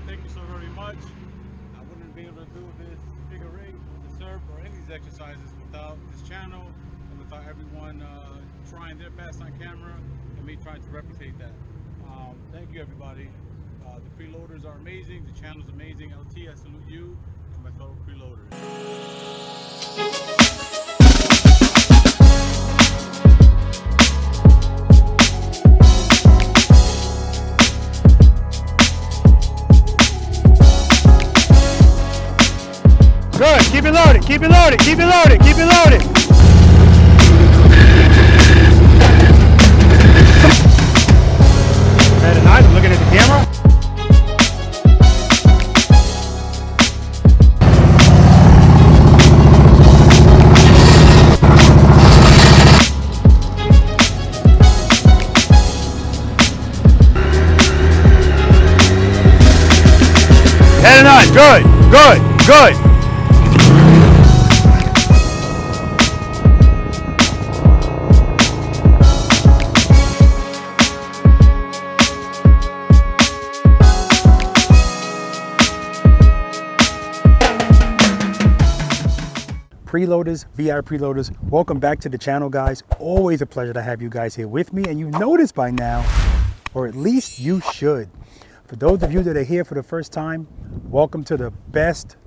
Thank you so very much. I wouldn't be able to do this figure eight, the Serp, or any of these exercises without this channel and without everyone trying their best on camera and me trying to replicate that. Thank you, everybody. The preloaders are amazing. The channel's amazing. LT, I salute you and my fellow preloaders. Good, keep it loaded, keep it loaded, keep it loaded, keep it loaded. Very nice, I'm looking at the camera. Very nice, good, good, good. Preloaders, V.I.Preloaders, welcome back to the channel, guys. Always a pleasure to have you guys here with me, and you've noticed by now, or at least you should. For those of you that are here for the first time, welcome to the best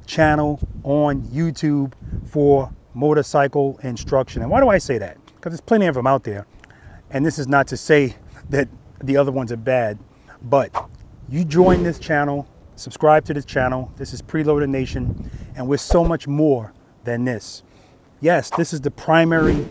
channel on YouTube for motorcycle instruction. And why do I say that? Because there's plenty of them out there, and this is not to say that the other ones are bad, but you join this channel, subscribe to this channel. This is Preloader Nation, and we're so much more than this. Yes, this is the primary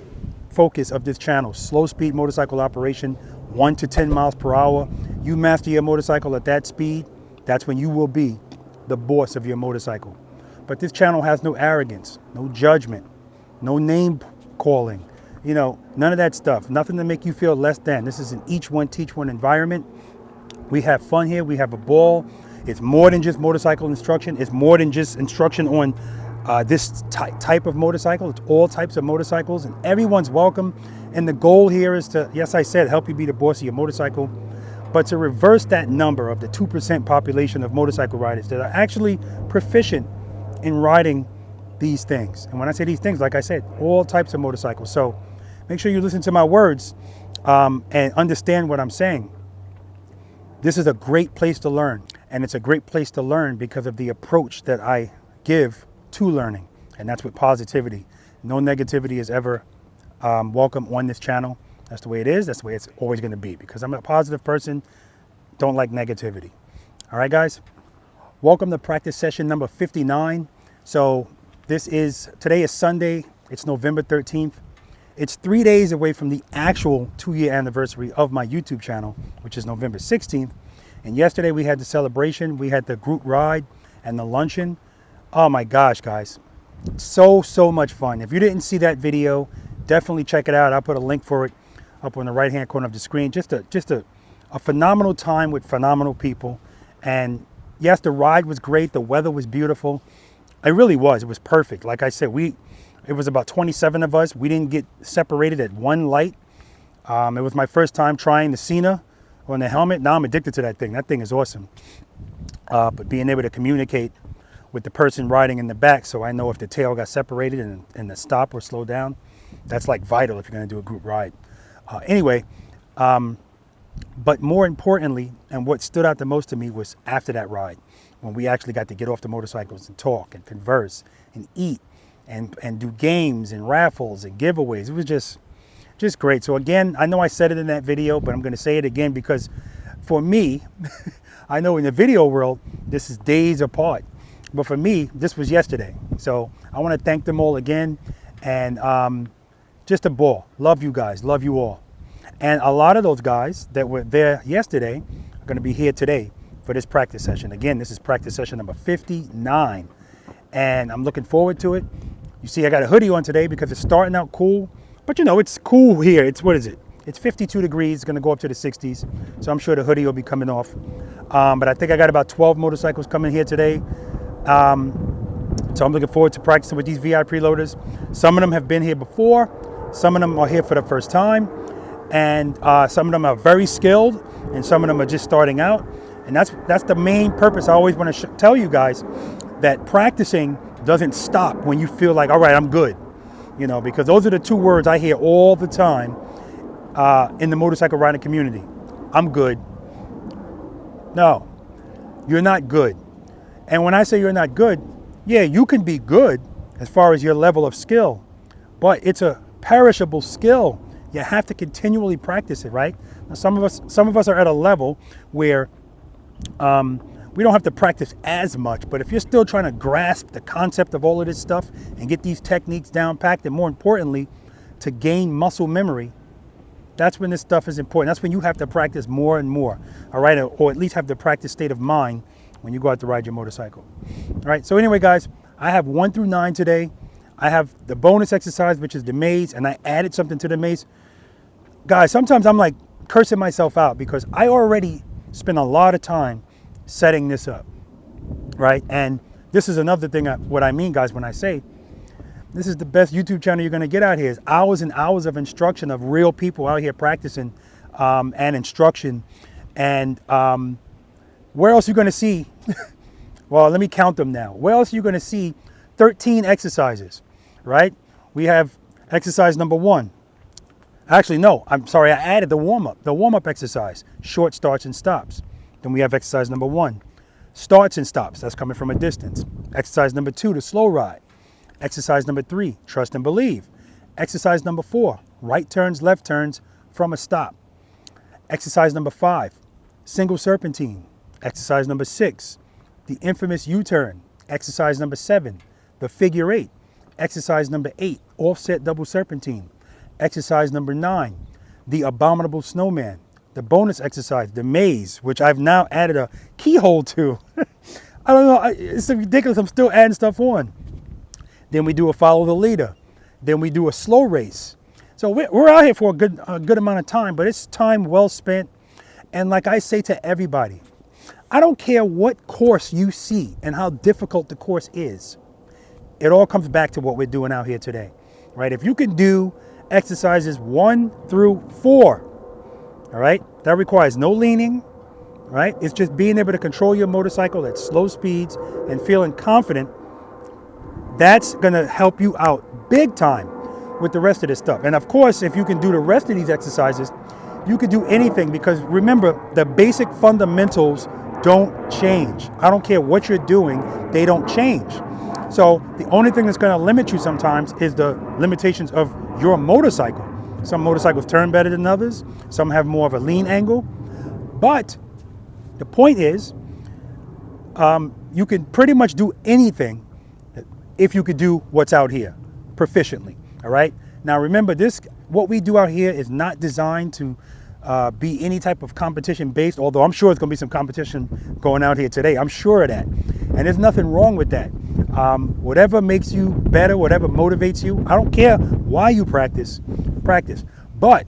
focus of this channel. Slow speed motorcycle operation, 1 to 10 miles per hour. You master your motorcycle at that speed, that's when you will be the boss of your motorcycle. But this channel has no arrogance, no judgment, no name calling, you know, none of that stuff. Nothing to make you feel less than. This is an each one teach one environment. We have fun here, we have a ball. It's more than just motorcycle instruction. It's more than just instruction on this type of motorcycle. It's all types of motorcycles, and everyone's welcome. And the goal here is to, yes, I said, help you be the boss of your motorcycle, but to reverse that number of the 2% population of motorcycle riders that are actually proficient in riding these things. And when I say these things, like I said, all types of motorcycles. So make sure you listen to my words and understand what I'm saying. This is a great place to learn, and it's a great place to learn because of the approach that I give to learning, and that's with positivity. No negativity is ever welcome on this channel. That's the way it is. That's the way it's always going to be, because I'm a positive person, don't like negativity. All right, guys, welcome to practice session number 59. So today is Sunday. It's November 13th. It's 3 days away from the actual 2-year anniversary of my YouTube channel, which is November 16th. And yesterday we had the celebration. We had the group ride and the luncheon. Oh my gosh, guys, so much fun. If you didn't see that video, definitely check it out. I'll put a link for it up on the right hand corner of the screen. Just a phenomenal time with phenomenal people. And yes, the ride was great. The weather was beautiful. It really was. It was perfect. Like I said, it was about 27 of us. We didn't get separated at one light. It was my first time trying the Cena on the helmet. Now I'm addicted to that thing. That thing is awesome. But being able to communicate with the person riding in the back, so I know if the tail got separated and the stop or slow down, that's like vital if you're going to do a group ride. Anyway, but more importantly, and what stood out the most to me was after that ride, when we actually got to get off the motorcycles and talk and converse and eat and do games and raffles and giveaways. It was just great. So again, I know I said it in that video, but I'm going to say it again because for me, I know in the video world, this is days apart. But for me, this was yesterday. So I want to thank them all again. And just a ball. Love you guys. Love you all. And a lot of those guys that were there yesterday are going to be here today for this practice session. Again, this is practice session number 59. And I'm looking forward to it. You see, I got a hoodie on today because it's starting out cool. But you know, it's cool here. What is it? It's 52 degrees. It's going to go up to the 60s. So I'm sure the hoodie will be coming off. But I think I got about 12 motorcycles coming here today. So I'm looking forward to practicing with these V.I.Preloaders. Some of them have been here before. Some of them are here for the first time. And some of them are very skilled, and some of them are just starting out. And that's the main purpose. I always want to tell you guys that practicing doesn't stop when you feel like, all right, I'm good. You know, because those are the two words I hear all the time in the motorcycle riding community. I'm good. No, you're not good. And when I say you're not good, yeah, you can be good as far as your level of skill, but it's a perishable skill. You have to continually practice it, right? Now, some of us are at a level where we don't have to practice as much, but if you're still trying to grasp the concept of all of this stuff and get these techniques down packed, and more importantly, to gain muscle memory, that's when this stuff is important. That's when you have to practice more and more, all right? Or at least have the practice state of mind when you go out to ride your motorcycle. All right, so anyway, guys, I have 1 through 9 today. I have the bonus exercise, which is the maze, and I added something to the maze. Guys, sometimes I'm like cursing myself out because I already spent a lot of time setting this up, right? And this is another thing, what I mean, guys, when I say this is the best YouTube channel you're gonna get out here. Is hours and hours of instruction of real people out here practicing and instruction. And where else are you gonna see? Well, let me count them now. Where else are you gonna see 13 exercises, right? We have exercise number 1. Actually, no, I'm sorry, I added the warm-up exercise, short starts and stops. Then we have exercise number 1, starts and stops, that's coming from a distance. Exercise number 2, the slow ride. Exercise number 3, trust and believe. Exercise number 4, right turns, left turns from a stop. Exercise number 5, single serpentine. Exercise number 6, the infamous U-turn. Exercise number 7, the figure 8. Exercise number 8, offset double serpentine. Exercise number 9, the abominable snowman. The bonus exercise, the maze, which I've now added a keyhole to. I don't know, it's ridiculous, I'm still adding stuff on. Then we do a follow the leader. Then we do a slow race. So we're out here for a good amount of time, but it's time well spent. And like I say to everybody, I don't care what course you see and how difficult the course is. It all comes back to what we're doing out here today, right? If you can do exercises 1 through 4, all right, that requires no leaning, right? It's just being able to control your motorcycle at slow speeds and feeling confident. That's gonna help you out big time with the rest of this stuff. And of course, if you can do the rest of these exercises, you could do anything, because remember, the basic fundamentals don't change. I don't care what you're doing, they don't change. So the only thing that's gonna limit you sometimes is the limitations of your motorcycle. Some motorcycles turn better than others. Some have more of a lean angle. But the point is, you can pretty much do anything if you could do what's out here proficiently, all right? Now remember, what we do out here is not designed to be any type of competition based, although I'm sure it's gonna be some competition going out here today. I'm sure of that. And there's nothing wrong with that. Whatever makes you better, whatever motivates you, I don't care why you practice. But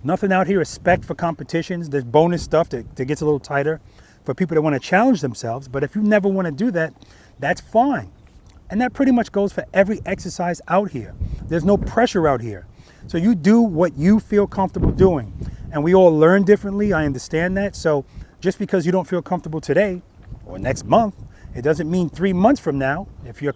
nothing out here is spec for competitions. There's bonus stuff that gets a little tighter for people that want to challenge themselves. But if you never want to do that, that's fine. And that pretty much goes for every exercise out here. There's no pressure out here. So you do what you feel comfortable doing. And we all learn differently, I understand that. So just because you don't feel comfortable today or next month, it doesn't mean 3 months from now, if you're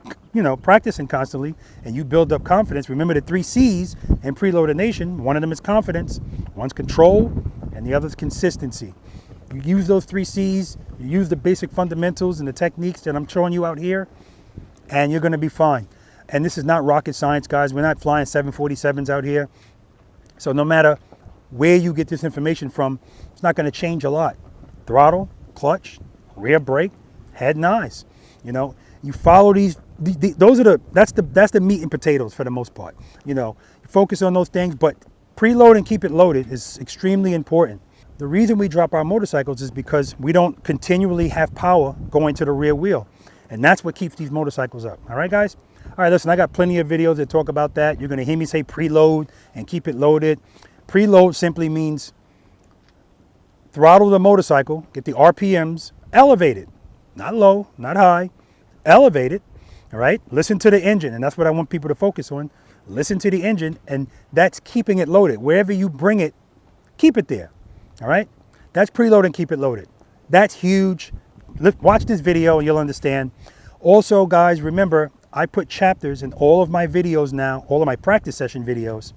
practicing constantly and you build up confidence. Remember the 3 C's in Preloader Nation. One of them is confidence, one's control, and the other is consistency. You use those 3 C's, you use the basic fundamentals and the techniques that I'm showing you out here, and you're gonna be fine. And this is not rocket science, guys. We're not flying 747s out here. So no matter where you get this information from, it's not gonna change a lot. Throttle, clutch, rear brake, head and eyes. You follow these those are that's the meat and potatoes for the most part. Focus on those things, but preload and keep it loaded is extremely important. The reason we drop our motorcycles is because we don't continually have power going to the rear wheel. And that's what keeps these motorcycles up. All right, guys? All right, listen, I got plenty of videos that talk about that. You're gonna hear me say preload and keep it loaded. Preload simply means throttle the motorcycle, get the RPMs elevated. Not low, not high, elevated, all right? Listen to the engine, and that's what I want people to focus on. Listen to the engine, and that's keeping it loaded. Wherever you bring it, keep it there, all right? That's preload and keep it loaded. That's huge. Watch this video and you'll understand. Also, guys, remember, I put chapters in all of my videos now, all of my practice session videos,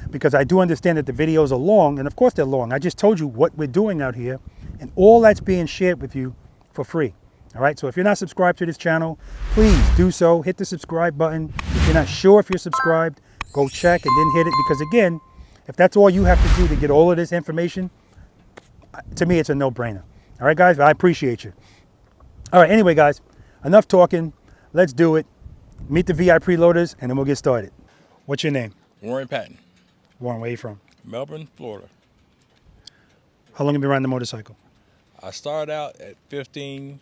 because I do understand that the videos are long, and of course they're long. I just told you what we're doing out here, and all that's being shared with you for free. All right, so if you're not subscribed to this channel, please do so. Hit the subscribe button. If you're not sure if you're subscribed, go check and then hit it, because again, if that's all you have to do to get all of this information, to me, it's a no-brainer. All right, guys, I appreciate you. All right, anyway, guys, enough talking. Let's do it. Meet the V.I.Preloaders, and then we'll get started. What's your name? Warren Patton. Warren, where are you from? Melbourne, Florida. How long have you been riding the motorcycle? I started out at 15,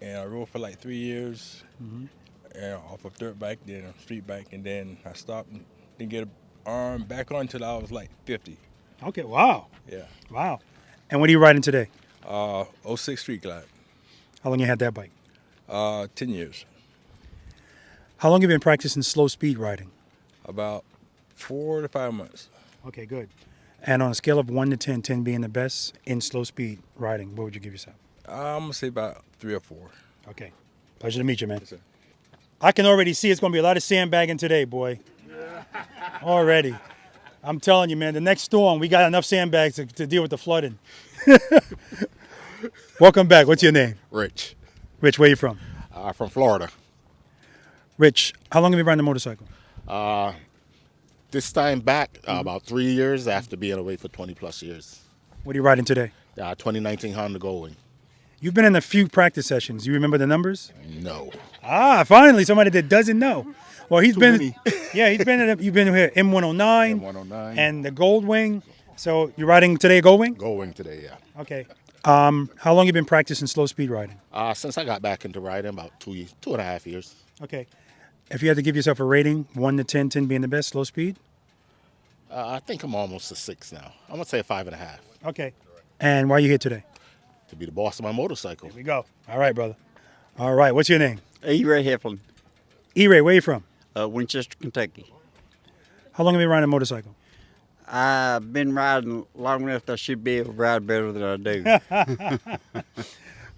and I rode for like 3 years, and off of dirt bike, then a street bike, and then I stopped and didn't get an arm back on until I was like 50. Okay, wow. Yeah. Wow. And what are you riding today? 06 Street Glide. How long you had that bike? 10 years. How long have you been practicing slow speed riding? About 4 to 5 months. Okay, good. And on a scale of 1 to 10, 10 being the best in slow speed riding, what would you give yourself? I'm going to say about 3 or 4. Okay. Pleasure to meet you, man. Yes, sir. I can already see it's going to be a lot of sandbagging today, boy. Yeah. Already. I'm telling you, man, the next storm, we got enough sandbags to deal with the flooding. Welcome back. What's your name? Rich. Rich, where you from? From Florida. Rich, how long have you been riding a motorcycle? This time back, about 3 years after being away for 20 plus years. What are you riding today? 2019 Honda Goldwing. You've been in a few practice sessions. You remember the numbers? No. Ah, finally, somebody that doesn't know. Well, he's Too been, many. yeah, you've been here M109, M109. and the Goldwing. So you're riding today a Goldwing? Goldwing today, yeah. Okay. How long have you been practicing slow speed riding? Since I got back into riding, about 2.5 years. Okay. If you had to give yourself a rating, 1 to 10, 10 being the best, slow speed? I think I'm almost a 6 now. I'm going to say a 5.5. Okay. And why are you here today? To be the boss of my motorcycle. Here we go. All right, brother. All right. What's your name? E-Ray Heflin, E-Ray, where you from? Winchester, Kentucky. How long have you been riding a motorcycle? I've been riding long enough that I should be able to ride better than I do.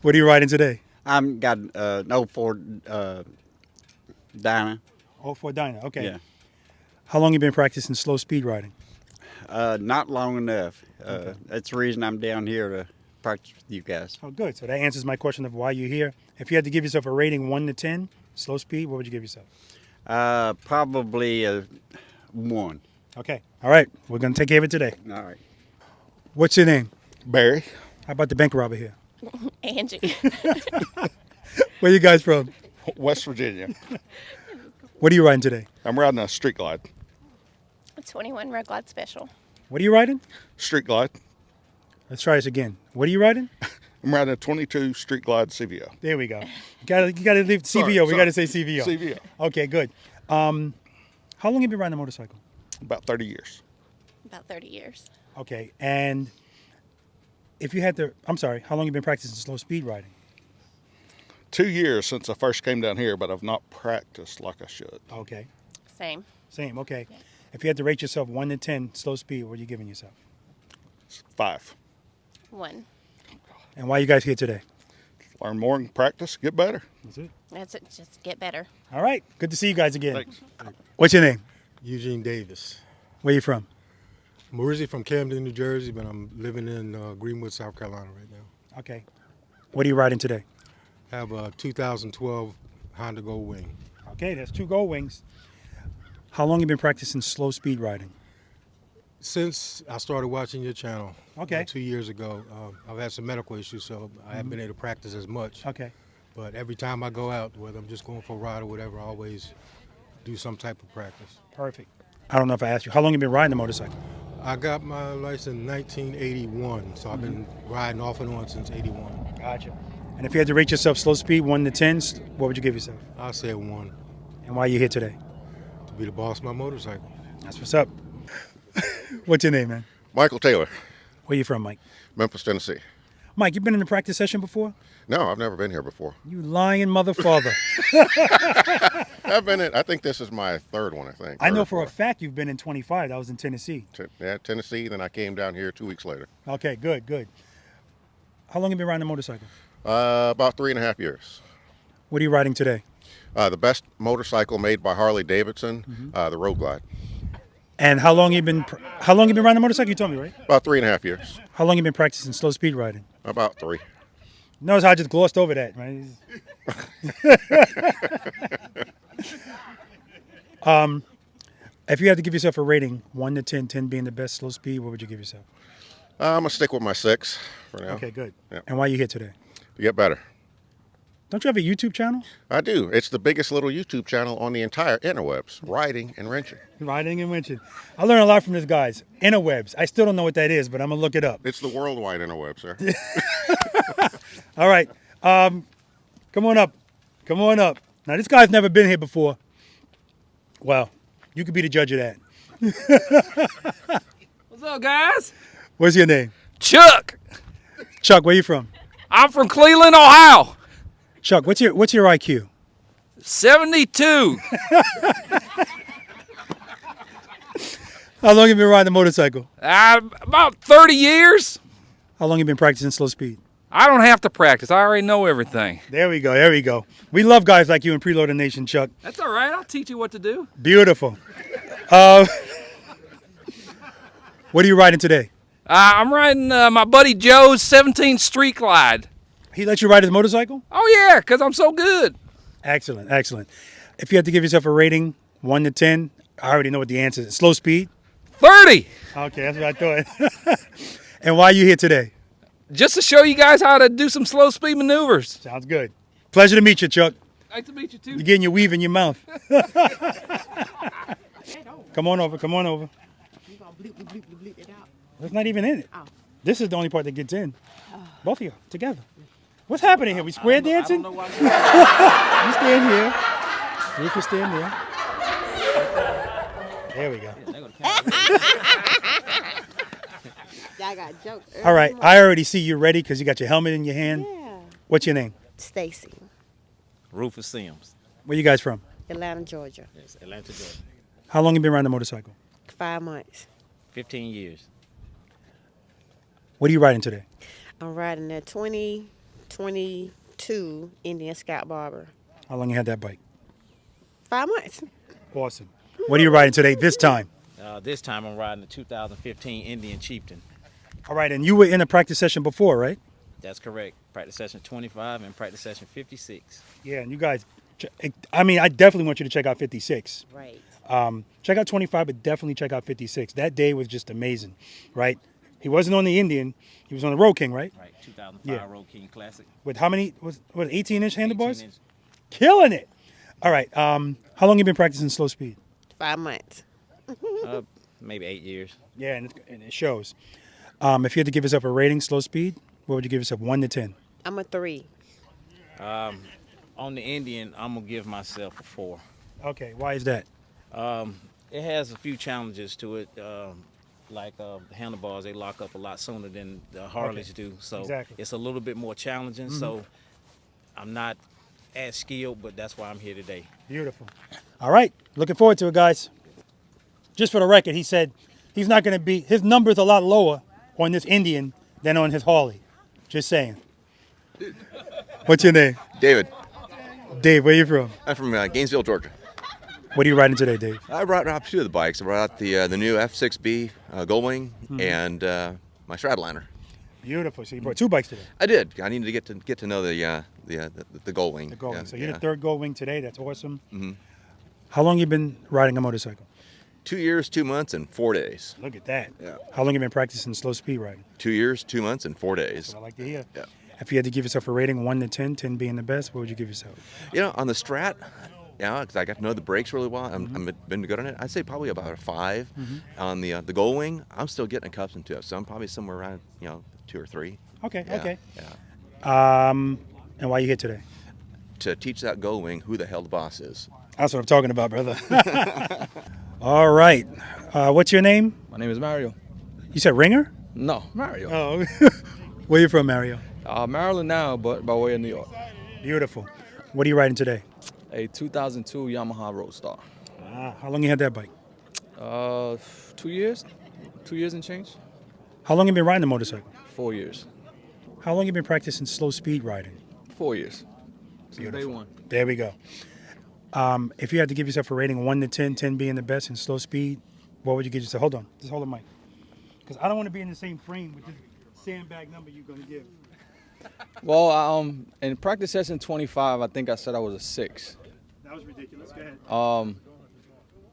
What are you riding today? I've got an old Ford Dyna. Oh, for Dyna. Okay. Yeah. How long have you been practicing slow speed riding? Not long enough. That's the reason I'm down here to practice with you guys. Oh, good. So that answers my question of why you're here. If you had to give yourself a rating 1 to 10, slow speed, what would you give yourself? Probably a 1. Okay. All right. We're going to take care of it today. All right. What's your name? Barry. How about the bank robber here? Angie. Where you guys from? West Virginia. What are you riding today? I'm riding a Street Glide. 21 Red Glide Special. What are you riding? Street Glide. Let's try this again. What are you riding? I'm riding a 22 Street Glide CVO. There we go. You gotta leave CVO. Sorry, We gotta say CVO. CVO. Okay, good. How long have you been riding a motorcycle? About 30 years. About 30 years. Okay, and if you had to, I'm sorry, how long have you been practicing slow speed riding? 2 years since I first came down here, but I've not practiced like I should. Okay, Same. same. Okay, Yeah. if you had to rate yourself 1 to 10 slow speed, what are you giving yourself? 5. 1. And why are you guys here today? Learn more and practice, get better. That's it. That's it. Just get better. All right, good to see you guys again. Thanks. What's your name? Eugene Davis. Where you from? I'm originally from Camden, New Jersey, but I'm living in Greenwood, South Carolina right now. Okay. What are you riding today? I have a 2012 Honda Goldwing. Okay, that's 2 Gold Wings. How long have you been practicing slow speed riding? Since I started watching your channel Okay. 2 years ago, I've had some medical issues, so I haven't been able to practice as much. Okay. But every time I go out, whether I'm just going for a ride or whatever, I always do some type of practice. Perfect. I don't know if I asked you. How long have you been riding a motorcycle? I got my license in 1981, so I've been riding off and on since 81. Gotcha. And if you had to rate yourself slow speed 1 to 10, what would you give yourself? I'll say a 1, And why are you here today? to be the boss of my motorcycle. That's what's up. What's your name, man? Michael Taylor, Where you from, Mike? Memphis, Tennessee. Mike, you been in a practice session before? No, I've never been here before. You lying mother father. I've been in, I think this is my 3rd one, I think. I know third or for a fourth. fact you've been in 25. That was in Tennessee. Yeah, Tennessee, then I came down here 2 weeks later. Okay, good, good. How long have you been riding a motorcycle? About 3.5 years. What are you riding today? The best motorcycle made by Harley Davidson, the Road Glide. And how long you been riding a motorcycle? You told me, right? About 3.5 years. How long you been practicing slow speed riding? About 3. Notice how I just glossed over that, right? If you had to give yourself a rating, 1 to 10, 10 being the best slow speed, what would you give yourself? I'm going to stick with my 6 for now. Okay, good. Yeah. And why are you here today? To get better. Don't you have a YouTube channel? I do. It's the biggest little YouTube channel on the entire interwebs, riding and wrenching. Riding and winching. I learned a lot from this, guys. Interwebs. I still don't know what that is, but I'm going to look it up. It's the worldwide interwebs, sir. All right. Come on up. Come on up. Now, this guy's never been here before. Well, you could be the judge of that. What's up, guys? What's your name? Chuck. Chuck, where you from? I'm from Cleveland, Ohio. Chuck, what's your IQ? 72. How long have you been riding a motorcycle? About 30 years. How long have you been practicing slow speed? I don't have to practice. I already know everything. There we go. There we go. We love guys like you in Preloader Nation, Chuck. That's all right. I'll teach you what to do. Beautiful. What are you riding today? I'm riding my buddy Joe's 17 Street Glide. He let you ride his motorcycle? Oh, yeah, because I'm so good. Excellent, excellent. If you had to give yourself a rating, 1 to 10, I already know what the answer is. Slow speed? 30. Okay, that's what I thought. And why are you here today? Just to show you guys how to do some slow speed maneuvers. Sounds good. Pleasure to meet you, Chuck. Nice to meet you, too. You're getting your weave in your mouth. Come on over, come on over. You gonna bleep it out. It's not even in it. Oh. This is the only part that gets in. Both of you together. What's happening here? We square dancing? I don't know why You stand here. You can stand there. There we go. Y'all got jokes. All right, I already see you ready because you got your helmet in your hand. Yeah. What's your name? Stacy, Rufus Sims. Where you guys from? Atlanta, Georgia. Yes, Atlanta, Georgia. How long you been riding a motorcycle? 5 months. 15 years. What are you riding today? I'm riding a 2022 Indian Scout Barber. How long you had that bike? 5 months. Awesome. What are you riding today this time? This time I'm riding the 2015 Indian Chieftain. All right, and you were in a practice session before, right? That's correct. Practice session 25 and practice session 56. Yeah, and you guys, I mean, I definitely want you to check out 56. Right. Check out 25, but definitely check out 56. That day was just amazing, right? He wasn't on the Indian, he was on the Road King, right? Right, 2005 Yeah. Road King Classic. With how many, what 18-inch handlebars? 18 inch. Killing it. All right, how long you been practicing slow speed? 5 months. Maybe 8 years. Yeah, and it shows. If you had to give yourself a rating, slow speed, what would you give yourself, 1 to 10? I'm a 3. On the Indian, I'm going to give myself a 4. Okay, why is that? It has a few challenges to it. Like the handlebars, they lock up a lot sooner than the Harleys do. So Exactly. it's a little bit more challenging. So I'm not as skilled, but that's why I'm here today. Beautiful. All right, looking forward to it, guys. Just for the record, he said he's not going to be, his number's a lot lower on this Indian than on his Harley. Just saying. What's your name? David. Dave, where you from? I'm from Gainesville, Georgia. What are you riding today, Dave? I brought out 2 of the bikes. I brought out the new F6B Goldwing and my Stradliner. Beautiful. So you brought 2 bikes today. I did. I needed to get to know the Goldwing. The Goldwing. Yeah, So you're yeah. the 3rd Goldwing today. That's awesome. Mm-hmm. How long you been riding a motorcycle? 2 years, 2 months, and 4 days. Look at that. Yeah. How long you been practicing slow speed riding? 2 years, 2 months, and 4 days. That's what I like to hear. Yeah. If you had to give yourself a rating, 1 to 10, 10 being the best, what would you give yourself? You know, on the Strat, because I got to know the brakes really well. I've been good on it. I'd say probably about a 5. On the Goldwing, I'm still getting accustomed to it, so I'm probably somewhere around 2 or 3. Okay, Yeah, okay. Yeah. And why are you here today? To teach that Goldwing who the hell the boss is. That's what I'm talking about, brother. All right. What's your name? My name is Mario. You said Ringer? No, Mario. Oh. Where you from, Mario? Maryland now, but by way of New York. Beautiful. What are you riding today? A 2002 Yamaha Roadstar. How long you had that bike? 2 years. 2 years and change. How long you been riding the motorcycle? 4 years. How long you been practicing slow speed riding? 4 years. Since day one. There we go. If you had to give yourself a rating 1 to 10, 10 being the best in slow speed, what would you give yourself? Hold on, just hold the mic. Because I don't want to be in the same frame with this sandbag number you're going to give. Well, in practice session 25, I think I said I was a 6. That was ridiculous. Go ahead.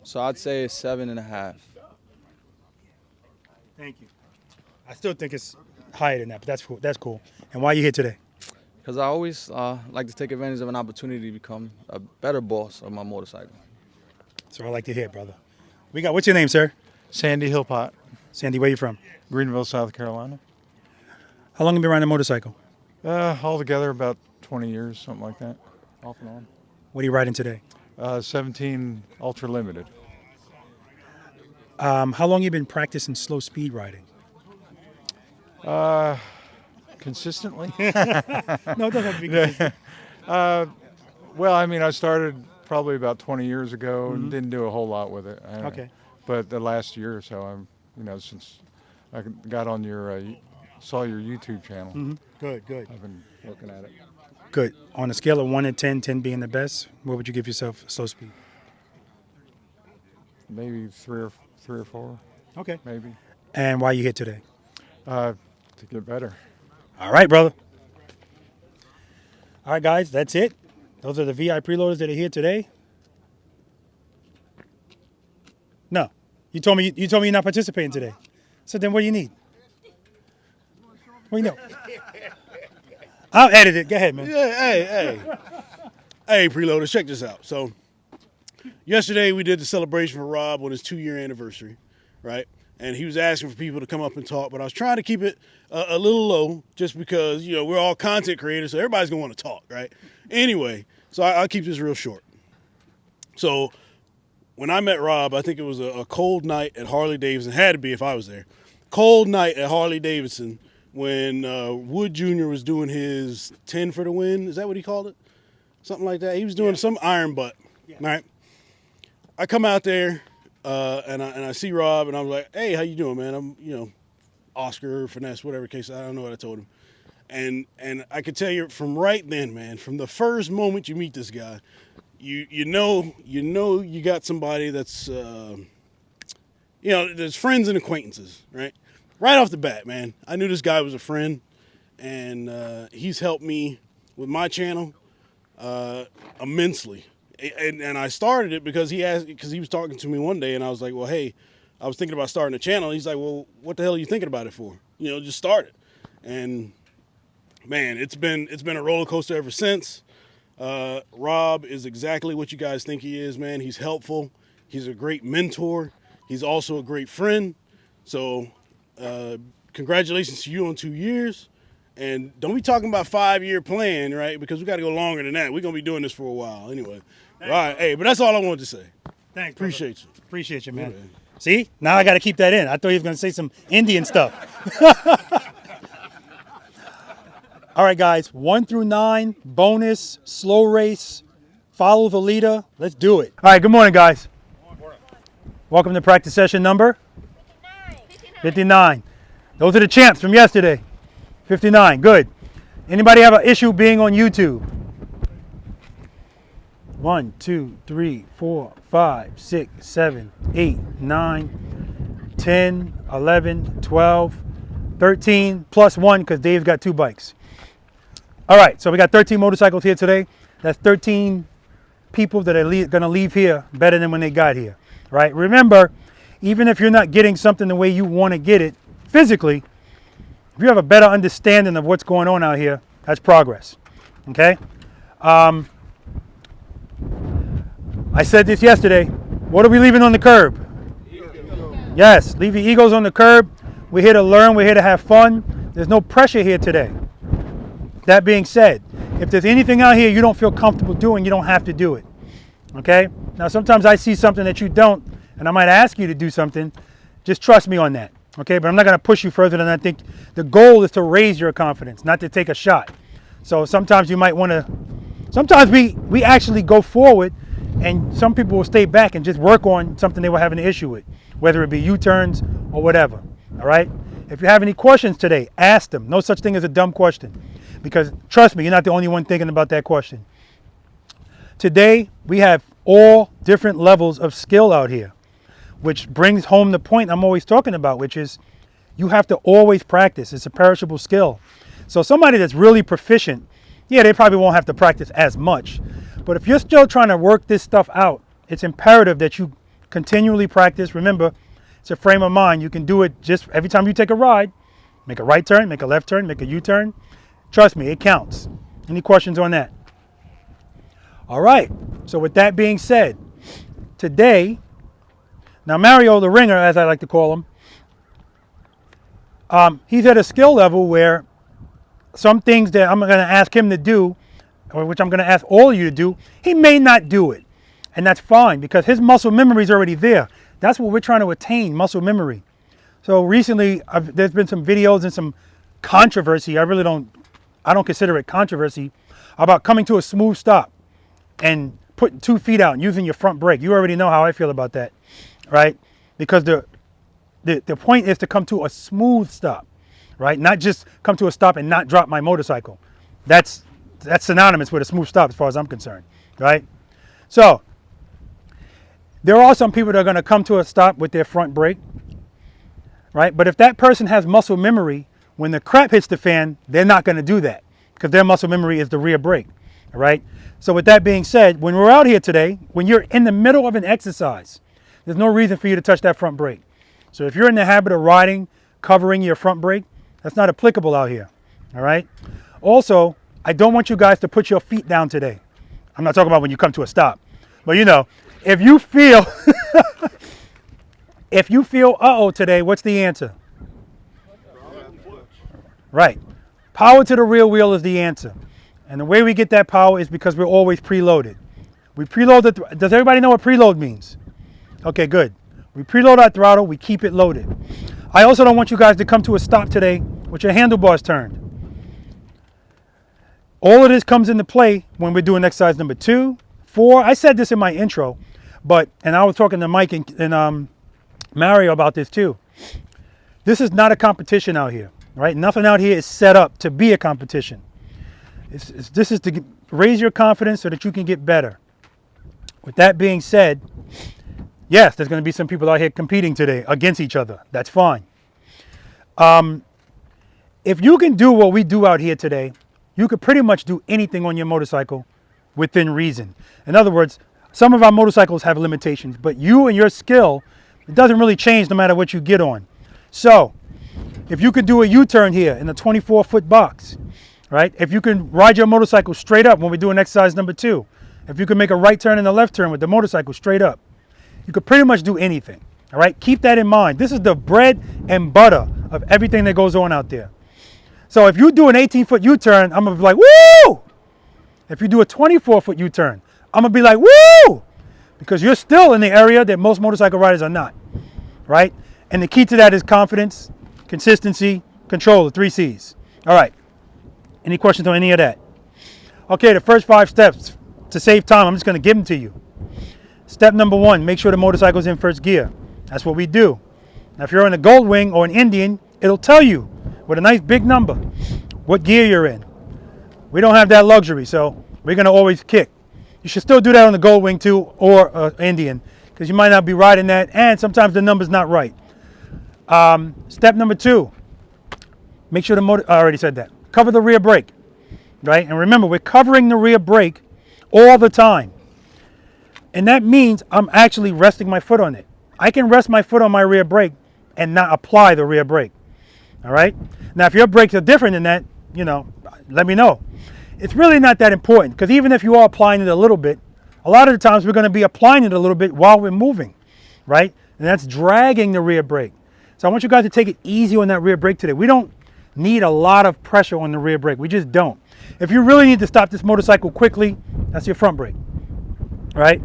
So I'd say 7.5. Thank you. I still think it's higher than that, but that's cool. That's cool. And why are you here today? Because I always like to take advantage of an opportunity to become a better boss of my motorcycle. That's what I like to hear, brother. What's your name, sir? Sandy Hillpot. Sandy, where you from? Greenville, South Carolina. How long have you been riding a motorcycle? Altogether about 20 years, something like that, off and on. What are you riding today? 17 Ultra Limited. How long have you been practicing slow speed riding? Consistently? No, it doesn't have to be consistent. Well, I mean, I started probably about 20 years ago and didn't do a whole lot with it. Okay. But the last year or so, since I got on saw your YouTube channel. Good. I've been looking at it. Good. On a scale of 1 to 10, 10 being the best, what would you give yourself slow speed? Maybe three or four. Okay. Maybe. And why are you here today? To get better. All right, brother. All right, guys, that's it. Those are the V.I.Preloaders that are here today. No, you told me you're not participating today. So then, what do you need? What do you know? I'll edit it. Go ahead, man. Yeah, hey, preloaders, check this out. So, yesterday we did the celebration for Rob on his 2-year anniversary, right? And he was asking for people to come up and talk, but I was trying to keep it a little low just because, we're all content creators, so everybody's going to want to talk, right? Anyway, so I'll keep this real short. So when I met Rob, I think it was a cold night at Harley Davidson. It had to be if I was there. Cold night at Harley Davidson when Wood Jr. was doing his 10 for the win. Is that what he called it? Something like that. He was doing some iron butt, right? I come out there. And I see Rob, and I was like, "Hey, how you doing, man? I'm, Oscar, Finesse, whatever case. I don't know what I told him." And I could tell you from right then, man, from the first moment you meet this guy, you know you got somebody that's there's friends and acquaintances, right? Right off the bat, man, I knew this guy was a friend, and he's helped me with my channel immensely. And I started it because he was talking to me one day, and I was like, well, hey, I was thinking about starting a channel. He's like, well, what the hell are you thinking about it for? Just start it. And man, it's been a roller coaster ever since. Rob is exactly what you guys think he is, man. He's helpful. He's a great mentor. He's also a great friend. So congratulations to you on 2 years. And don't be talking about 5-year plan, right? Because we got to go longer than that. We're going to be doing this for a while anyway. Thanks, all right. Hey, but that's all I wanted to say. Thanks. Appreciate you. Appreciate you, man. Yeah, man. See? Now I got to keep that in. I thought he was going to say some Indian stuff. All right, guys. 1 through 9, bonus, slow race, follow the leader. Let's do it. All right, good morning, guys. Welcome to practice session number 59. Those are the champs from yesterday. 59, good. Anybody have an issue being on YouTube? 1, 2, 3, 4, 5, 6, 7, 8, 9, 10, 11, 12, 13, plus 1 because Dave's got 2 bikes. All right, so we got 13 motorcycles here today. That's 13 people that are going to leave here better than when they got here, right? Remember, even if you're not getting something the way you want to get it physically, if you have a better understanding of what's going on out here, that's progress, okay? I said this yesterday. What are we leaving on the curb? Yes, leave your egos on the curb. We're here to learn. We're here to have fun. There's no pressure here today. That being said, if there's anything out here you don't feel comfortable doing, you don't have to do it, okay? Now, sometimes I see something that you don't, and I might ask you to do something. Just trust me on that. Okay, but I'm not going to push you further than I think. The goal is to raise your confidence, not to take a shot. So sometimes you might want to, sometimes we actually go forward, and some people will stay back and just work on something they were having an issue with, whether it be U-turns or whatever, all right? If you have any questions today, ask them. No such thing as a dumb question, because trust me, you're not the only one thinking about that question. Today, we have all different levels of skill out here, which brings home the point I'm always talking about, which is you have to always practice. It's a perishable skill. So somebody that's really proficient, yeah, they probably won't have to practice as much. But if you're still trying to work this stuff out, it's imperative that you continually practice. Remember, it's a frame of mind. You can do it just every time you take a ride. Make a right turn, make a left turn, make a U-turn. Trust me, it counts. Any questions on that? All right. So with that being said, today, now Mario the Ringer, as I like to call him, he's at a skill level where some things that I'm going to ask him to do, or which I'm going to ask all of you to do, he may not do it. And that's fine, because his muscle memory is already there. That's what we're trying to attain, muscle memory. So recently, there's been some videos and some controversy. I don't consider it controversy, about coming to a smooth stop and putting 2 feet out and using your front brake. You already know how I feel about that, right? Because the point is to come to a smooth stop, right? Not just come to a stop and not drop my motorcycle. That's synonymous with a smooth stop as far as I'm concerned, right? So there are some people that are going to come to a stop with their front brake, right? But if that person has muscle memory, when the crap hits the fan, they're not going to do that, because their muscle memory is the rear brake, all right? So with that being said, when we're out here today, when you're in the middle of an exercise, there's no reason for you to touch that front brake. So if you're in the habit of riding, covering your front brake, that's not applicable out here, all right? Also, I don't want you guys to put your feet down today. I'm not talking about when you come to a stop, but you know, if you feel, uh-oh today, what's the answer? Right. Power to the rear wheel is the answer. And the way we get that power is because we're always preloaded. We preload does everybody know what preload means? Okay, good. We preload our throttle, we keep it loaded. I also don't want you guys to come to a stop today with your handlebars turned. All of this comes into play when we're doing exercise number 2, 4. I said this in my intro, and I was talking to Mike and Mario about this too. This is not a competition out here, right? Nothing out here is set up to be a competition. This is to raise your confidence so that you can get better. With that being said, yes, there's going to be some people out here competing today against each other. That's fine. If you can do what we do out here today, you could pretty much do anything on your motorcycle within reason. In other words, some of our motorcycles have limitations, but you and your skill, it doesn't really change no matter what you get on. So if you could do a U-turn here in a 24-foot box, right? If you can ride your motorcycle straight up when we're doing exercise number 2, if you can make a right turn and a left turn with the motorcycle straight up, you could pretty much do anything, all right? Keep that in mind. This is the bread and butter of everything that goes on out there. So if you do an 18-foot U-turn, I'm going to be like, woo! If you do a 24-foot U-turn, I'm going to be like, woo! Because you're still in the area that most motorcycle riders are not, right? And the key to that is confidence, consistency, control, the 3 C's. All right. Any questions on any of that? Okay, the first 5 steps. To save time, I'm just going to give them to you. Step number 1, make sure the motorcycle's in first gear. That's what we do. Now, if you're in a Gold Wing or an Indian, it'll tell you with a nice big number what gear you're in. We don't have that luxury, so we're going to always kick. You should still do that on the Gold Wing too, or Indian, because you might not be riding that, and sometimes the number's not right. Step number 2, make sure the motor, I already said that. Cover the rear brake, right? And remember, we're covering the rear brake all the time. And that means I'm actually resting my foot on it. I can rest my foot on my rear brake and not apply the rear brake, all right? Now, if your brakes are different than that, you know, let me know. It's really not that important, because even if you are applying it a little bit, a lot of the times we're going to be applying it a little bit while we're moving, right? And that's dragging the rear brake. So I want you guys to take it easy on that rear brake today. We don't need a lot of pressure on the rear brake. We just don't. If you really need to stop this motorcycle quickly, that's your front brake, right?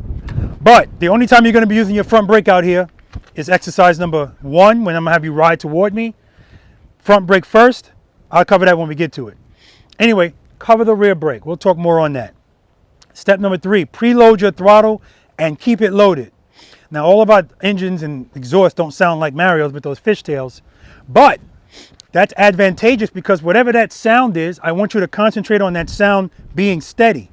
But the only time you're going to be using your front brake out here is exercise number 1, when I'm going to have you ride toward me. Front brake first. I'll cover that when we get to it. Anyway, cover the rear brake. We'll talk more on that. Step number 3, preload your throttle and keep it loaded. Now, all of our engines and exhausts don't sound like Mario's with those fishtails, but That's advantageous because whatever that sound is, I want you to concentrate on that sound being steady,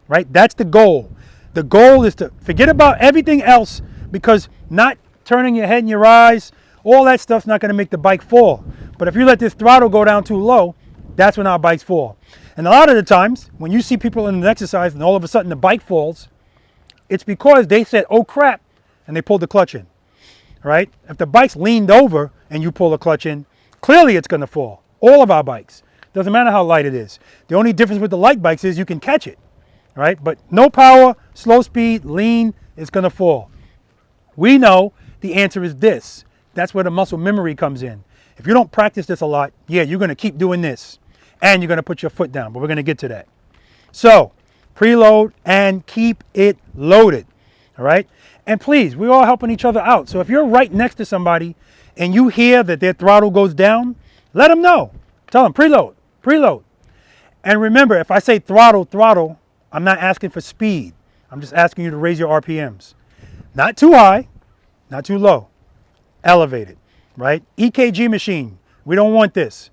right? That's the goal. The goal is to forget about everything else, because not turning your head and your eyes, all that stuff's not going to make the bike fall. But if you let this throttle go down too low, that's when our bikes fall. And a lot of the times, when you see people in an exercise and all of a sudden the bike falls, it's because they said, oh crap, and they pulled the clutch in, right? If the bike's leaned over and you pull the clutch in, clearly it's going to fall. All of our bikes. Doesn't matter how light it is. The only difference with the light bikes is you can catch it, right? But no power, slow speed, lean, it's going to fall. We know the answer is this. That's where the muscle memory comes in. If you don't practice this a lot, yeah, you're going to keep doing this. And you're going to put your foot down. But we're going to get to that. So, preload and keep it loaded. All right? And please, we're all helping each other out. So if you're right next to somebody and you hear that their throttle goes down, let them know. Tell them, preload, preload. And remember, if I say throttle, throttle, I'm not asking for speed. I'm just asking you to raise your RPMs. Not too high, not too low. Elevated, right? EKG machine, we don't want this.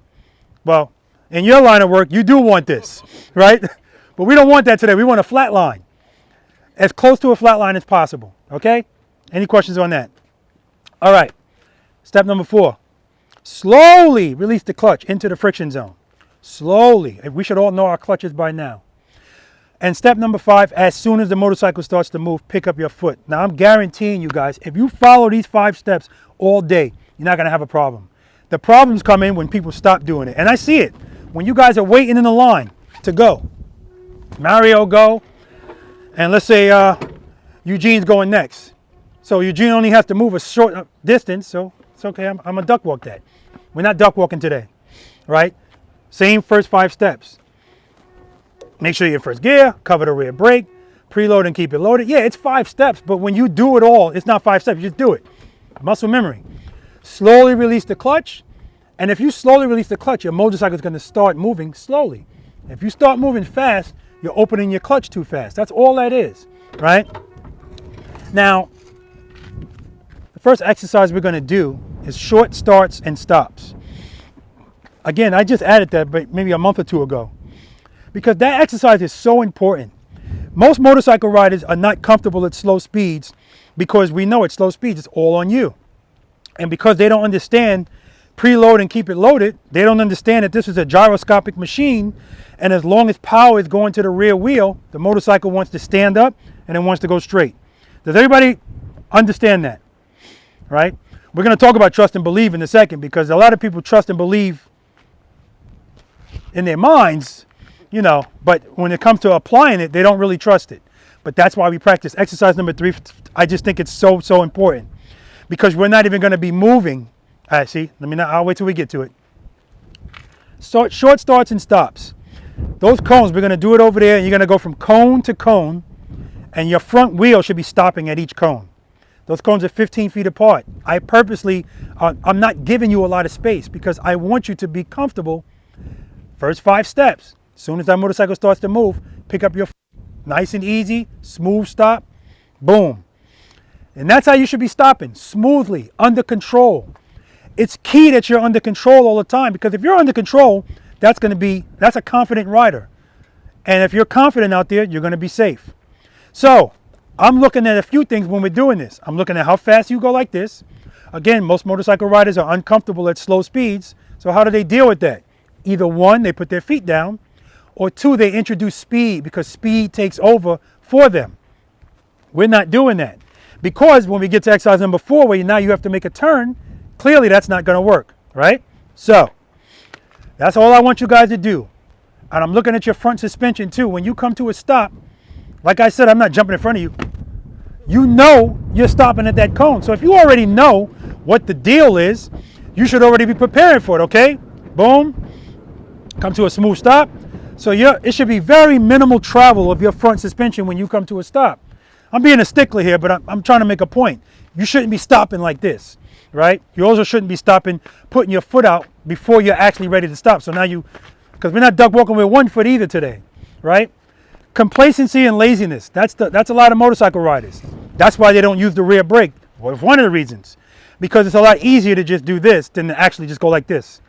Well, in your line of work, you do want this, right? But we don't want that today. We want a flat line. As close to a flat line as possible, okay? Any questions on that? All right, step number 4. Slowly release the clutch into the friction zone. Slowly. We should all know our clutches by now. And step number 5, as soon as the motorcycle starts to move, pick up your foot. Now, I'm guaranteeing you guys, if you follow these 5 steps all day, you're not going to have a problem. The problems come in when people stop doing it. And I see it. When you guys are waiting in the line to go. Mario go, and let's say Eugene's going next. So Eugene only has to move a short distance, so it's okay. I'm going to duck walk that. We're not duck walking today, right? Same first 5 steps. Make sure you're in first gear, cover the rear brake, preload and keep it loaded. Yeah, it's 5 steps, but when you do it all, it's not 5 steps. You just do it. Muscle memory. Slowly release the clutch. And if you slowly release the clutch, your motorcycle is going to start moving slowly. If you start moving fast, you're opening your clutch too fast. That's all that is, right? Now, the first exercise we're going to do is short starts and stops. Again, I just added that maybe a month or 2 ago, because that exercise is so important. Most motorcycle riders are not comfortable at slow speeds because we know at slow speeds it's all on you. And because they don't understand preload and keep it loaded, they don't understand that this is a gyroscopic machine, and as long as power is going to the rear wheel, the motorcycle wants to stand up and it wants to go straight. Does everybody understand that? Right? We're going to talk about trust and believe in a second, because a lot of people trust and believe in their minds, you know, but when it comes to applying it, they don't really trust it. But that's why we practice exercise number 3. I just think it's so important, because we're not even going to be moving. All right, see, I'll wait till we get to it. So, short starts and stops. Those cones, we're going to do it over there, and you're going to go from cone to cone, and your front wheel should be stopping at each cone. Those cones are 15 feet apart. I purposely, I'm not giving you a lot of space because I want you to be comfortable. First 5 steps. As soon as that motorcycle starts to move, pick up your nice and easy, smooth stop, boom. And that's how you should be stopping, smoothly, under control. It's key that you're under control all the time, because if you're under control, that's a confident rider. And if you're confident out there, you're going to be safe. So I'm looking at a few things when we're doing this. I'm looking at how fast you go like this. Again, most motorcycle riders are uncomfortable at slow speeds. So how do they deal with that? Either 1, they put their feet down, or 2, they introduce speed, because speed takes over for them. We're not doing that, because when we get to exercise number 4, where now you have to make a turn, clearly that's not going to work, right? So that's all I want you guys to do. And I'm looking at your front suspension too. When you come to a stop, like I said, I'm not jumping in front of you. You know you're stopping at that cone. So if you already know what the deal is, you should already be preparing for it, okay? Boom. Come to a smooth stop. So it should be very minimal travel of your front suspension when you come to a stop. I'm being a stickler here, but I'm trying to make a point. You shouldn't be stopping like this, right? You also shouldn't be stopping, putting your foot out before you're actually ready to stop. So now because we're not duck walking with 1 foot either today, right? Complacency and laziness. That's a lot of motorcycle riders. That's why they don't use the rear brake. Well, it's one of the reasons. Because it's a lot easier to just do this than to actually just go like this.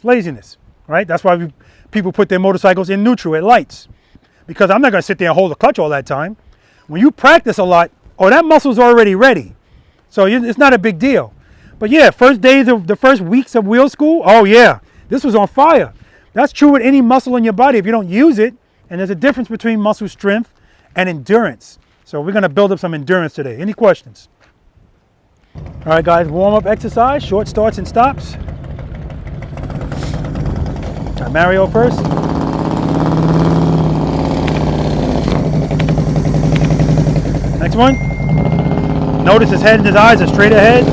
laziness, right? That's why people put their motorcycles in neutral at lights, because I'm not going to sit there and hold the clutch all that time. When you practice a lot, that muscle's already ready. So it's not a big deal. But yeah, the first weeks of wheel school, oh yeah, this was on fire. That's true with any muscle in your body if you don't use it. And there's a difference between muscle strength and endurance. So we're going to build up some endurance today. Any questions? All right, guys, warm-up exercise, short starts and stops. Got Mario first. Next one. Notice his head and his eyes are straight ahead.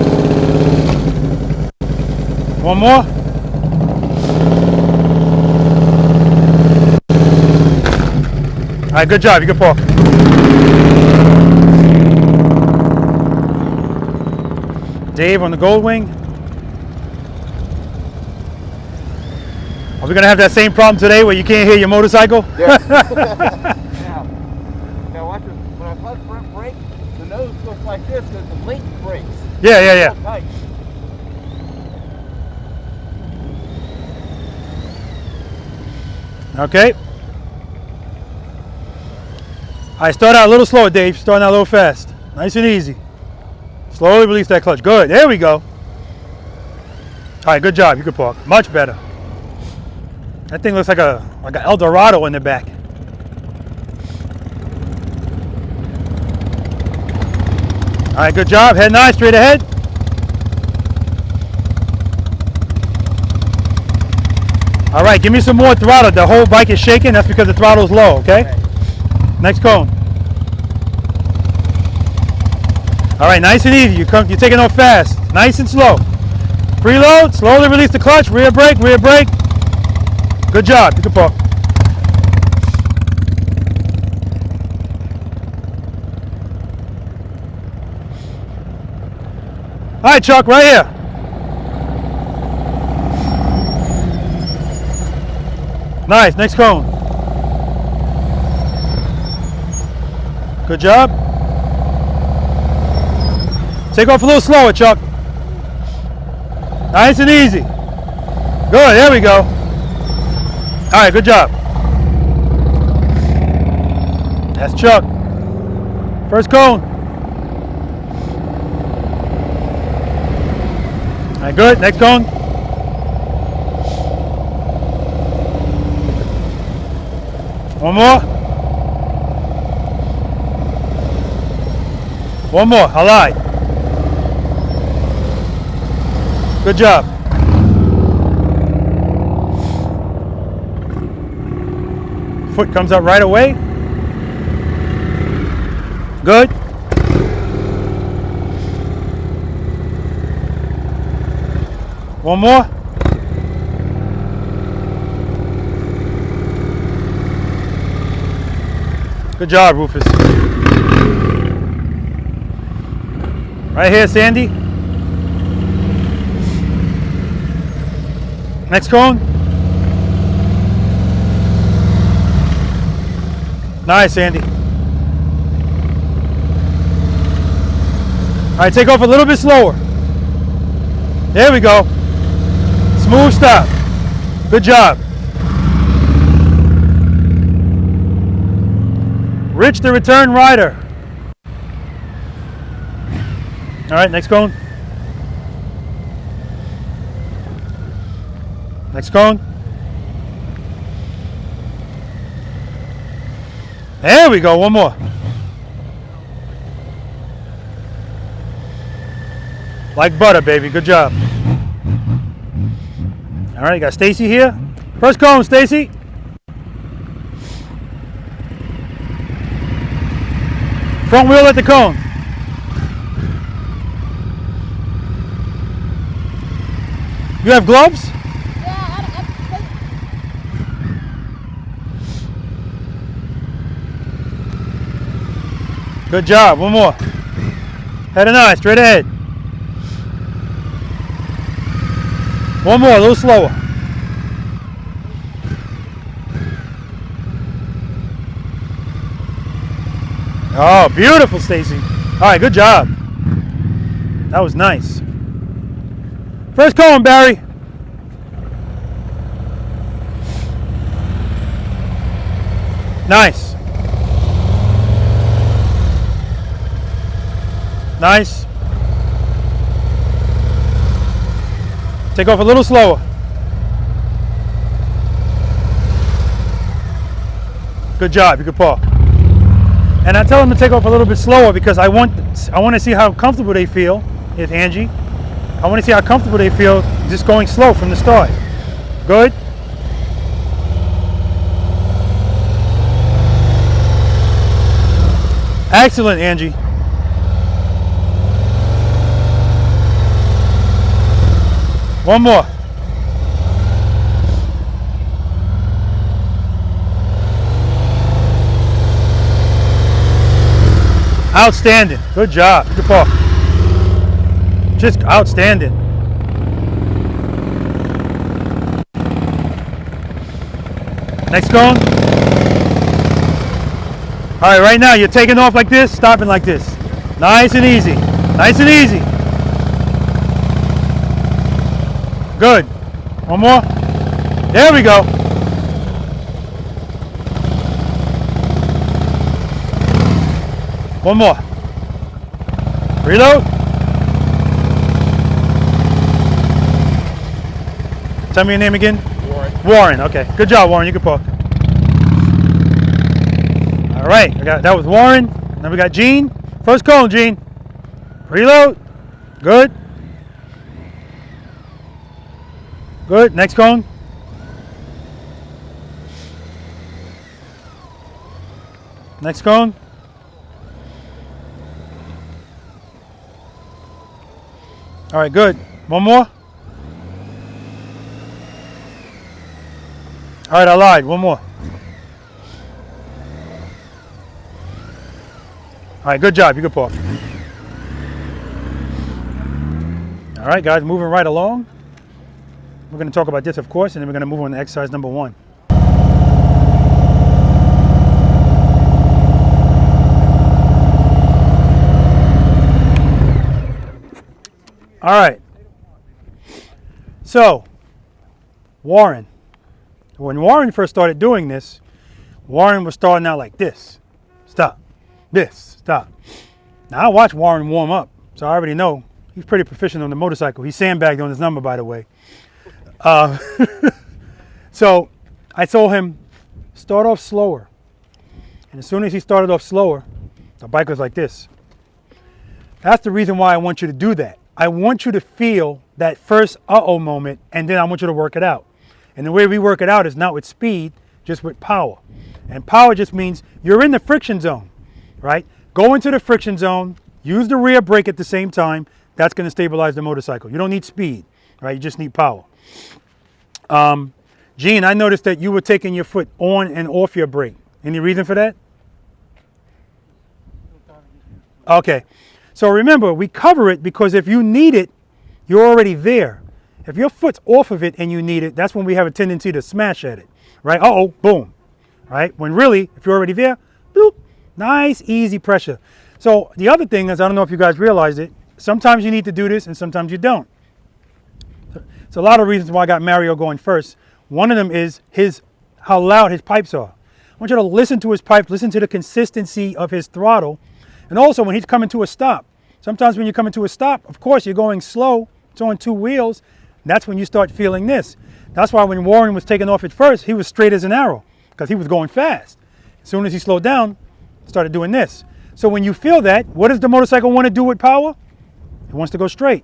One more. All right, good job. You can park. Dave on the gold wing. Are we going to have that same problem today where you can't hear your motorcycle? Yeah. Now watch it. When I press front brake, the nose looks like this because the link brakes. Yeah. Tight. Okay. All right, start out a little slower, Dave. Starting out a little fast. Nice and easy. Slowly release that clutch. Good. There we go. All right, good job. You can park. Much better. That thing looks like an El Dorado in the back. All right, good job. Head nice, straight ahead. All right, give me some more throttle. The whole bike is shaking. That's because the throttle is low, okay? Next cone. All right, nice and easy. You're taking off fast. Nice and slow. Preload, slowly release the clutch. Rear brake, rear brake. Good job. You can park. All right, Chuck, right here. Nice, next cone. Good job. Take off a little slower, Chuck. Nice and easy. Good, there we go. All right, good job. That's Chuck. First cone. All right, good. Next cone. One more. One more. I lied. Good job. Foot comes up right away. Good. One more. Good job, Rufus. Right here, Sandy. Next cone. Nice, Sandy. All right, take off a little bit slower. There we go. Smooth stop. Good job. Rich, the return rider. All right, next cone. Next cone. There we go, one more. Like butter, baby, good job. All right, you got Stacy here. First cone, Stacy. Front wheel at the cone. You have gloves? Good job. One more. Head and eye, straight ahead. One more, a little slower. Oh, beautiful, Stacy. All right, good job. That was nice. First cone, Barry. Nice. Nice. Take off a little slower. Good job, you can park. And I tell them to take off a little bit slower because I want to see how comfortable they feel with Angie. I want to see how comfortable they feel just going slow from the start. Good. Excellent, Angie. One more. Outstanding. Good job. Good park. Just outstanding. Next cone. All right, right now you're taking off like this, stopping like this. Nice and easy. Nice and easy. Good. One more. There we go. One more. Reload. Tell me your name again. Warren. Warren. Okay. Good job, Warren. You can park. All right. That was Warren. Then we got Gene. First cone, Gene. Reload. Good. Good. Next cone. Next cone. All right, good. One more. All right, I lied. One more. All right, good job. You can park. All right, guys, moving right along. We're going to talk about this, of course, and then we're going to move on to exercise number 1. All right. So, Warren. When Warren first started doing this, Warren was starting out like this. Stop. This. Stop. Now, I watched Warren warm up, so I already know he's pretty proficient on the motorcycle. He sandbagged on his number, by the way. So, I told him, start off slower. And as soon as he started off slower, the bike was like this. That's the reason why I want you to do that. I want you to feel that first uh-oh moment, and then I want you to work it out. And the way we work it out is not with speed, just with power. And power just means you're in the friction zone, right? Go into the friction zone, use the rear brake at the same time. That's going to stabilize the motorcycle. You don't need speed, right? You just need power. Gene, I noticed that you were taking your foot on and off your brake. Any reason for that? Okay. So remember, we cover it because if you need it, you're already there. If your foot's off of it and you need it, that's when we have a tendency to smash at it, right? Uh-oh, boom, right? When really, if you're already there, bloop, nice, easy pressure. So the other thing is, I don't know if you guys realize it, sometimes you need to do this and sometimes you don't. So a lot of reasons why I got Mario going first. One of them is how loud his pipes are. I want you to listen to his pipes, listen to the consistency of his throttle. And also when he's coming to a stop. Sometimes when you're coming to a stop, of course, you're going slow. It's on 2 wheels. That's when you start feeling this. That's why when Warren was taking off at first, he was straight as an arrow because he was going fast. As soon as he slowed down, started doing this. So when you feel that, what does the motorcycle want to do with power? It wants to go straight.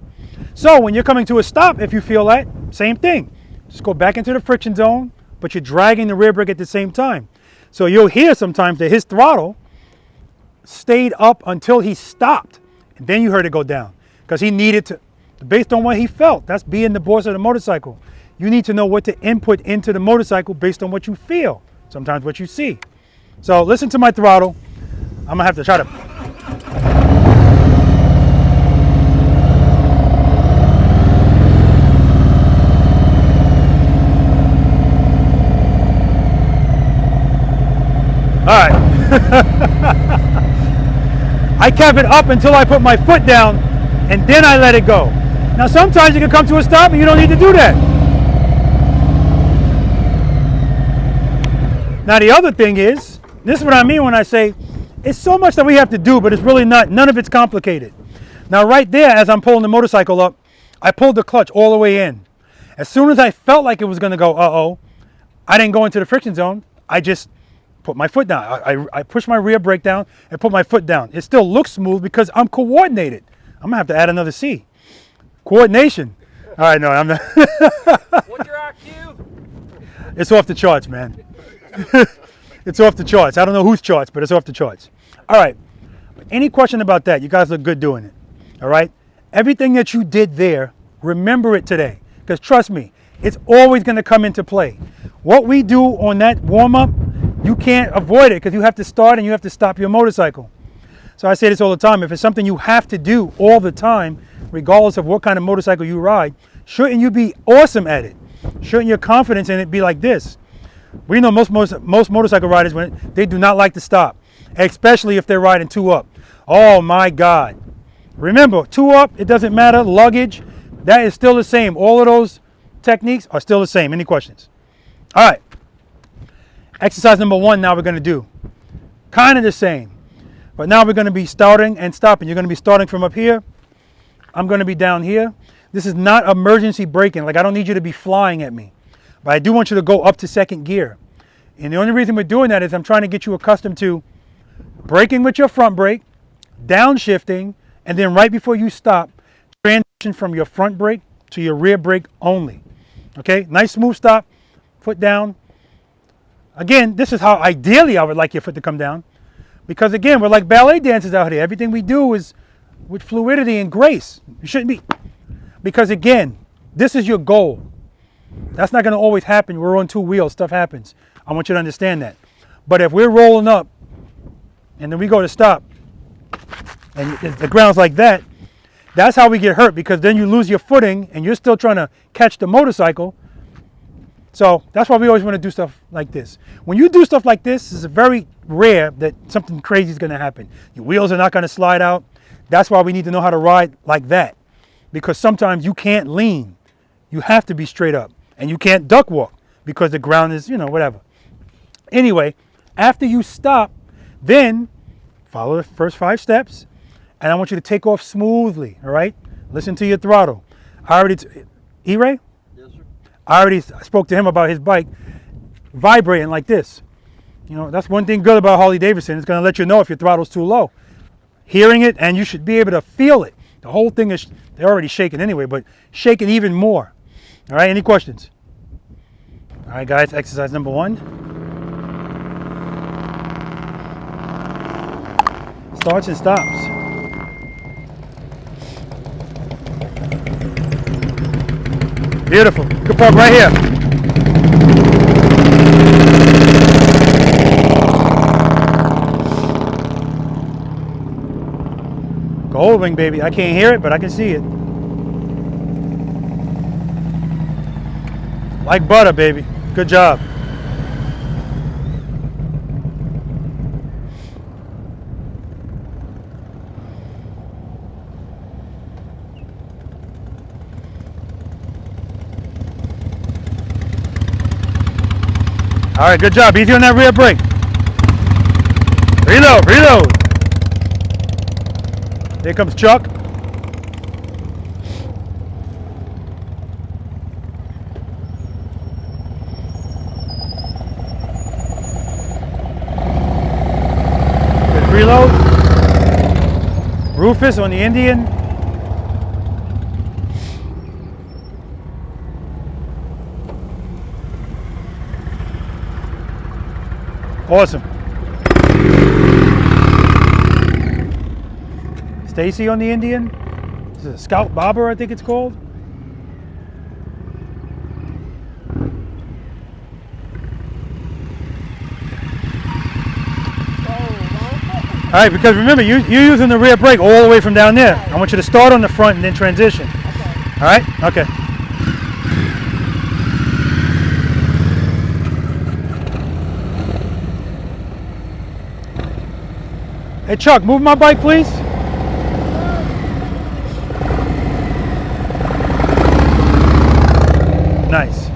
So when you're coming to a stop, if you feel that, same thing. Just go back into the friction zone, but you're dragging the rear brake at the same time. So you'll hear sometimes that his throttle stayed up until he stopped. And then you heard it go down because he needed to, based on what he felt. That's being the boss of the motorcycle. You need to know what to input into the motorcycle based on what you feel, sometimes what you see. So listen to my throttle. I'm gonna have to try to. All right. I kept it up until I put my foot down and then I let it go. Now sometimes you can come to a stop and you don't need to do that. Now the other thing is, This is what I mean when I say it's so much that we have to do, but it's really not. None of it's complicated. Now, right there, as I'm pulling the motorcycle up, I pulled the clutch all the way in. As soon as I felt like it was going to go, uh-oh, I didn't go into the friction zone. I just put my foot down. I pushed my rear brake down and put my foot down. It still looks smooth because I'm coordinated. I'm going to have to add another C. Coordination. All right, no, I'm not. What's your IQ? It's off the charts, man. It's off the charts. I don't know whose charts, but it's off the charts. All right. Any question about that? You guys look good doing it. All right. Everything that you did there, remember it today. Because trust me, it's always going to come into play. What we do on that warm-up, you can't avoid it because you have to start and you have to stop your motorcycle. So I say this all the time. If it's something you have to do all the time, regardless of what kind of motorcycle you ride, shouldn't you be awesome at it? Shouldn't your confidence in it be like this? We know most motorcycle riders, when they do not like to stop, especially if they're riding 2-up. Oh my God. Remember, 2-up, it doesn't matter. Luggage, that is still the same. All of those techniques are still the same. Any questions? All right. Exercise number 1 now we're going to do. Kind of the same. But now we're going to be starting and stopping. You're going to be starting from up here. I'm going to be down here. This is not emergency braking. Like, I don't need you to be flying at me. But I do want you to go up to second gear. And the only reason we're doing that is I'm trying to get you accustomed to braking with your front brake, downshifting, and then right before you stop, transition from your front brake to your rear brake only. Okay, nice smooth stop, foot down. Again, this is how ideally I would like your foot to come down. Because again, we're like ballet dancers out here. Everything we do is with fluidity and grace. You shouldn't be. Because again, this is your goal. That's not going to always happen. We're on 2 wheels. Stuff happens. I want you to understand that. But if we're rolling up and then we go to stop and the ground's like that, that's how we get hurt, because then you lose your footing and you're still trying to catch the motorcycle. So that's why we always want to do stuff like this. When you do stuff like this, it's very rare that something crazy is going to happen. Your wheels are not going to slide out. That's why we need to know how to ride like that, because sometimes you can't lean. You have to be straight up, and you can't duck walk because the ground is, you know, whatever. Anyway, after you stop, then follow the first 5 steps, and I want you to take off smoothly, all right? Listen to your throttle. E-Ray? Yes, sir. I already spoke to him about his bike vibrating like this. You know, that's one thing good about Harley Davidson. It's going to let you know if your throttle's too low. Hearing it, and you should be able to feel it. The whole thing is, they're already shaking anyway, but shaking even more. All right, any questions? All right, guys, exercise number 1. Starts and stops. Beautiful. Good park right here. Gold wing, baby. I can't hear it, but I can see it. Like butter, baby. Good job. All right, good job. Easy on that rear brake. Reload, reload. Here comes Chuck. Good reload. Rufus on the Indian. Awesome. Stacy on the Indian. This is a Scout Bobber, I think it's called. All right, because remember, you're using the rear brake all the way from down there. I want you to start on the front and then transition. All right? Okay. Hey Chuck, move my bike, please. Nice.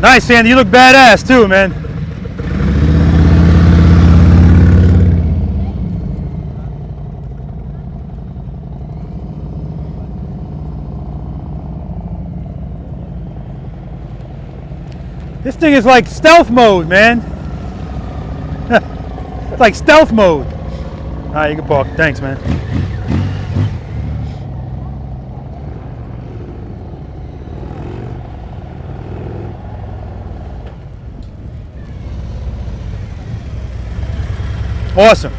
Nice, Sandy. You look badass too, man. This thing is like stealth mode, man. It's like stealth mode. All right, you can park. Thanks, man. Awesome.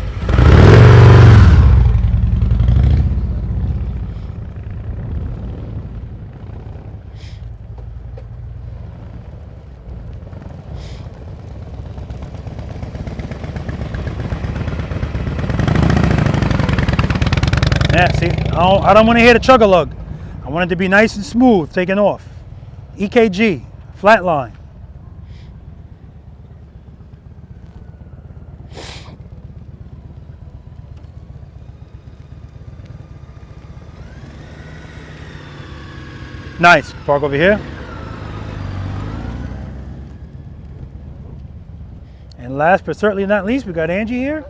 Yeah, see, I don't want to hear the chug-a-lug. I want it to be nice and smooth, taking off. EKG, flat line. Nice. Park over here. And last but certainly not least, we got Angie here.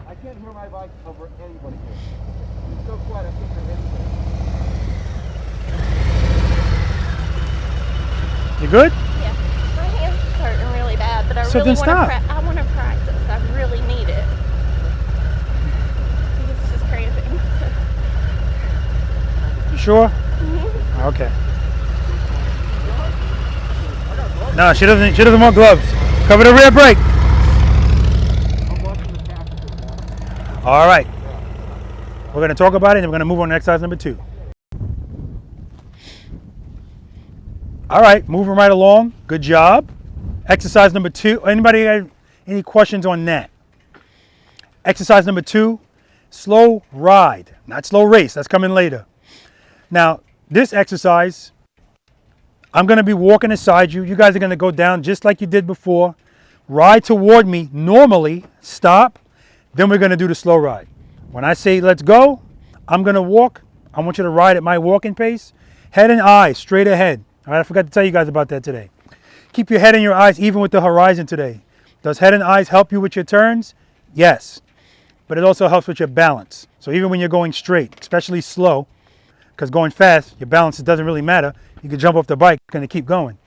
I can't hear my bike over anybody here. It's so quiet, I can't hear anything. You good? Yeah. My hands are hurting really bad, but I So really then want to. stop. I want to practice. I really need it. It's just cramping. You sure? Mhm. Okay. No, she doesn't want gloves. Cover the rear brake. All right. We're going to talk about it and we're going to move on to exercise number 2. All right, moving right along. Good job. Exercise number 2. Anybody have any questions on that? Exercise number 2, slow ride, not slow race. That's coming later. Now, this exercise, I'm going to be walking beside you. You guys are going to go down just like you did before. Ride toward me normally, stop. Then we're going to do the slow ride. When I say let's go, I'm going to walk. I want you to ride at my walking pace. Head and eyes straight ahead. All right, I forgot to tell you guys about that today. Keep your head and your eyes even with the horizon today. Does head and eyes help you with your turns? Yes. But it also helps with your balance. So even when you're going straight, especially slow, because going fast, your balance doesn't really matter. You can jump off the bike and keep going.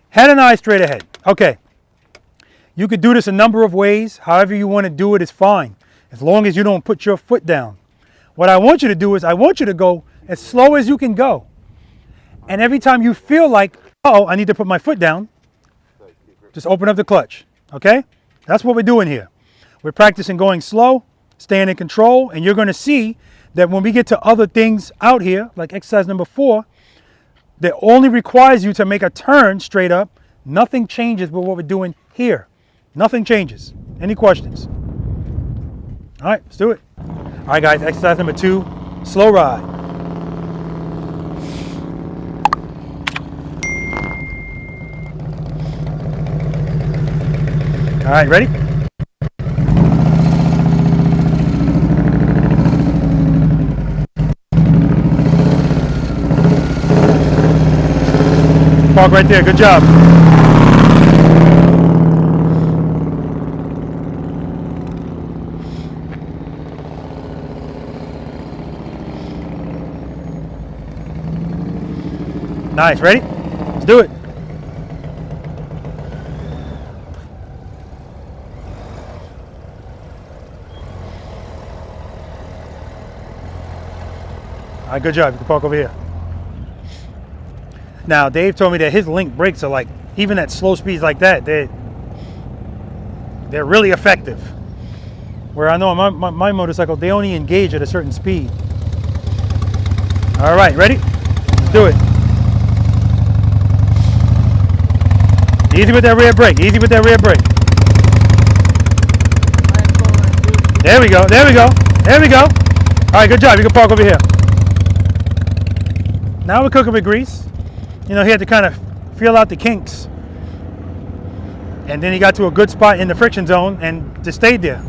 Head and eyes straight ahead. Okay. You could do this a number of ways. However you want to do it is fine, as long as you don't put your foot down. What I want you to do is I want you to go as slow as you can go. And every time you feel like, uh-oh, I need to put my foot down, just open up the clutch, okay? That's what we're doing here. We're practicing going slow, staying in control, and you're going to see that when we get to other things out here, like exercise number 4, that only requires you to make a turn straight up. Nothing changes with what we're doing here. Nothing changes. Any questions? All right, let's do it. All right, guys, exercise number 2, slow ride. All right, ready? Park right there, good job. Nice, ready? Let's do it. All right, good job. You can park over here. Now, Dave told me that his link brakes are like, even at slow speeds like that, they're really effective. Where I know on my motorcycle, they only engage at a certain speed. All right, ready? Let's do it. Easy with that rear brake. Easy with that rear brake. There we go. There we go. There we go. All right, good job. You can park over here. Now we're cooking with grease. You know, he had to kind of feel out the kinks. And then he got to a good spot in the friction zone and just stayed there.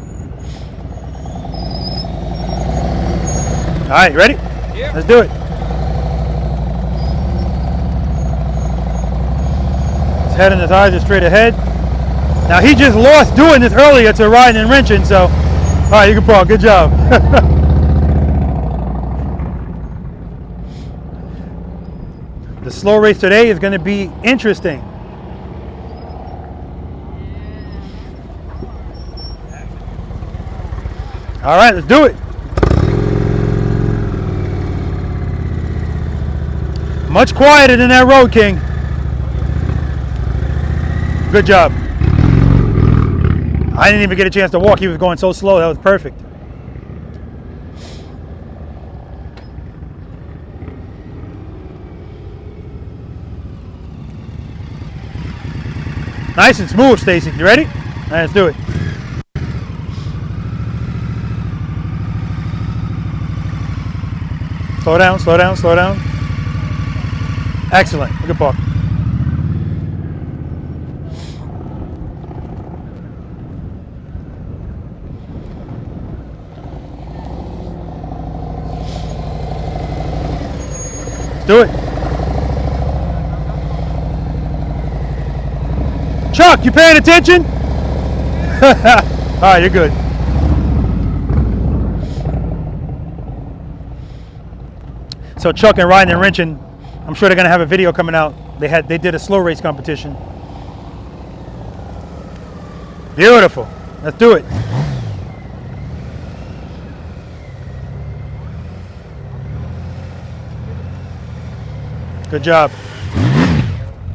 All right, ready? Yep. Let's do it. His head and his eyes are straight ahead. Now he just lost doing this earlier to riding and wrenching, so all right, you can park. Good job. The slow race today is going to be interesting. All right, let's do it. Much quieter than that Road King. Good job. I didn't even get a chance to walk. He was going so slow. That was perfect. Nice and smooth, Stacy. You ready? All right, let's do it. Slow down, slow down, slow down. Excellent. Good park. Let's do it. Chuck, you paying attention? All right, you're good. So Chuck and riding and wrenching, I'm sure they're gonna have a video coming out. They did a slow race competition. Beautiful. Let's do it. Good job.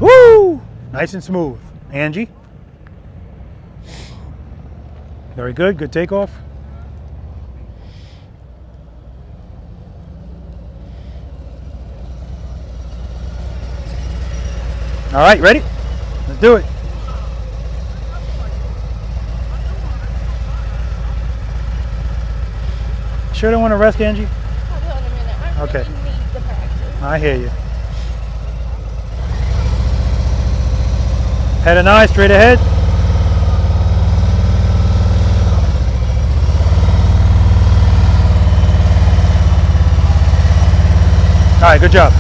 Woo! Nice and smooth. Angie. Very good. Good takeoff. All right, ready? Let's do it. Sure don't want to rest, Angie? Hold on a minute. I Okay. really need the practice. I hear you. Head and eyes straight ahead. All right, good job.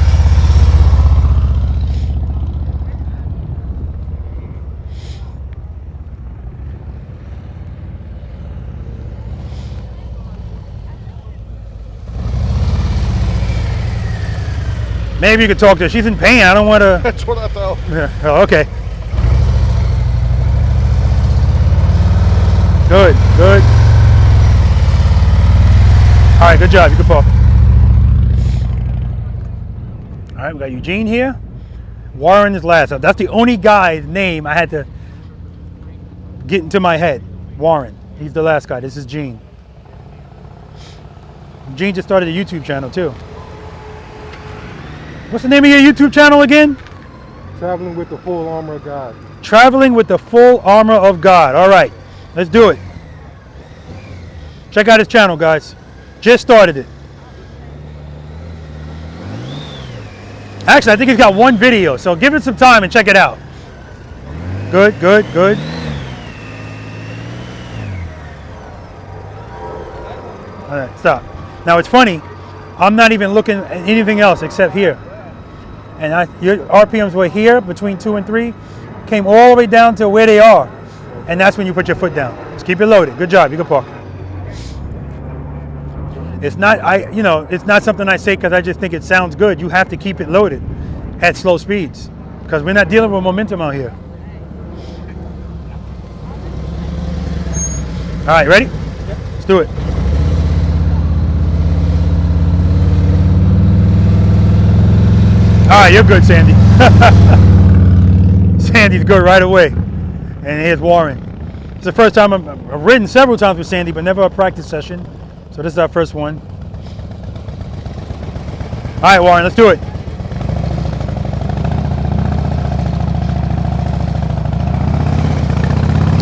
Maybe you could talk to her. She's in pain. I don't want to. That's what I thought. Oh, okay. Good, good. All right, good job. You can park. All right, we got Eugene here. Warren is last. That's the only guy's name I had to get into my head. Warren. He's the last guy. This is Gene. Gene just started a YouTube channel too. What's the name of your YouTube channel again? Traveling with the Full Armor of God. Traveling with the Full Armor of God. All right, let's do it. Check out his channel, guys. Just started it. Actually, I think he's got one video, so give it some time and check it out. Good, good, good. All right, stop. Now it's funny, I'm not even looking at anything else except here. And your RPMs were here between 2 and 3, came all the way down to where they are. And that's when you put your foot down. Just keep it loaded. Good job, you can park. It's not, it's not something I say because I just think it sounds good. You have to keep it loaded at slow speeds because we're not dealing with momentum out here. All right, ready? Yep. Let's do it. All right, you're good, Sandy. Sandy's good right away. And here's Warren. It's the first time I've ridden several times with Sandy, but never a practice session. So this is our first one. All right, Warren, let's do it.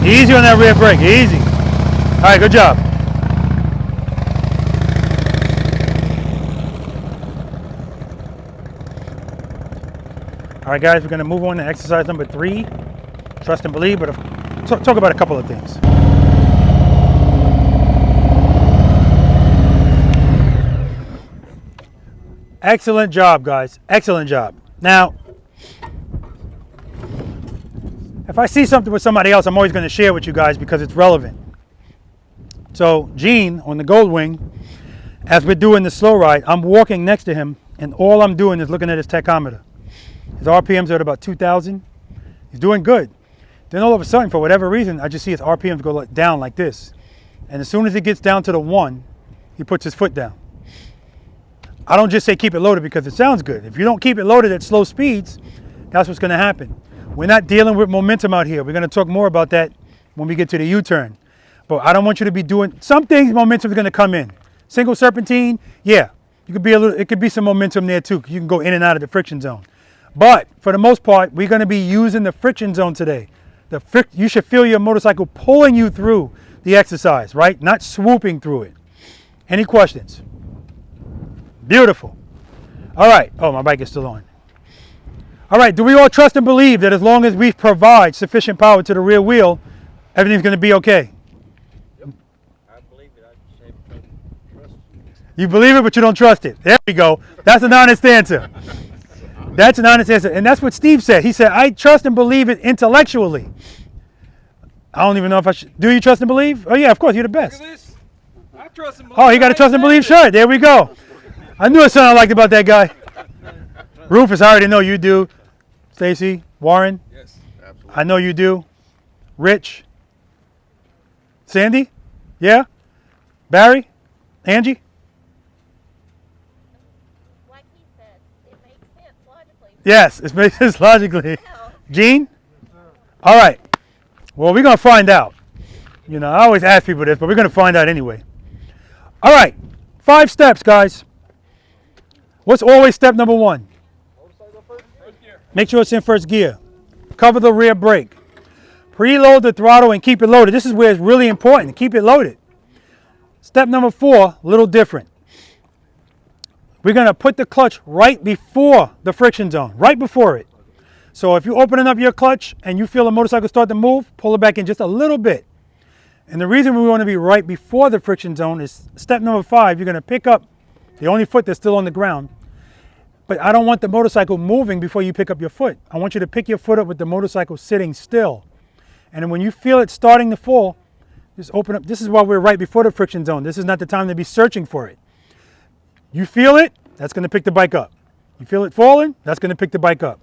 Easy on that rear brake, easy. All right, good job. All right, guys, we're going to move on to exercise number 3, trust and believe, but talk about a couple of things. Excellent job, guys. Excellent job. Now, if I see something with somebody else, I'm always going to share with you guys because it's relevant. So Gene on the Gold Wing, as we're doing the slow ride, I'm walking next to him, and all I'm doing is looking at his tachometer. His RPMs are at about 2,000. He's doing good. Then all of a sudden, for whatever reason, I just see his RPMs go down like this. And as soon as he gets down to the 1, he puts his foot down. I don't just say keep it loaded because it sounds good. If you don't keep it loaded at slow speeds, that's what's going to happen. We're not dealing with momentum out here. We're going to talk more about that when we get to the U-turn. But I don't want you to be doing some things. Momentum is going to come in. Single serpentine, yeah, you could be a little. It could be some momentum there too. You can go in and out of the friction zone. But for the most part, we're going to be using the friction zone today. You should feel your motorcycle pulling you through the exercise, right? Not swooping through it. Any questions? Beautiful. All right. Oh, my bike is still on. All right. Do we all trust and believe that as long as we provide sufficient power to the rear wheel, everything's going to be okay? Yep. I believe it. I say trust you. You believe it, but you don't trust it. There we go. That's an honest answer. That's an honest answer. And that's what Steve said. He said, I trust and believe it intellectually. I don't even know if I should. Do you trust and believe? Oh, yeah, of course. You're the best. Look at this. I trust and believe. Oh, he got a trust and believe shirt. There we go. I knew it something I liked about that guy. Rufus, I already know you do. Stacy, Warren. Yes, absolutely. I know you do. Rich. Sandy? Yeah? Barry? Angie? Like he said, it makes sense logically. Yes, it makes sense logically. Gene? All right. Well, we're going to find out. You know, I always ask people this, but we're going to find out anyway. All right. 5 steps, guys. What's always step number 1? Make sure it's in first gear. Cover the rear brake. Preload the throttle and keep it loaded. This is where it's really important to keep it loaded. Step number 4, a little different. We're going to put the clutch right before the friction zone, right before it. So if you're opening up your clutch and you feel the motorcycle start to move, pull it back in just a little bit. And the reason we want to be right before the friction zone is step number 5, you're going to pick up the only foot that's still on the ground. But I don't want the motorcycle moving before you pick up your foot. I want you to pick your foot up with the motorcycle sitting still. And then when you feel it starting to fall, just open up. This is why we're right before the friction zone. This is not the time to be searching for it. You feel it, that's going to pick the bike up. You feel it falling, that's going to pick the bike up.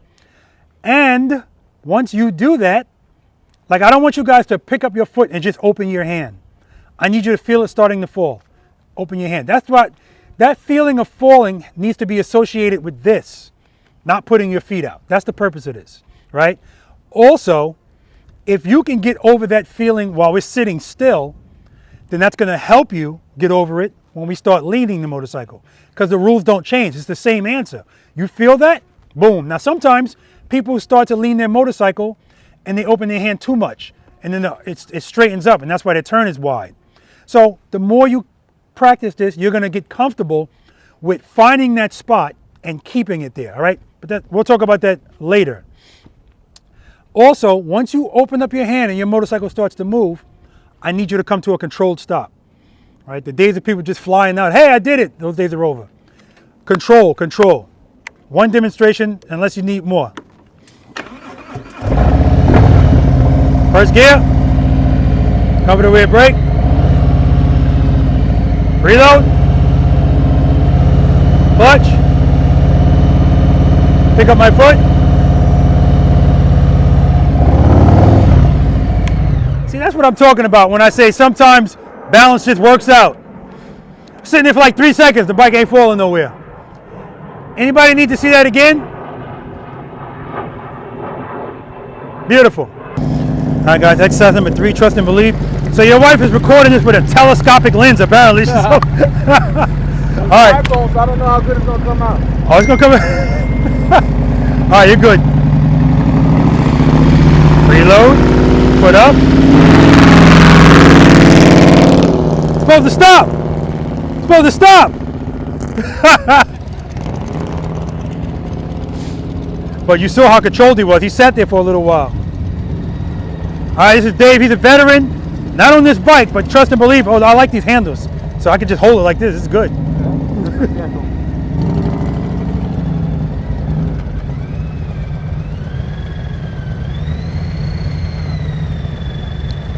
And once you do that, like I don't want you guys to pick up your foot and just open your hand. I need you to feel it starting to fall. Open your hand. That's what, that feeling of falling needs to be associated with this, not putting your feet out. That's the purpose of this, right? Also, if you can get over that feeling while we're sitting still, then that's going to help you get over it when we start leaning the motorcycle, because the rules don't change. It's the same answer. You feel that? Boom. Now, sometimes people start to lean their motorcycle and they open their hand too much, and then it straightens up, and that's why the turn is wide. So the more you practice this, you're going to get comfortable with finding that spot and keeping it there, all right? But we'll talk about that later. Also, once you open up your hand and your motorcycle starts to move, I need you to come to a controlled stop. All right? The days of people just flying out, hey, I did it, those days are over. Control, control. One demonstration, unless you need more. First gear, cover the rear brake, preload, clutch, pick up my foot. See, that's what I'm talking about when I say sometimes balance just works out. Sitting there for like 3 seconds, the bike ain't falling nowhere. Anybody need to see that again? Beautiful. All right, guys, exercise number 3, trust and believe. So your wife is recording this with a telescopic lens, apparently. All right. iPhone, so I don't know how good it's going to come out. Oh, it's going to come out. All right, you're good. Preload, foot up. It's supposed to stop. It's supposed to stop. But you saw how controlled he was. He sat there for a little while. All right, this is Dave. He's a veteran, not on this bike, but trust and believe. Oh, I like these handles, so I can just hold it like this. This is good.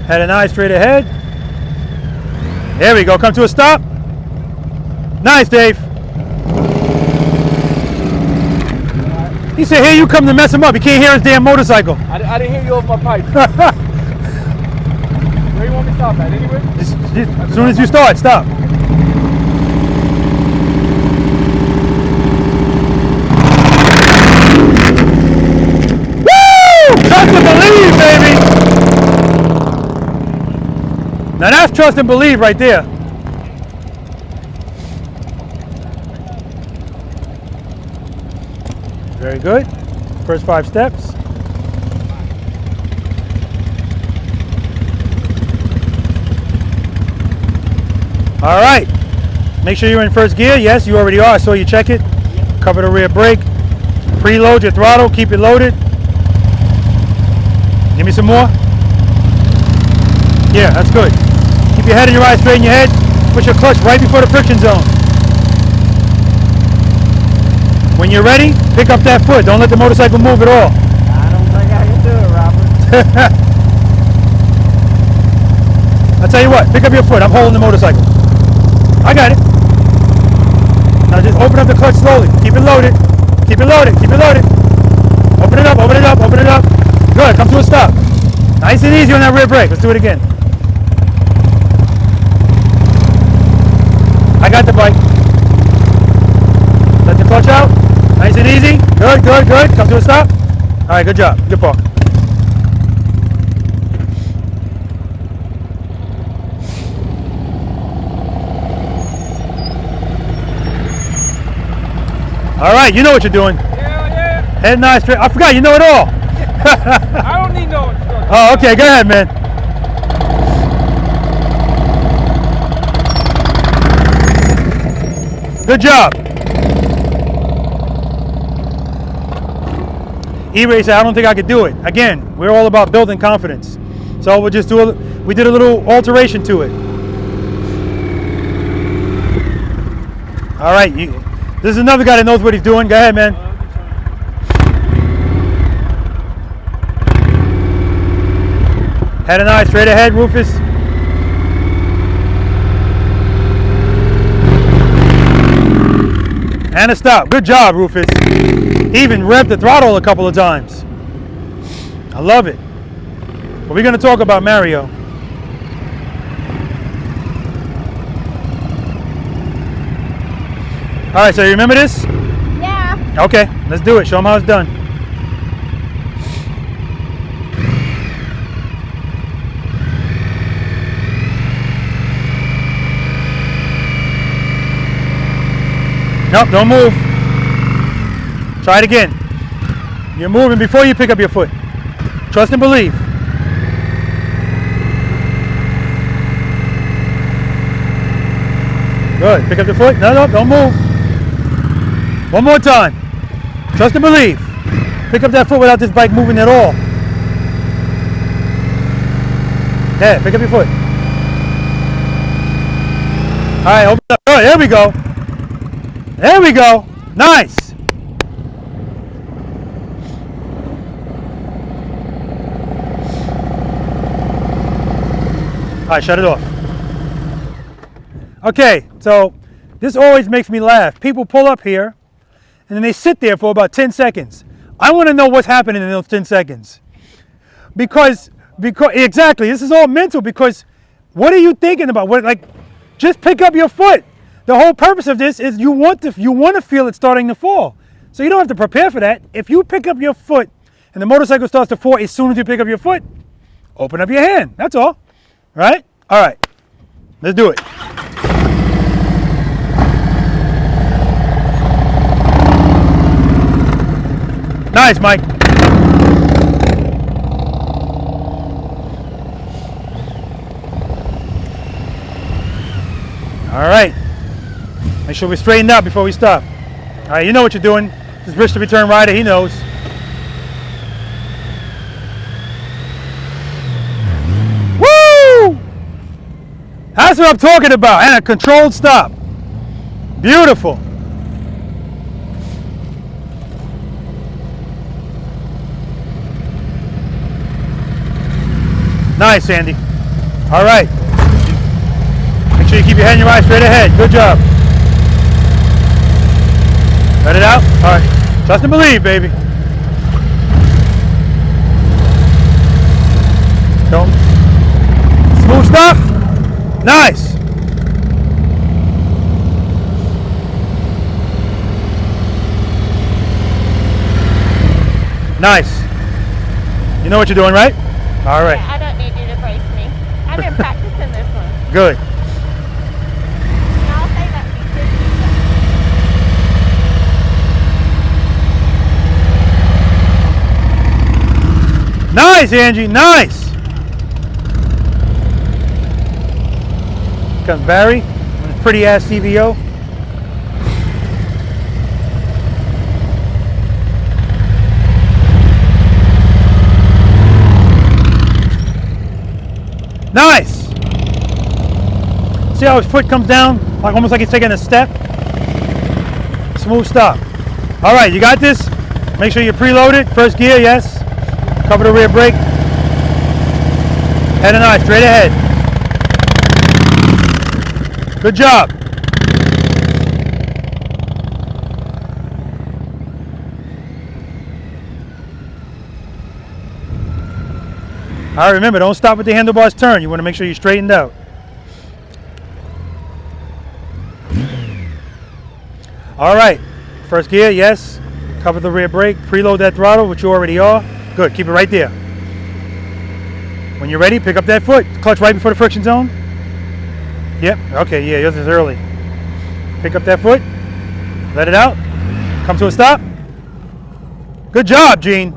Head and eye straight ahead. There we go. Come to a stop. Nice, Dave. He said, here you come to mess him up. He can't hear his damn motorcycle. I didn't hear you over my pipe. Where you want me to stop at? Anywhere? As soon as you start, stop. Woo! Trust and believe, baby. Now that's trust and believe right there. Very good. First 5 steps. All right. Make sure you're in first gear. Yes, you already are. I saw you check it. Cover the rear brake. Preload your throttle. Keep it loaded. Give me some more. Yeah, that's good. Keep your head and your eyes straight in your head. Push your clutch right before the friction zone. When you're ready, pick up that foot. Don't let the motorcycle move at all. I don't think I can do it, Robert. I'll tell you what, pick up your foot. I'm holding the motorcycle. I got it. Now just open up the clutch slowly. Keep it loaded. Keep it loaded. Keep it loaded. Open it up, open it up, open it up. Good, come to a stop. Nice and easy on that rear brake. Let's do it again. I got the bike. Let the clutch out. Nice and easy. Good, good, good. Come to a stop. All right, good job. Good park. All right, you know what you're doing. Yeah. Head and eye straight. I forgot, you know it all. I don't need no instructions. Oh, okay, go ahead, man. Good job. E-Ray said, I don't think I could do it. Again, we're all about building confidence. So we'll just do we did a little alteration to it. All right, this is another guy that knows what he's doing. Go ahead, man. Head and eye straight ahead, Rufus. And a stop. Good job, Rufus. He even revved the throttle a couple of times. I love it. But we're going to talk about Mario. All right, so you remember this? Yeah. Okay, let's do it. Show them how it's done. Nope, don't move. Try it again. You're moving before you pick up your foot. Trust and believe. Good. Pick up the foot. No, no, don't move. One more time. Trust and believe. Pick up that foot without this bike moving at all. Yeah, pick up your foot. All right, open up. Good, there we go. There we go. Nice. All right, shut it off. Okay, so this always makes me laugh. People pull up here and then they sit there for about 10 seconds. I want to know what's happening in those 10 seconds. Because exactly, this is all mental, because what are you thinking about? Just pick up your foot. The whole purpose of this is you want to feel it starting to fall. So you don't have to prepare for that. If you pick up your foot and the motorcycle starts to fall as soon as you pick up your foot, open up your hand. That's all. Right? All right. Let's do it. Nice, Mike. All right. Make sure we straighten out before we stop. All right, you know what you're doing. This is Rich the Return Rider. He knows. Woo! That's what I'm talking about. And a controlled stop. Beautiful. Nice, Andy. All right. Make sure you keep your head and your eyes straight ahead. Good job. Let it out. All right. Trust and believe, baby. Don't. Smooth stuff. Nice. Nice. You know what you're doing, right? All right. Yeah, I don't need you to brace me. I've been practicing this one. Good. And I'll say that because Nice, Angie. Nice. Comes Barry, pretty ass CVO. Nice. See how his foot comes down, like almost like he's taking a step. Smooth stop. All right, you got this. Make sure you're preloaded. First gear, yes. Cover the rear brake. Head and eye, straight ahead. Good job. All right, remember, don't stop with the handlebars turn. You want to make sure you're straightened out. All right, first gear, yes. Cover the rear brake, preload that throttle, which you already are. Good, keep it right there. When you're ready, pick up that foot. Clutch right before the friction zone. Yep, okay, yeah, yours is early. Pick up that foot, let it out, come to a stop. Good job, Gene.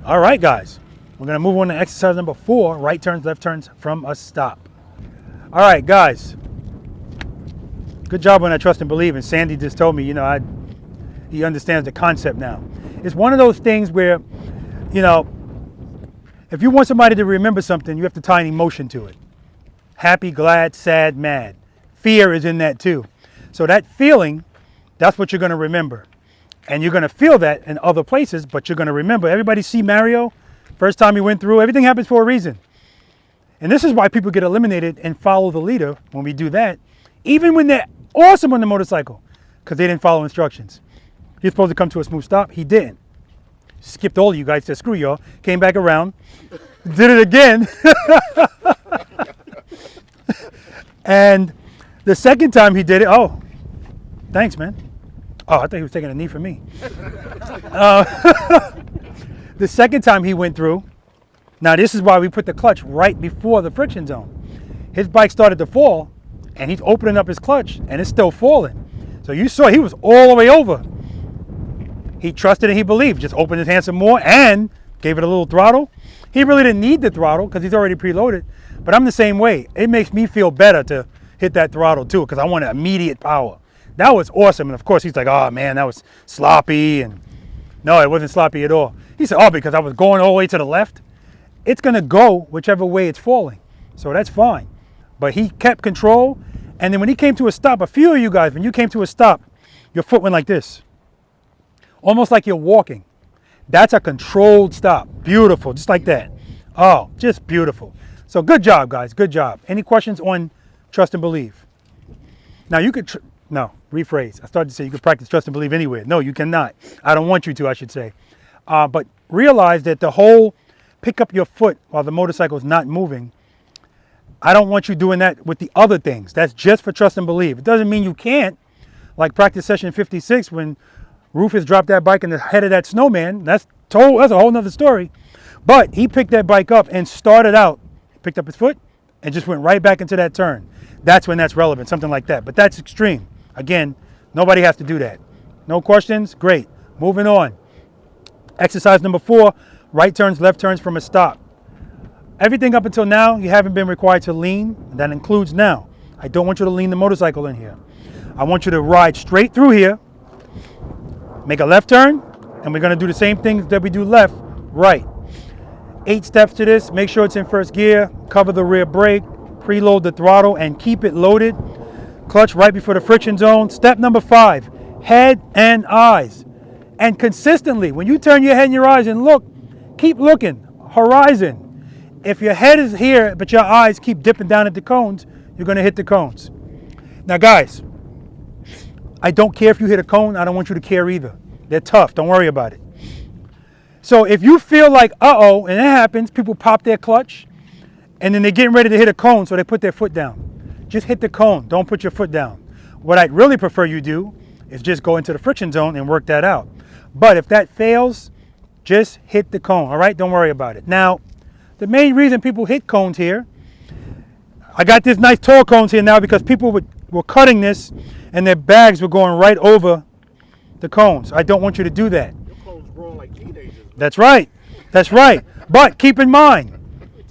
All right, guys, we're gonna move on to exercise number 4, right turns, left turns from a stop. All right, guys, good job on that trust and believe. And Sandy just told me, you know, he understands the concept now. It's one of those things where, you know, if you want somebody to remember something, you have to tie an emotion to it. Happy, glad, sad, mad. Fear is in that too. So that feeling, that's what you're gonna remember. And you're gonna feel that in other places, but you're gonna remember. Everybody see Mario? First time he went through, everything happens for a reason. And this is why people get eliminated and follow the leader when we do that, even when they're awesome on the motorcycle, because they didn't follow instructions. He's supposed to come to a smooth stop, he didn't. Skipped all of you guys, said screw y'all, came back around, did it again. And the second time he did it, oh, thanks, man. Oh, I thought he was taking a knee for me. The second time he went through, now this is why we put the clutch right before the friction zone. His bike started to fall, and he's opening up his clutch, and it's still falling. So you saw he was all the way over. He trusted and he believed, just opened his hand some more and gave it a little throttle. He really didn't need the throttle because he's already preloaded, but I'm the same way. It makes me feel better to hit that throttle too because I want immediate power. That was awesome. And of course he's like, oh man, that was sloppy. And no, it wasn't sloppy at all. He said, oh, because I was going all the way to the left. It's gonna go whichever way it's falling. So that's fine. But he kept control. And then when he came to a stop, a few of you guys, when you came to a stop, your foot went like this. Almost like you're walking. That's a controlled stop. Beautiful, just like that. Oh, just beautiful. So good job, guys, good job. Any questions on trust and believe? Now you could, no, rephrase. I started to say you could practice trust and believe anywhere. No, you cannot. I don't want you to, I should say. But realize that the whole pick up your foot while the motorcycle is not moving, I don't want you doing that with the other things. That's just for trust and believe. It doesn't mean you can't. Like practice session 56 when Rufus dropped that bike in the head of that Snowman. That's a whole nother story. But he picked that bike up and started out, picked up his foot and just went right back into that turn. That's when that's relevant, something like that. But that's extreme. Again, nobody has to do that. No questions? Great. Moving on. Exercise number 4, right turns, left turns from a stop. Everything up until now, you haven't been required to lean. That includes now. I don't want you to lean the motorcycle in here. I want you to ride straight through here, make a left turn, and we're gonna do the same things that we do left, right. 8 steps to this. Make sure it's in first gear, cover the rear brake, preload the throttle, and keep it loaded. Clutch right before the friction zone. Step number 5, head and eyes. And consistently, when you turn your head and your eyes and look, keep looking, horizon. If your head is here, but your eyes keep dipping down at the cones, you're gonna hit the cones. Now guys, I don't care if you hit a cone, I don't want you to care either. They're tough, don't worry about it. So if you feel like, uh-oh, and it happens, people pop their clutch, and then they're getting ready to hit a cone, so they put their foot down. Just hit the cone, don't put your foot down. What I'd really prefer you do is just go into the friction zone and work that out. But if that fails, just hit the cone, all right? Don't worry about it. Now, the main reason people hit cones here, I got this nice tall cones here now because people were cutting this and their bags were going right over the cones. I don't want you to do that. Your cones growing like teenagers. That's right. That's right. But keep in mind,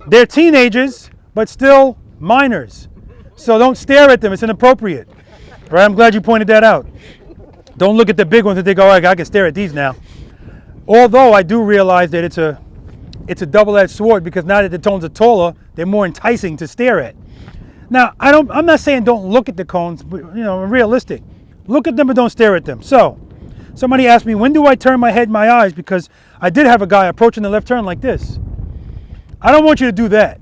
they're teenagers, but still minors. So don't stare at them. It's inappropriate. All right, I'm glad you pointed that out. Don't look at the big ones and think, oh, I can stare at these now. Although I do realize that it's a double-edged sword because now that the cones are taller, they're more enticing to stare at. Now, I'm not saying don't look at the cones, but I'm realistic. Look at them but don't stare at them. So, somebody asked me, when do I turn my head, my eyes? Because I did have a guy approaching the left turn like this. I don't want you to do that.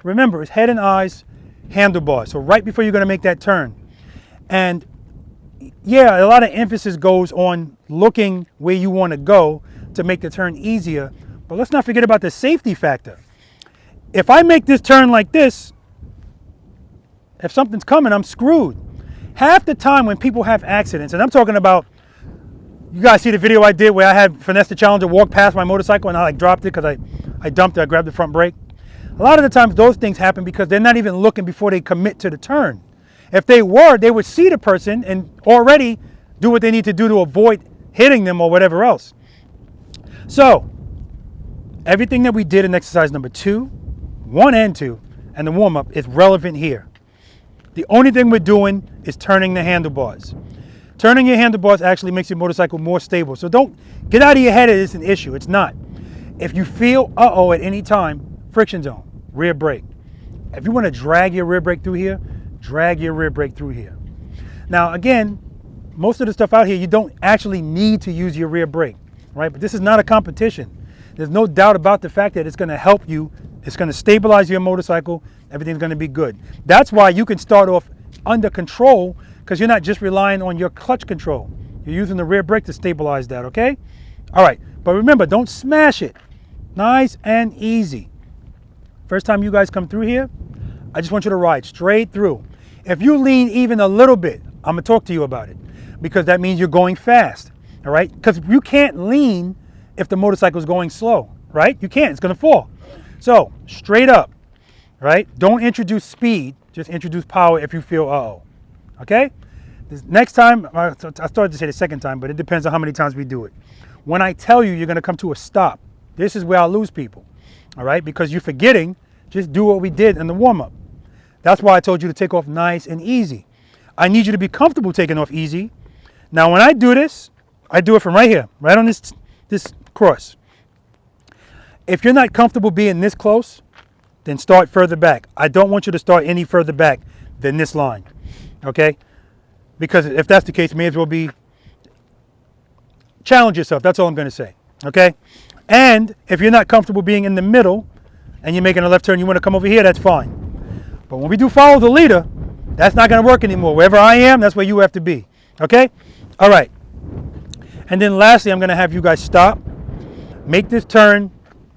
Remember, it's head and eyes, handlebars. So right before you're going to make that turn. And yeah, a lot of emphasis goes on looking where you want to go to make the turn easier. But let's not forget about the safety factor. If I make this turn like this, if something's coming, I'm screwed. Half the time when people have accidents, and I'm talking about, you guys see the video I did where I had Finesse the Challenger walk past my motorcycle and I dropped it because I dumped it, I grabbed the front brake. A lot of the times those things happen because they're not even looking before they commit to the turn. If they were, they would see the person and already do what they need to do to avoid hitting them or whatever else. So, everything that we did in exercise number 2, 1 and 2, and the warm-up is relevant here. The only thing we're doing is turning the handlebars. Turning your handlebars actually makes your motorcycle more stable. So don't get out of your head that it's an issue. It's not. If you feel uh-oh at any time, friction zone, rear brake. If you want to drag your rear brake through here, drag your rear brake through here. Now again, most of the stuff out here, you don't actually need to use your rear brake, right? But this is not a competition. There's no doubt about the fact that it's going to help you. It's going to stabilize your motorcycle. Everything's going to be good. That's why you can start off under control because you're not just relying on your clutch control. You're using the rear brake to stabilize that, okay? All right, but remember, don't smash it. Nice and easy. First time you guys come through here, I just want you to ride straight through. If you lean even a little bit, I'm going to talk to you about it because that means you're going fast, all right? Because you can't lean if the motorcycle is going slow, right? You can't. It's going to fall. So, straight up, right? Don't introduce speed. Just introduce power if you feel uh-oh, okay? This next time, I started to say the second time, but it depends on how many times we do it. When I tell you you're going to come to a stop, this is where I'll lose people, all right? Because you're forgetting, just do what we did in the warm-up. That's why I told you to take off nice and easy. I need you to be comfortable taking off easy. Now, when I do this, I do it from right here, right on this cross. If you're not comfortable being this close, then start further back. I don't want you to start any further back than this line, okay? Because if that's the case, may as well be, challenge yourself. That's all I'm going to say, okay? And if you're not comfortable being in the middle and you're making a left turn, you want to come over here, that's fine. But when we do follow the leader, that's not going to work anymore. Wherever I am, that's where you have to be, okay? All right. And then lastly, I'm going to have you guys stop, make this turn,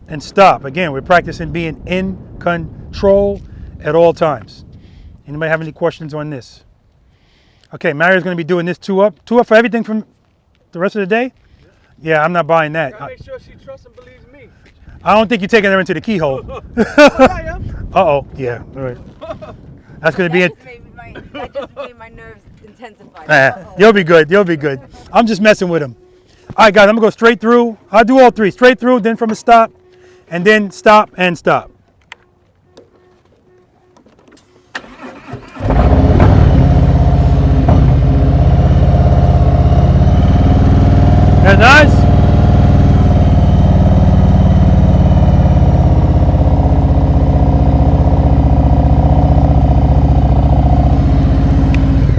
and stop. Again, we're practicing being in control at all times. Anybody have any questions on this? Okay, Mario's going to be doing this two up for everything from the rest of the day? Yeah, I'm not buying that. Gotta make sure she trusts and believes me. I don't think you're taking her into the keyhole. I am. Uh-oh, yeah, all right. That's going to be it. That just made my nerves intensify. You'll be good, you'll be good. I'm just messing with him. All right, guys, I'm going to go straight through. I'll do all three. Straight through, then from a stop, and then stop and stop. That's nice.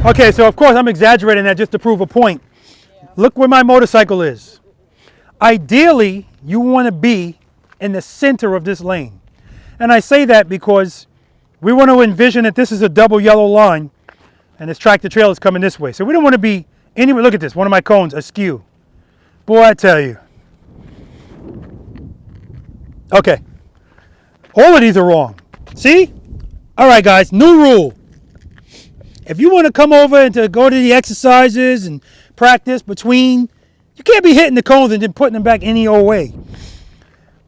Okay, so of course I'm exaggerating that just to prove a point. Look where my motorcycle is. Ideally, you want to be in the center of this lane. And I say that because we want to envision that this is a double yellow line and this tractor trailer is coming this way. So we don't want to be anywhere. Look at this, one of my cones askew. Boy, I tell you. Okay, all of these are wrong. See? All right, guys, new rule. If you want to come over and to go to the exercises and practice between, you can't be hitting the cones and then putting them back any old way.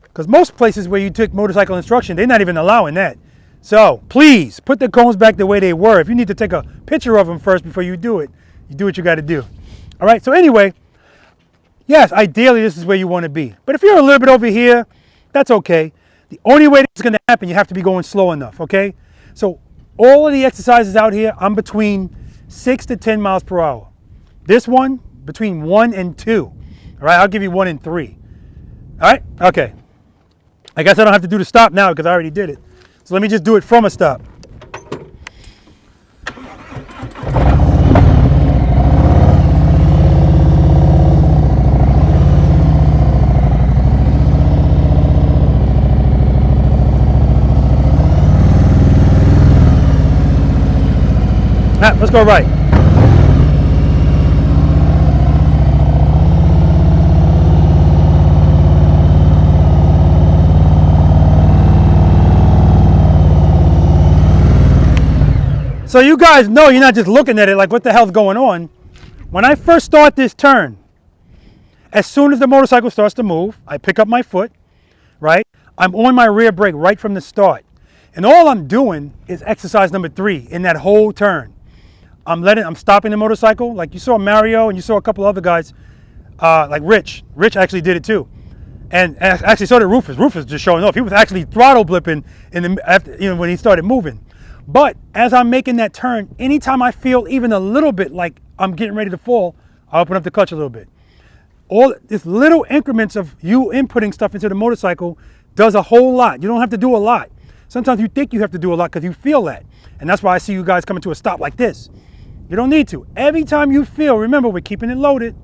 Because most places where you took motorcycle instruction, they're not even allowing that. So please put the cones back the way they were. If you need to take a picture of them first before you do it, you do what you got to do. All right, so anyway, yes, ideally this is where you want to be. But if you're a little bit over here, that's okay. The only way that's going to happen, you have to be going slow enough, okay? So all of the exercises out here, I'm between 6 to 10 miles per hour. This one, between 1 and 2. All right, I'll give you 1 and 3. All right, okay. I guess I don't have to do the stop now because I already did it. So let me just do it from a stop. Let's go right. So you guys know you're not just looking at it like what the hell's going on. When I first start this turn, as soon as the motorcycle starts to move, I pick up my foot, right? I'm on my rear brake right from the start. And all I'm doing is exercise number 3 in that whole turn. I'm stopping the motorcycle, like you saw Mario and you saw a couple other guys, like Rich. Rich actually did it too. And actually so did Rufus. Rufus just showing off. He was actually throttle blipping when he started moving. But as I'm making that turn, anytime I feel even a little bit like I'm getting ready to fall, I open up the clutch a little bit. All this little increments of you inputting stuff into the motorcycle does a whole lot. You don't have to do a lot. Sometimes you think you have to do a lot because you feel that. And that's why I see you guys coming to a stop like this. You don't need to. Every time you feel, remember we're keeping it loaded.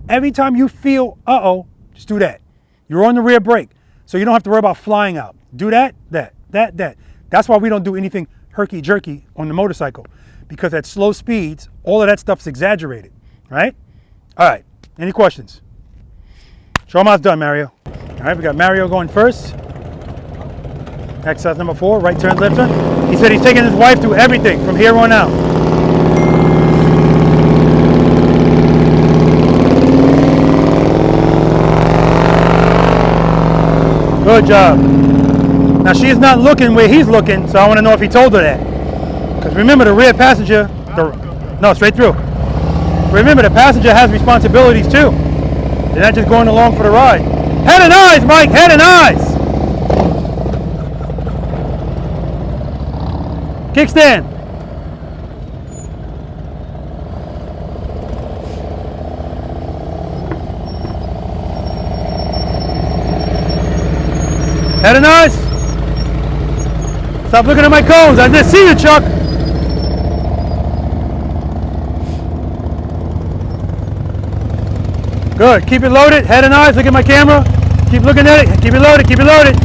Every time you feel, uh-oh, just do that. You're on the rear brake. So you don't have to worry about flying out. Do that. That's why we don't do anything herky-jerky on the motorcycle. Because at slow speeds, all of that stuff's exaggerated. Right? All right. Any questions? Show them how it's done, Mario. All right, we got Mario going first. Exercise number 4, right turn, left turn. He said he's taking his wife through everything from here on out. Good job. Now she's not looking where he's looking, so I want to know if he told her that. Because remember the rear passenger, no, straight through. Remember the passenger has responsibilities too. They're not just going along for the ride. Head and eyes, Mike, head and eyes. Kickstand. Head and eyes. Stop looking at my cones. I just see you, Chuck. Good. Keep it loaded. Head and eyes. Look at my camera. Keep looking at it. Keep it loaded. Keep it loaded.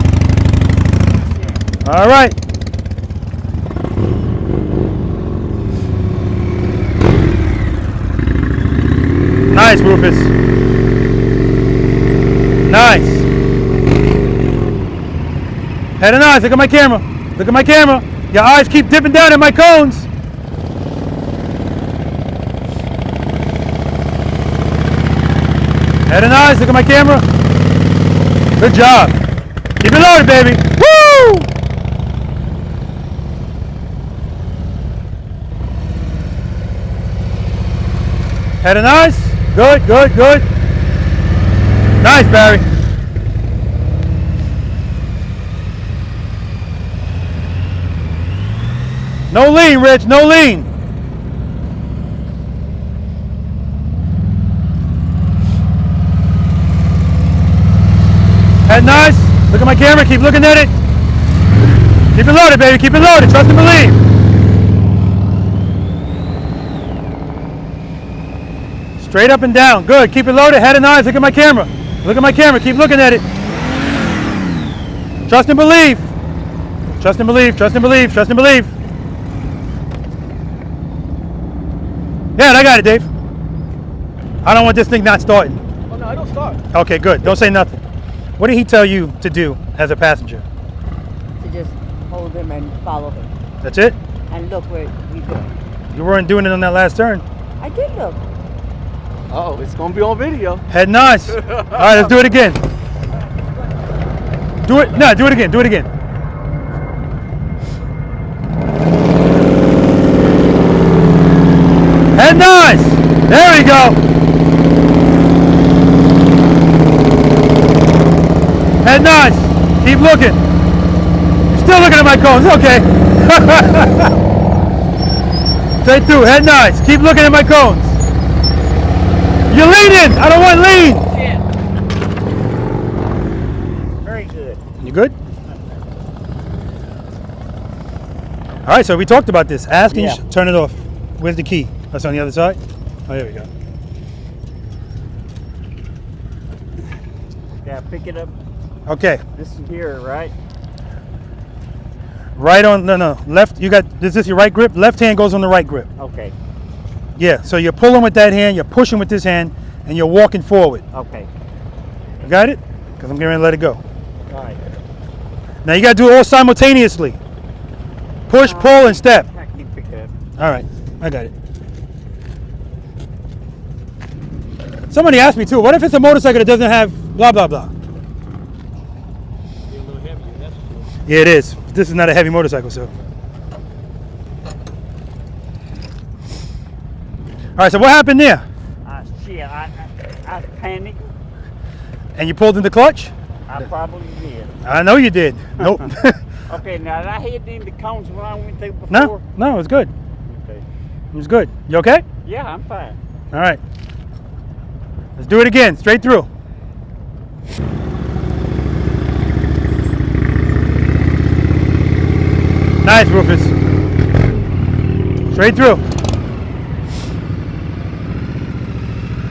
All right. Nice, Rufus. Nice. Head and eyes, look at my camera. Look at my camera. Your eyes keep dipping down at my cones. Head and eyes, look at my camera. Good job. Keep it loaded, baby. Woo! Head and eyes. Good, good, good. Nice, Barry. No lean, Rich, no lean. Head nice. Look at my camera, keep looking at it. Keep it loaded, baby, keep it loaded. Trust and believe. Straight up and down. Good. Keep it loaded. Head and eyes. Look at my camera. Look at my camera. Keep looking at it. Trust and believe. Trust and believe. Trust and believe. Trust and believe. Yeah, I got it, Dave. I don't want this thing not starting. Oh, no, I don't start. Okay, good. Don't say nothing. What did he tell you to do as a passenger? To just hold him and follow him. That's it? And look where we go. You weren't doing it on that last turn. I did look. Oh, it's going to be on video. Head nice. All right, let's do it again. Do it. No, do it again. Do it again. Head nice. There we go. Head nice. Keep looking. You're still looking at my cones. Okay. Straight through. Head nice. Keep looking at my cones. You're leaning. I don't want lean. Very good. You good? All right, so we talked about this. Ask and you turn it off. Where's the key? That's on the other side? Oh, there we go. Yeah, pick it up. Okay. This is here, right? Right on, no. Left, you got, is this your right grip? Left hand goes on the right grip. Okay. Yeah, so you're pulling with that hand, you're pushing with this hand, and you're walking forward. Okay. You got it? Because I'm getting ready to let it go. All right. Now you got to do it all simultaneously. Push, pull, and step. I can pick it up. All right, I got it. Somebody asked me too, what if it's a motorcycle that doesn't have blah, blah, blah? Yeah, it is. This is not a heavy motorcycle, so. All right, so what happened there? Shit, I panicked. And you pulled in the clutch? I probably did. I know you did. Nope. Okay, now did I hit in the cones when I went through before? No, it was good. Okay. It was good. You okay? Yeah, I'm fine. All right. Let's do it again, straight through. Nice, Rufus. Straight through.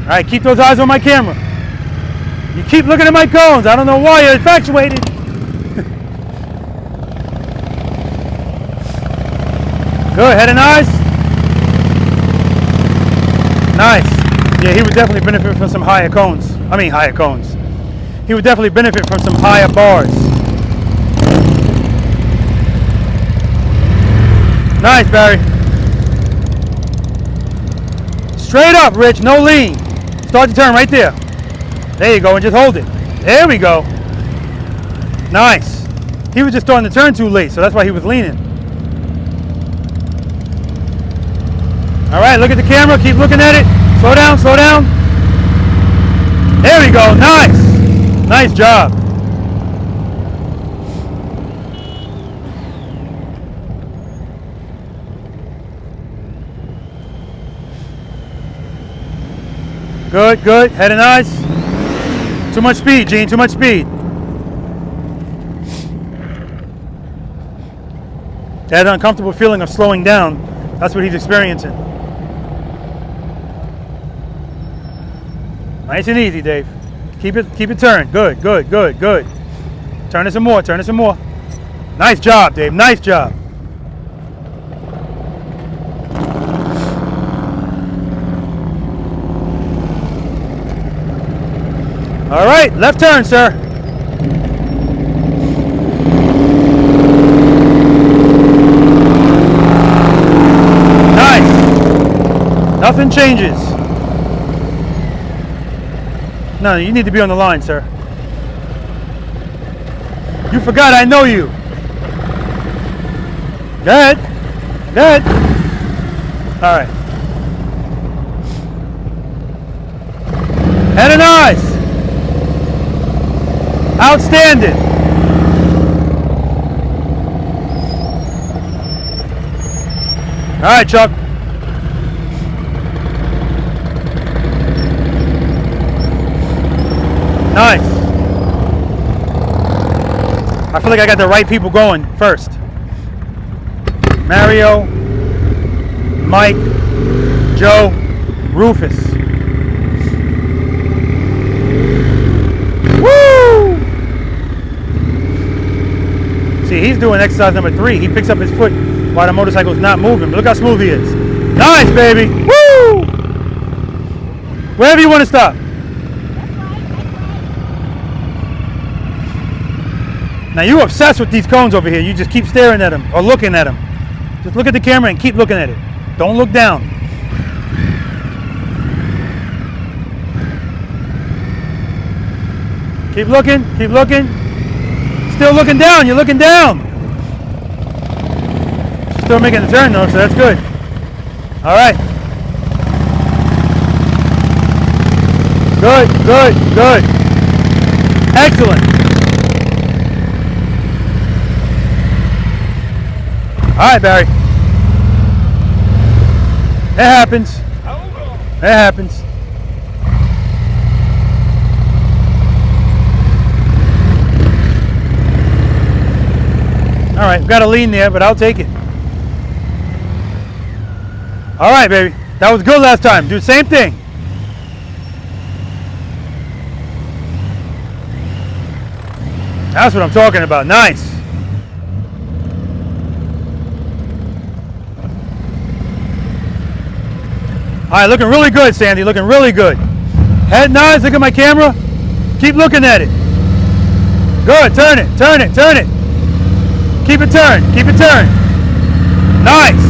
All right, keep those eyes on my camera. You keep looking at my cones. I don't know why you're infatuated. Good, head and eyes. Nice. Yeah, he would definitely benefit from some higher cones. I mean, higher cones. He would definitely benefit from some higher bars. Nice, Barry. Straight up, Rich, no lean. Start the turn right there. There you go, and just hold it. There we go. Nice. He was just starting the turn too late, so that's why he was leaning. All right, look at the camera, keep looking at it. Slow down, slow down. There we go, nice. Nice job. Good, good, head and eyes. Too much speed, Gene, too much speed. That uncomfortable feeling of slowing down, that's what he's experiencing. Nice and easy, Dave. Keep it turned. Good, good, good, good. Turn it some more, turn it some more. Nice job, Dave, nice job. All right, left turn, sir. Nice. Nothing changes. No, you need to be on the line, sir. You forgot I know you. Go ahead. Go ahead. All right. Head and eyes. Outstanding. All right, Chuck. Nice. I feel like I got the right people going first. Mario, Mike, Joe, Rufus. See, he's doing exercise number 3. He picks up his foot while the motorcycle's not moving. But look how smooth he is. Nice, baby. Woo! Wherever you want to stop. Now you're obsessed with these cones over here. You just keep staring at them or looking at them. Just look at the camera and keep looking at it. Don't look down. Keep looking, keep looking. Still looking down, you're looking down. Still making the turn though, so that's good. All right. Good, good, good. Excellent. All right, Barry. It happens. It happens. All right, got a lean there, but I'll take it. All right, baby. That was good last time. Do the same thing. That's what I'm talking about. Nice. All right, looking really good, Sandy. Looking really good. Head nods. Look at my camera. Keep looking at it. Good. Turn it. Turn it. Turn it. Keep it turned. Keep it turned. Nice.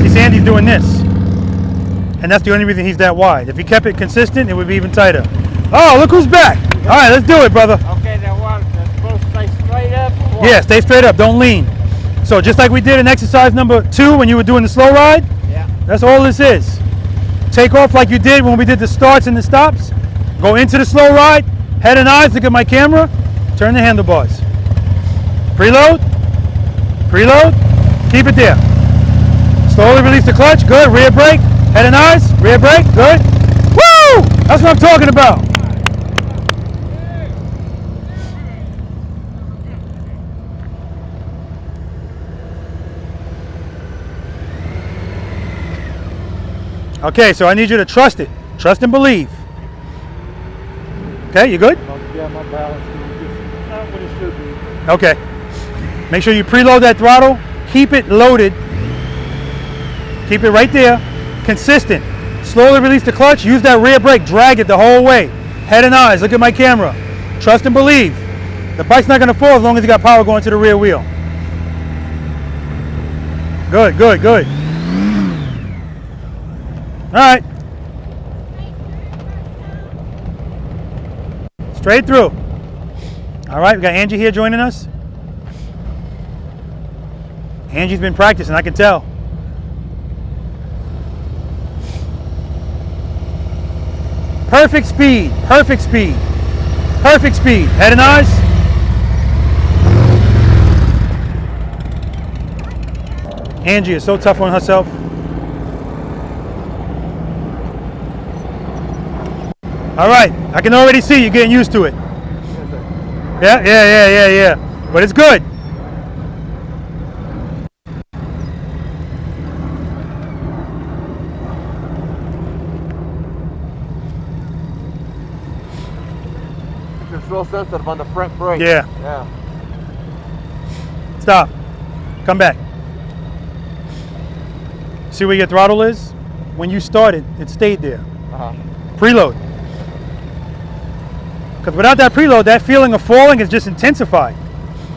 See, Sandy's doing this. And that's the only reason he's that wide. If he kept it consistent, it would be even tighter. Oh, look who's back. All right, let's do it, brother. Okay, now what? That's supposed to stay straight up or what? Yeah, stay straight up. Don't lean. So just like we did in exercise number 2 when you were doing the slow ride, yeah. That's all this is. Take off like you did when we did the starts and the stops. Go into the slow ride. Head and eyes. Look at my camera. Turn the handlebars. Preload. Preload. Keep it there. Slowly release the clutch. Good. Rear brake. Head and eyes. Rear brake. Good. Woo! That's what I'm talking about. Okay, so I need you to trust it. Trust and believe. Okay, you good? Yeah, my balance is not what it should be. Okay. Make sure you preload that throttle. Keep it loaded. Keep it right there. Consistent. Slowly release the clutch. Use that rear brake. Drag it the whole way. Head and eyes. Look at my camera. Trust and believe. The bike's not going to fall as long as you got power going to the rear wheel. Good, good, good. All right. Straight through. All right, we got Angie here joining us. Angie's been practicing, I can tell. Perfect speed, perfect speed, perfect speed. Head and eyes. Angie is so tough on herself. All right, I can already see you getting used to it. Yeah. But it's good. It's real sensitive on the front brake. Yeah. Yeah. Stop. Come back. See where your throttle is? When you started, it stayed there. Preload. Because without that preload, that feeling of falling is just intensified.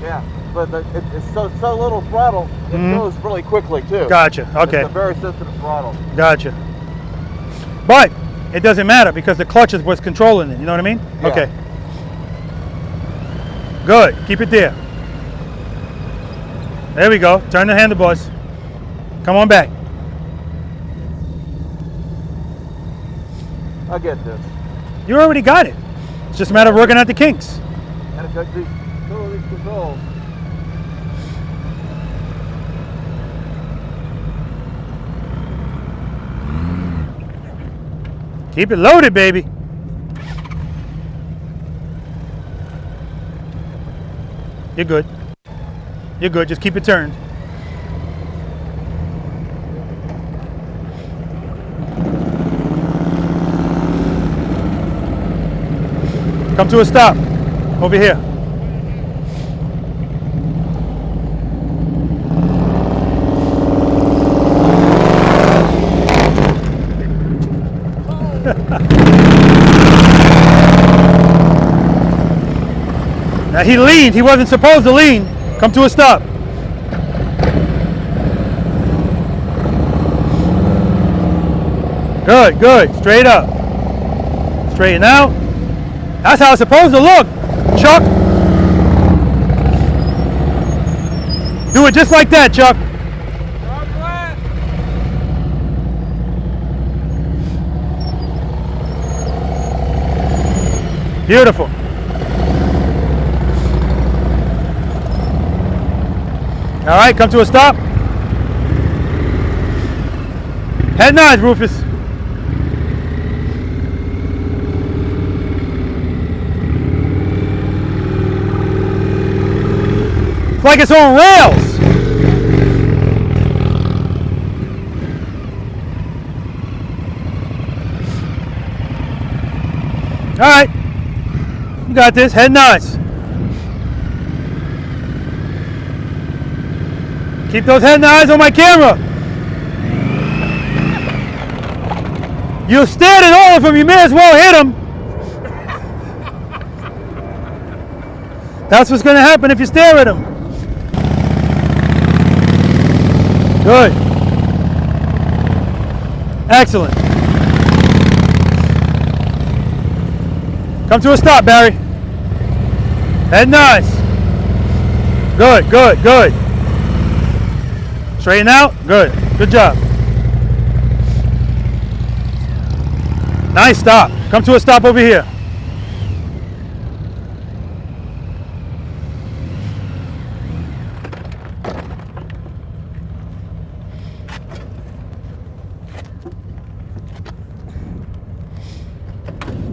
Yeah, but it's so little throttle, it goes really quickly too. Gotcha, okay. It's a very sensitive throttle. Gotcha. But it doesn't matter because the clutch is what's controlling it, you know what I mean? Yeah. Okay. Good, keep it there. There we go, turn the handlebars. Come on back. I get this. You already got it. It's just a matter of working out the kinks. Gotta go these controls. Keep it loaded, baby. You're good. You're good, just keep it turned. Come to a stop. Over here. he leaned. He wasn't supposed to lean. Come to a stop. Good, good. Straight up. Straighten out. That's how it's supposed to look, Chuck. Do it just like that, Chuck. Beautiful. All right, come to a stop. Head nods, Rufus. It's like it's on rails. All right. You got this. Head nods. Keep those head nods on my camera. You stared at all of them. You may as well hit them. That's what's going to happen if you stare at them. Good. Excellent. Come to a stop, Barry. Head nods. Good, good, good. Straighten out. Good. Good job. Nice stop. Come to a stop over here.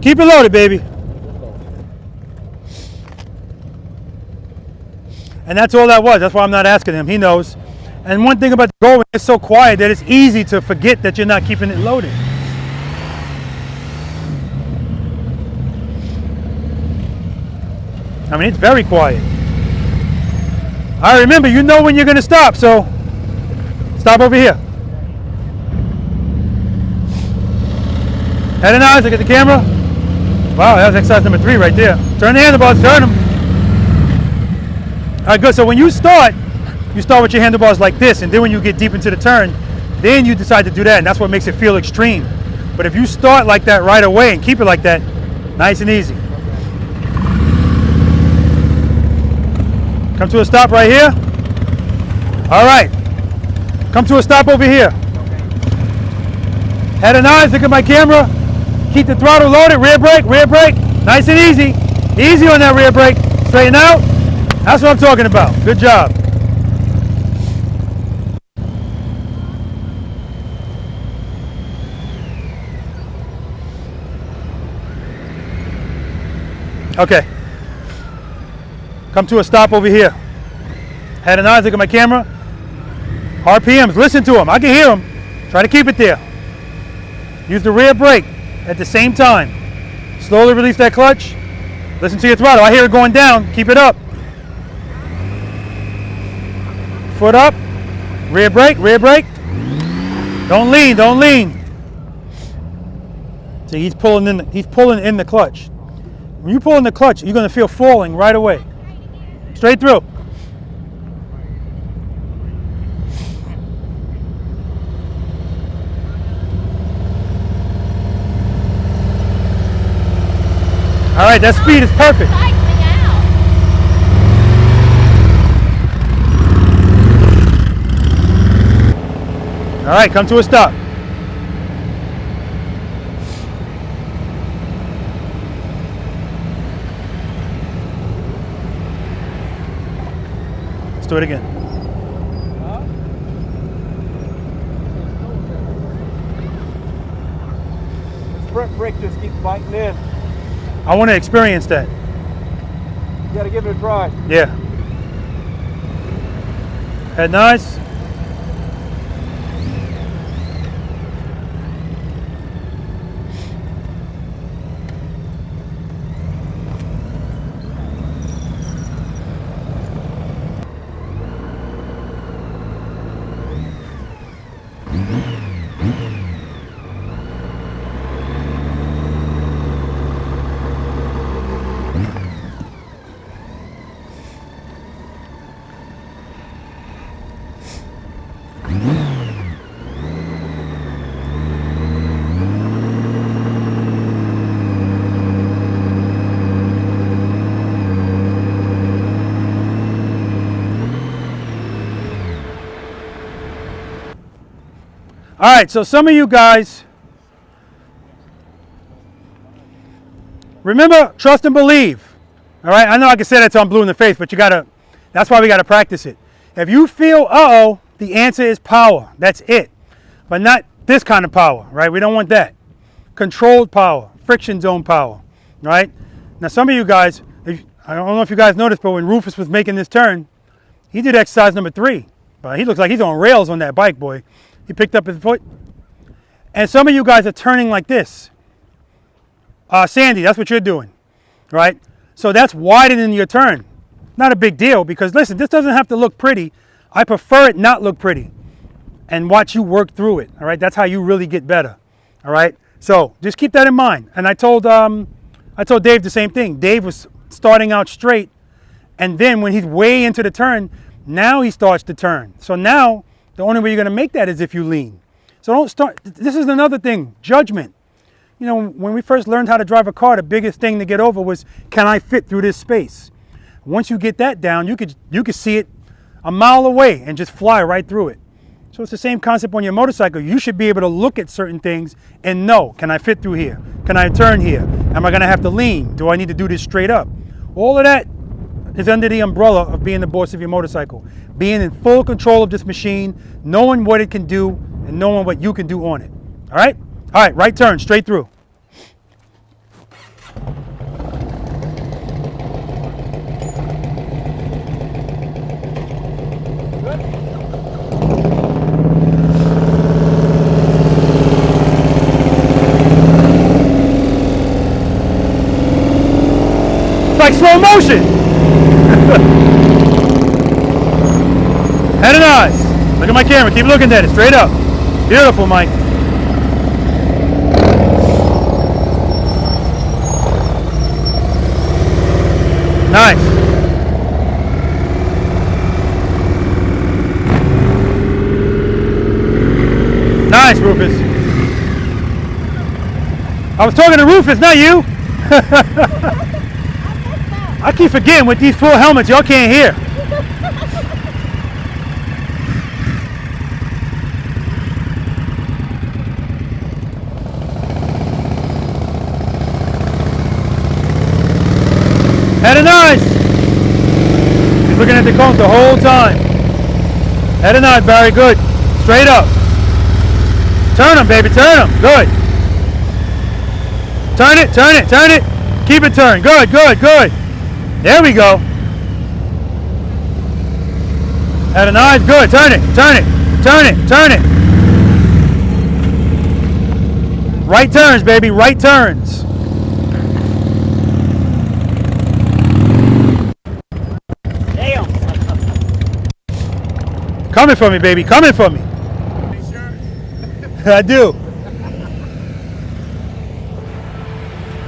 Keep it loaded, baby. And that's all that was. That's why I'm not asking him. He knows. And one thing about the Go, it's so quiet that it's easy to forget that you're not keeping it loaded. I mean, it's very quiet. I remember, you know when you're going to stop, so stop over here. Head and eyes, look at the camera. Wow, that was exercise number 3 right there. Turn the handlebars, turn them. All right, good. So when you start with your handlebars like this, and then when you get deep into the turn, then you decide to do that, and that's what makes it feel extreme. But if you start like that right away and keep it like that, nice and easy. Come to a stop right here. All right. Come to a stop over here. Head and eyes, look at my camera. Keep the throttle loaded, rear brake, nice and easy. Easy on that rear brake. Straighten out. That's what I'm talking about. Good job. Okay. Come to a stop over here. Head and eyes, look at my camera. RPMs, listen to them. I can hear them. Try to keep it there. Use the rear brake at the same time. Slowly release that clutch. Listen to your throttle. I hear it going down. Keep it up. Foot up. Rear brake, rear brake. Don't lean, don't lean. See, he's pulling in the clutch. When you pull in the clutch, you're going to feel falling right away. Straight through. All right, that speed is perfect. All right, come to a stop. Let's do it again. The front brake just keeps biting in. I want to experience that. You gotta give it a try. Yeah. Head nice. All right, so some of you guys, remember, trust and believe. All right, I know I can say that till I'm blue in the face, but you gotta, that's why we gotta practice it. If you feel, uh-oh, the answer is power. That's it. But not this kind of power, right? We don't want that. Controlled power, friction zone power, right? Now, some of you guys, I don't know if you guys noticed, but when Rufus was making this turn, he did exercise number 3. But he looks like he's on rails on that bike, boy. He picked up his foot. And some of you guys are turning like this. Sandy, that's what you're doing, right? So that's widening your turn. Not a big deal because, listen, this doesn't have to look pretty. I prefer it not look pretty and watch you work through it, all right? That's how you really get better, all right? So just keep that in mind. And I told Dave the same thing. Dave was starting out straight, and then when he's way into the turn, now he starts to turn. So now the only way you're going to make that is if you lean. So don't start. This is another thing, judgment. You know, when we first learned how to drive a car, the biggest thing to get over was, can I fit through this space? Once you get that down, you could see it a mile away and just fly right through it. So it's the same concept on your motorcycle. You should be able to look at certain things and know, can I fit through here? Can I turn here? Am I going to have to lean? Do I need to do this straight up? All of that is under the umbrella of being the boss of your motorcycle. Being in full control of this machine, knowing what it can do, and knowing what you can do on it. All right? All right, right turn, straight through. It's like slow motion. Head and eyes. Look at my camera. Keep looking at it. Straight up. Beautiful, Mike. Nice. Nice, Rufus. I was talking to Rufus, not you. I keep forgetting with these full helmets, y'all can't hear. Head and eyes. He's looking at the cones the whole time. Head and eyes, Barry. Good. Straight up. Turn them, baby. Turn them. Good. Turn it. Turn it. Turn it. Keep it turned. Good. Good. Good. There we go. Head and eyes. Good. Turn it. Turn it. Turn it. Turn it. Right turns, baby. Right turns. Coming for me, baby. Coming for me. I do.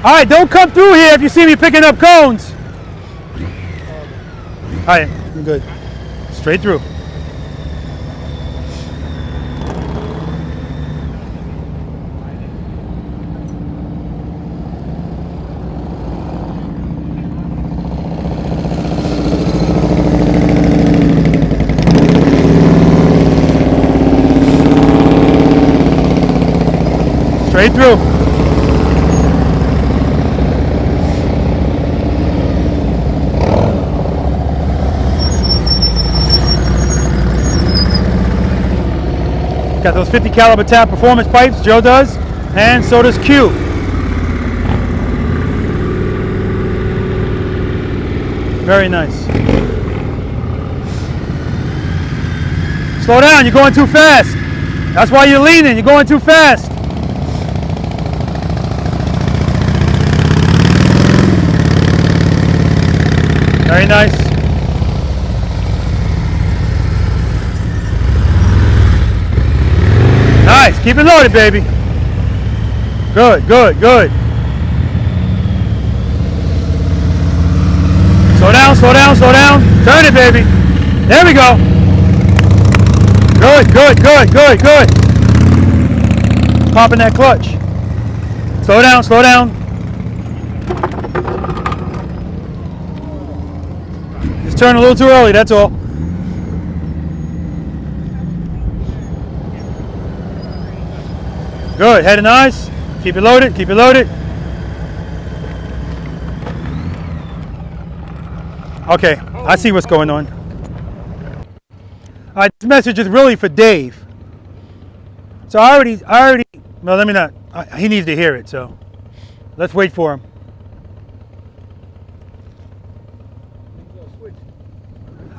All right, don't come through here if you see me picking up cones. All right, I'm good. Straight through. Straight through. Got those 50 caliber tap performance pipes, Joe does, and so does Q. Very nice. Slow down, you're going too fast. That's why you're leaning, you're going too fast. Very nice. Nice. Keep it loaded, baby. Good, good, good. Slow down, slow down, slow down. Turn it, baby. There we go. Good, good, good, good, good. Popping that clutch. Slow down, slow down. Just turn a little too early, that's all. Good, head and eyes. Keep it loaded, keep it loaded. Okay, I see what's going on. All right, this message is really for Dave. So I already, well, let me not, he needs to hear it, so let's wait for him.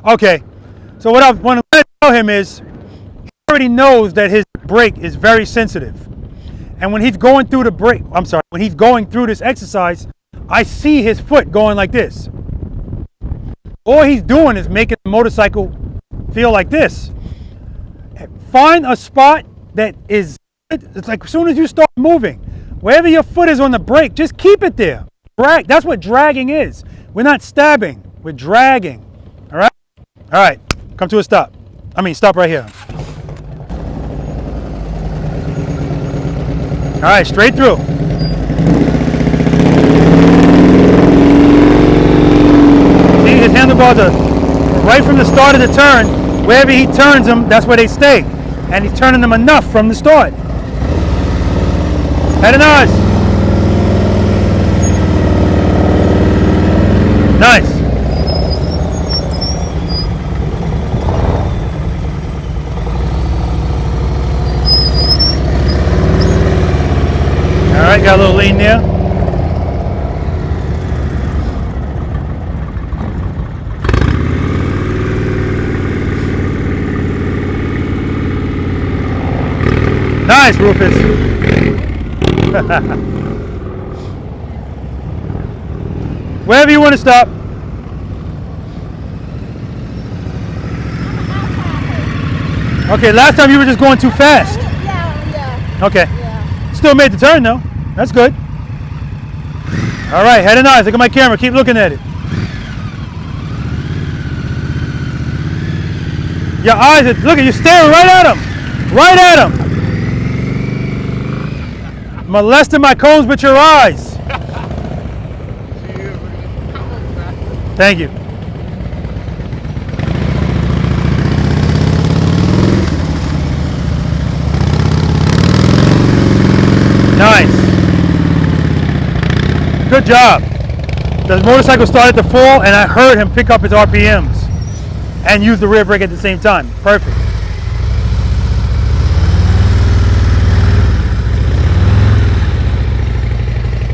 Okay, so what I want to tell him is, he already knows that his brake is very sensitive. And when he's going through the brake, when he's going through this exercise, I see his foot going like this. All he's doing is making the motorcycle feel like this. Find a spot that is, it's like as soon as you start moving, wherever your foot is on the brake, just keep it there. Drag, that's what dragging is. We're not stabbing, we're dragging. All right? All right, come to a stop. Stop right here. All right, straight through. See, his handlebars are right from the start of the turn. Wherever he turns them, that's where they stay. And he's turning them enough from the start. Head and eyes. Nice. All right, got a little lean there. Nice, Rufus. Wherever you want to stop. Okay, last time you were just going too fast. Yeah. Okay. Yeah. Still made the turn though. That's good. All right, head and eyes. Look at my camera. Keep looking at it. Your eyes are, look at you staring right at him. Right at him. Molesting my cones with your eyes. Thank you. Nice. Good job. The motorcycle started to fall and I heard him pick up his RPMs and use the rear brake at the same time. Perfect.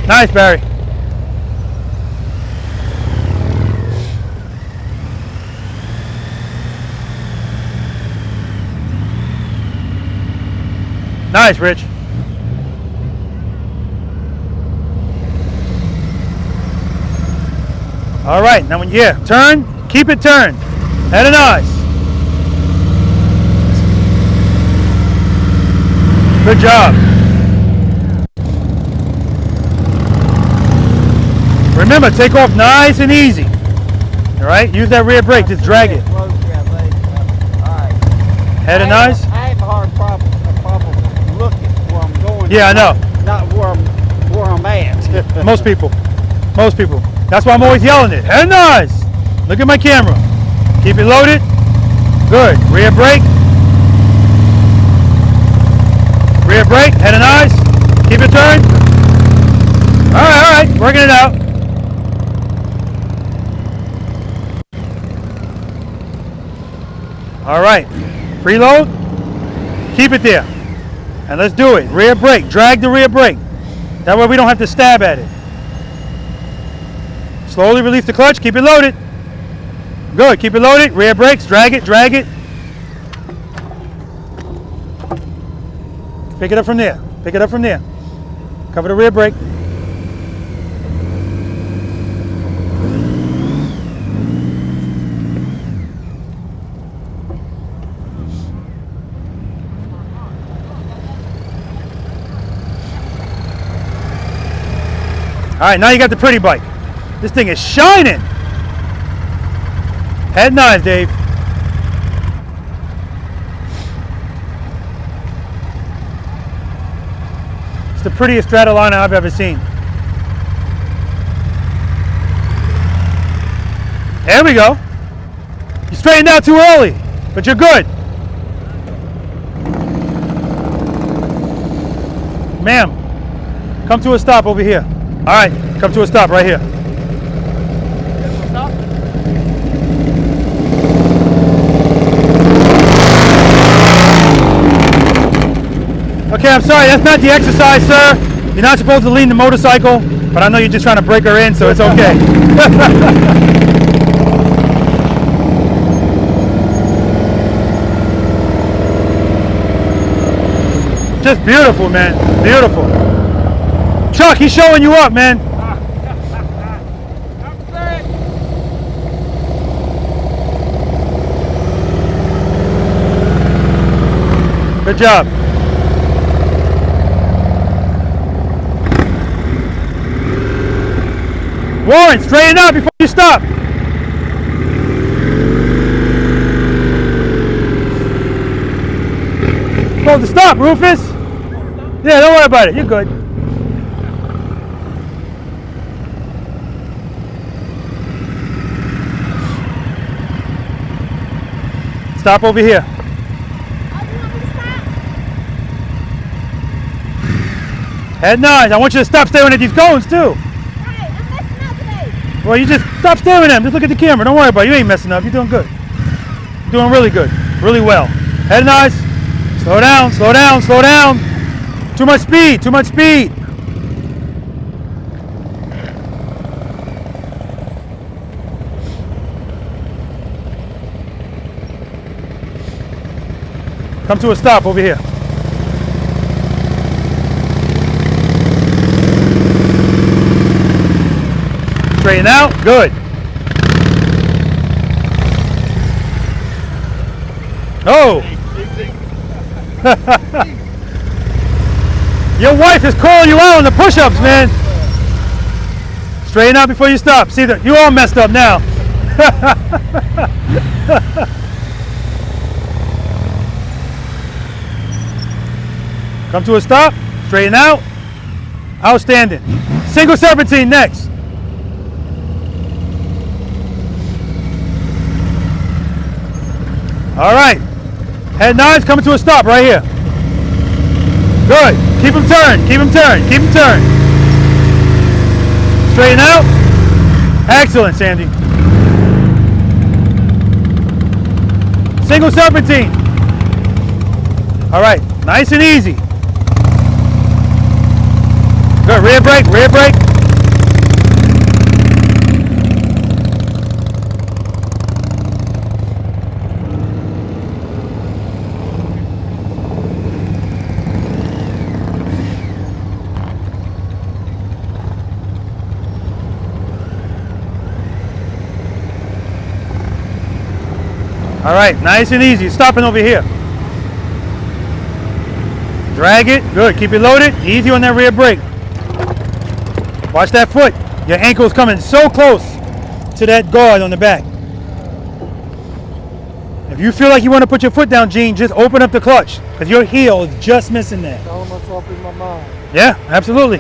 Nice, Barry. Nice, Rich. All right, now when you turn, keep it turned. Head and eyes. Good job. Remember, take off nice and easy. All right, use that rear brake, just drag it. Head and eyes. I have a hard problem looking where I'm going. Yeah, I know. Not where I'm at. Most people. That's why I'm always yelling it. Head and eyes. Look at my camera. Keep it loaded. Good. Rear brake. Rear brake. Head and eyes. Keep it turned. All right. Working it out. All right. Preload. Keep it there. And let's do it. Rear brake. Drag the rear brake. That way we don't have to stab at it. Slowly release the clutch. Keep it loaded. Good. Keep it loaded. Rear brakes. Drag it. Drag it. Pick it up from there. Pick it up from there. Cover the rear brake. All right, now you got the pretty bike. This thing is shining. Head and eyes, Dave. the prettiest Stratoliner I've ever seen. There we go. You straightened out too early, but you're good. Ma'am, come to a stop over here. All right, come to a stop right here. Okay, I'm sorry, that's not the exercise, sir. You're not supposed to lean the motorcycle, but I know you're just trying to break her in, so it's okay. Just beautiful, man. Beautiful. Chuck, he's showing you up, man. Good job. Warren, straighten out before you stop. Supposed to stop, Rufus. Yeah, don't worry about it. You're good. Stop over here. Head nine. I want you to stop staring at these cones too. Well, you just stop staring at them. Just look at the camera. Don't worry about it. You ain't messing up. You're doing good. You're doing really good. Really well. Head nice. Slow down. Slow down. Slow down. Too much speed. Too much speed. Come to a stop over here. Straighten out. Good. Oh. Your wife is calling you out on the push-ups, man. Straighten out before you stop. See that you all messed up now. Come to a stop. Straighten out. Outstanding. Single serpentine next. All right. Head nines coming to a stop right here. Good. Keep them turned. Keep them turned. Keep them turned. Straighten out. Excellent, Sandy. Single serpentine. All right. Nice and easy. Good. Rear brake. Rear brake. All right, nice and easy. Stopping over here. Drag it. Good. Keep it loaded. Easy on that rear brake. Watch that foot. Your ankle's coming so close to that guard on the back. If you feel like you want to put your foot down, Gene, just open up the clutch because your heel is just missing that. Telling myself in my mind. Yeah, absolutely.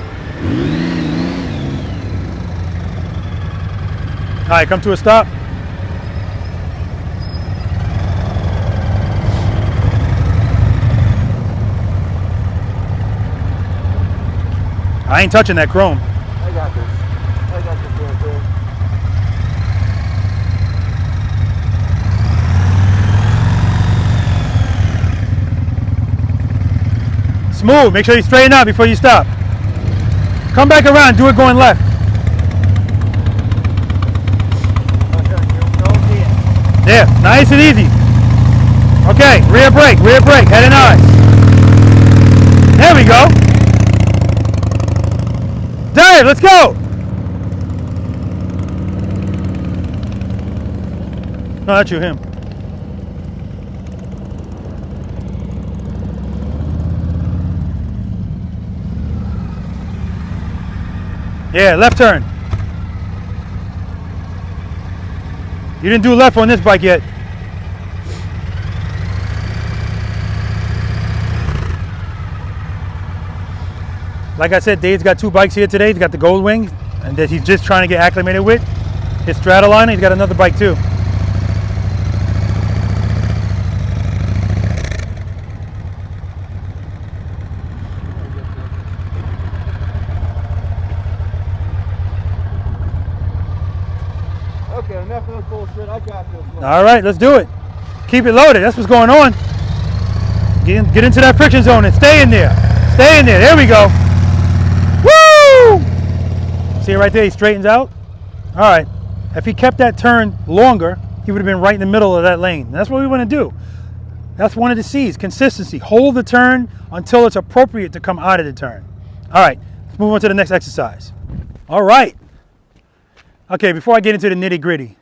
All right, come to a stop. I ain't touching that chrome. I got this. I got this real good. Smooth. Make sure you straighten out before you stop. Come back around. Do it going left. There. Nice and easy. Okay. Rear brake. Rear brake. Head and eyes. There we go. Dave, let's go. No, that's you, him. Yeah, left turn. You didn't do left on this bike yet. Like I said, Dave's got 2 bikes here today. He's got the Gold Wing, and that he's just trying to get acclimated with. His Stratoliner, he's got another bike too. Okay, enough of this bullshit. I got this. All right, let's do it. Keep it loaded. That's what's going on. Get into that friction zone and stay in there. Stay in there. There we go. Woo! See it right there? He straightens out. All right. If he kept that turn longer, he would have been right in the middle of that lane. That's what we want to do. That's one of the C's, consistency. Hold the turn until it's appropriate to come out of the turn. All right, let's move on to the next exercise. All right. Okay, before I get into the nitty gritty,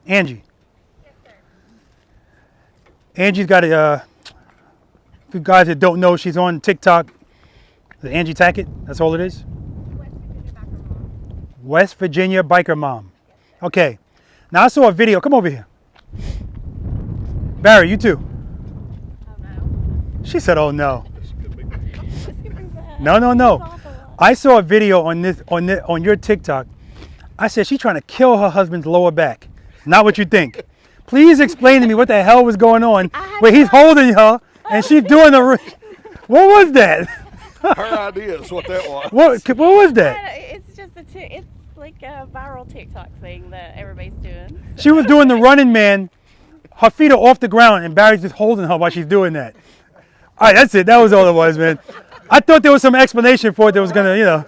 Angie. Yes, sir. Angie's got a, for you guys that don't know, she's on TikTok. The Angie Tackett, that's all it is? West Virginia Biker Mom. Okay, now I saw a video, come over here. Barry, you too. Oh no. She said, oh no. No. I saw a video on your TikTok. I said, she's trying to kill her husband's lower back. Not what you think. Please explain to me what the hell was going on where he's holding her and she's doing the, what was that? Her idea is what that was. What was that? It's just it's like a viral TikTok thing that everybody's doing. She was doing the running man. Her feet are off the ground and Barry's just holding her while she's doing that. All right, that's it. That was all it was, man. I thought there was some explanation for it that was going to, you know.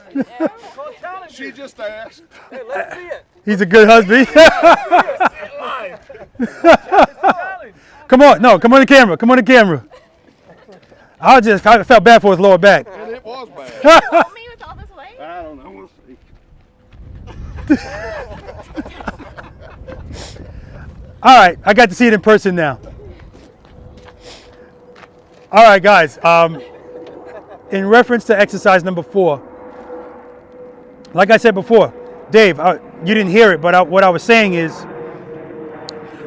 She just asked. Hey, let's see it. He's a good husband. Come on. No, come on the camera. Come on the camera. I felt bad for his lower back. And it was bad. Help me with all this weight? I don't know. We'll see. All right, I got to see it in person now. All right, guys. In reference to exercise number 4, like I said before, Dave, you didn't hear it, but what I was saying is,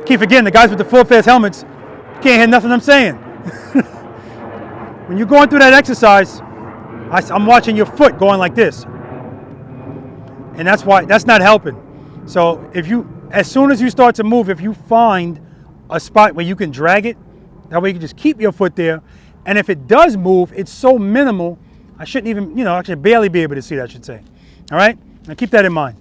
keep forgetting the guys with the full face helmets can't hear nothing I'm saying. When you're going through that exercise, I'm watching your foot going like this, and that's not helping. So as soon as you start to move, if you find a spot where you can drag it, that way you can just keep your foot there. And if it does move, it's so minimal, I shouldn't even, I should barely be able to see that, I should say. All right? Now keep that in mind.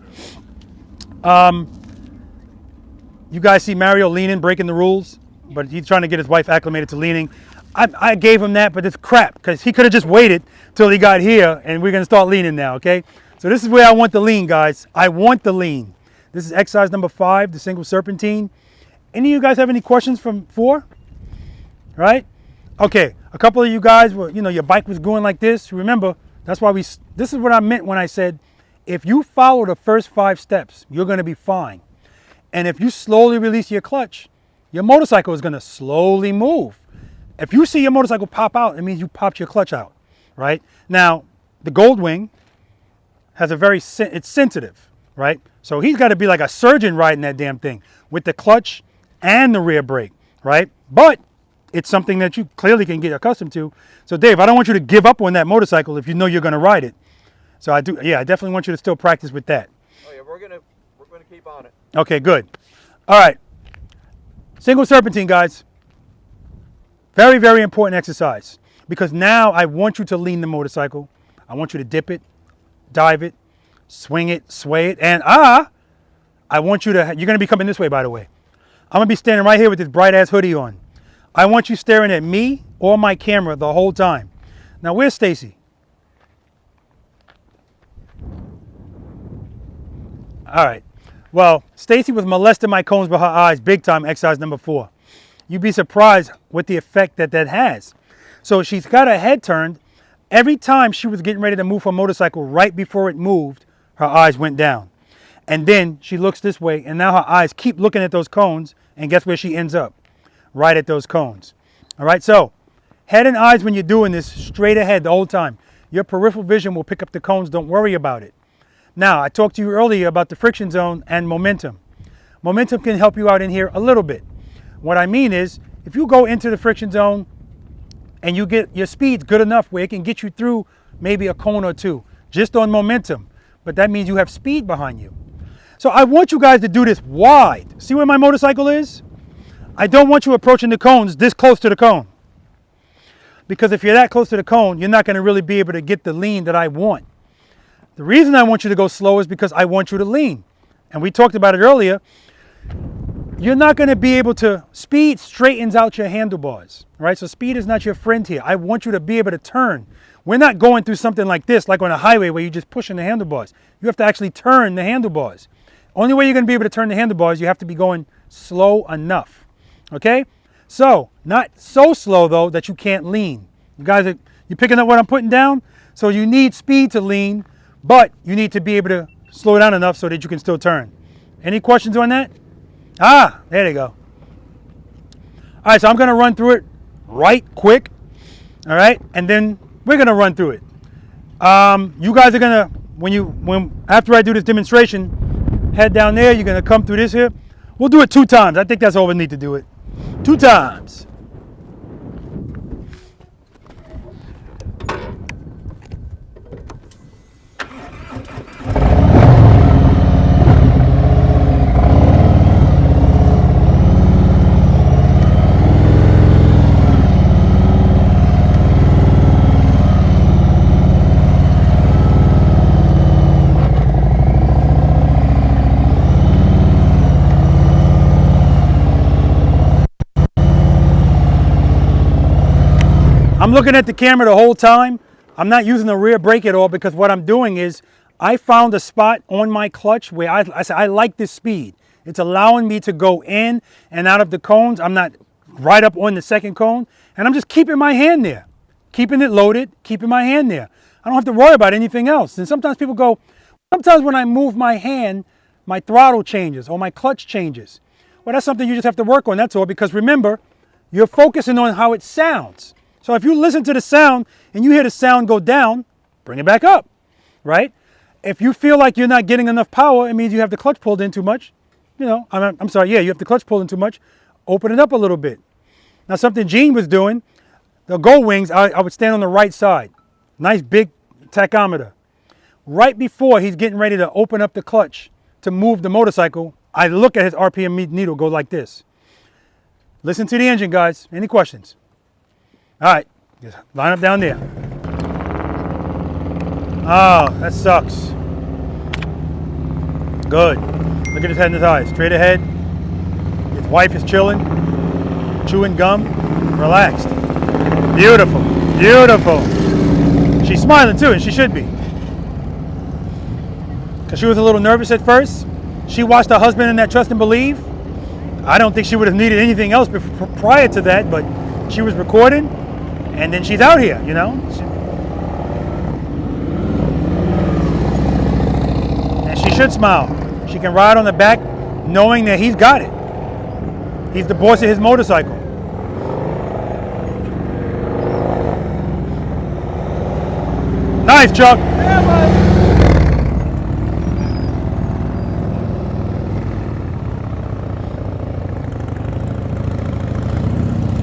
You guys see Mario leaning, breaking the rules, but he's trying to get his wife acclimated to leaning. I gave him that, but it's crap, because he could have just waited till he got here, and we're going to start leaning now, okay? So this is where I want the lean, guys. I want the lean. This is exercise number 5, the single serpentine. Any of you guys have any questions from 4? Right? Okay, a couple of you guys were, your bike was going like this. Remember, that's why this is what I meant when I said, if you follow the first 5 steps, you're going to be fine. And if you slowly release your clutch, your motorcycle is going to slowly move. If you see your motorcycle pop out, it means you popped your clutch out, right? Now, the Gold Wing has it's sensitive, right? So he's got to be like a surgeon riding that damn thing with the clutch and the rear brake, right? But it's something that you clearly can get accustomed to. So Dave, I don't want you to give up on that motorcycle if you know you're going to ride it. So I definitely want you to still practice with that. Oh yeah, we're gonna keep on it. Okay, good. All right. Single serpentine, guys. Very, very important exercise, because now I want you to lean the motorcycle. I want you to dip it, dive it, swing it, sway it, and I want you to, you're going to be coming this way, by the way. I'm going to be standing right here with this bright ass hoodie on. I want you staring at me or my camera the whole time. Now, where's Stacy? All right. Well, Stacy was molesting my cones with her eyes big time, exercise number 4. You'd be surprised what the effect that has. So she's got her head turned. Every time she was getting ready to move her motorcycle, right before it moved, her eyes went down. And then she looks this way, and now her eyes keep looking at those cones, and guess where she ends up? Right at those cones. All right, so head and eyes when you're doing this, straight ahead the whole time. Your peripheral vision will pick up the cones. Don't worry about it. Now, I talked to you earlier about the friction zone and momentum. Momentum can help you out in here a little bit. What I mean is, if you go into the friction zone and you get your speeds good enough where it can get you through maybe a cone or two, just on momentum. But that means you have speed behind you. So I want you guys to do this wide. See where my motorcycle is? I don't want you approaching the cones this close to the cone. Because if you're that close to the cone, you're not going to really be able to get the lean that I want. The reason I want you to go slow is because I want you to lean. And we talked about it earlier. You're not going to be able to, speed straightens out your handlebars, right? So speed is not your friend here. I want you to be able to turn. We're not going through something like this, like on a highway where you're just pushing the handlebars. You have to actually turn the handlebars. Only way you're going to be able to turn the handlebars, you have to be going slow enough, okay? So, not so slow though that you can't lean. You guys, you picking up what I'm putting down? So you need speed to lean, but you need to be able to slow down enough so that you can still turn. Any questions on that? Ah, there they go. All right, so I'm going to run through it right quick, all right? And then we're going to run through it. You guys are going to, after I do this demonstration, head down there, you're going to come through this here. We'll do it 2 times. I think that's all we need to do it. 2 times. I'm looking at the camera the whole time. I'm not using the rear brake at all because what I'm doing is I found a spot on my clutch where I said I like this speed. It's allowing me to go in and out of the cones. I'm not right up on the second cone, and I'm just keeping my hand there, keeping it loaded, keeping my hand there. I don't have to worry about anything else. And sometimes people go, sometimes when I move my hand, my throttle changes or my clutch changes. Well, that's something you just have to work on, that's all, because remember, you're focusing on how it sounds. So if you listen to the sound and you hear the sound go down, bring it back up, right? If you feel like you're not getting enough power, it means you have the clutch pulled in too much. You know, I'm sorry, yeah, you have the clutch pulled in too much. Open it up a little bit. Now something Gene was doing, the gold wings, I would stand on the right side. Nice big tachometer. Right before he's getting ready to open up the clutch to move the motorcycle, I look at his RPM needle go like this. Listen to the engine, guys. Any questions? All right, just line up down there. Oh, that sucks. Good. Look at his head and his eyes. Straight ahead. His wife is chilling, chewing gum, relaxed. Beautiful, beautiful. She's smiling too, and she should be. Because she was a little nervous at first. She watched her husband in that Trust and Believe. I don't think she would have needed anything else prior to that, but she was recording. And then she's out here, you know. And she should smile. She can ride on the back knowing that he's got it. He's the boss of his motorcycle. Nice, Chuck.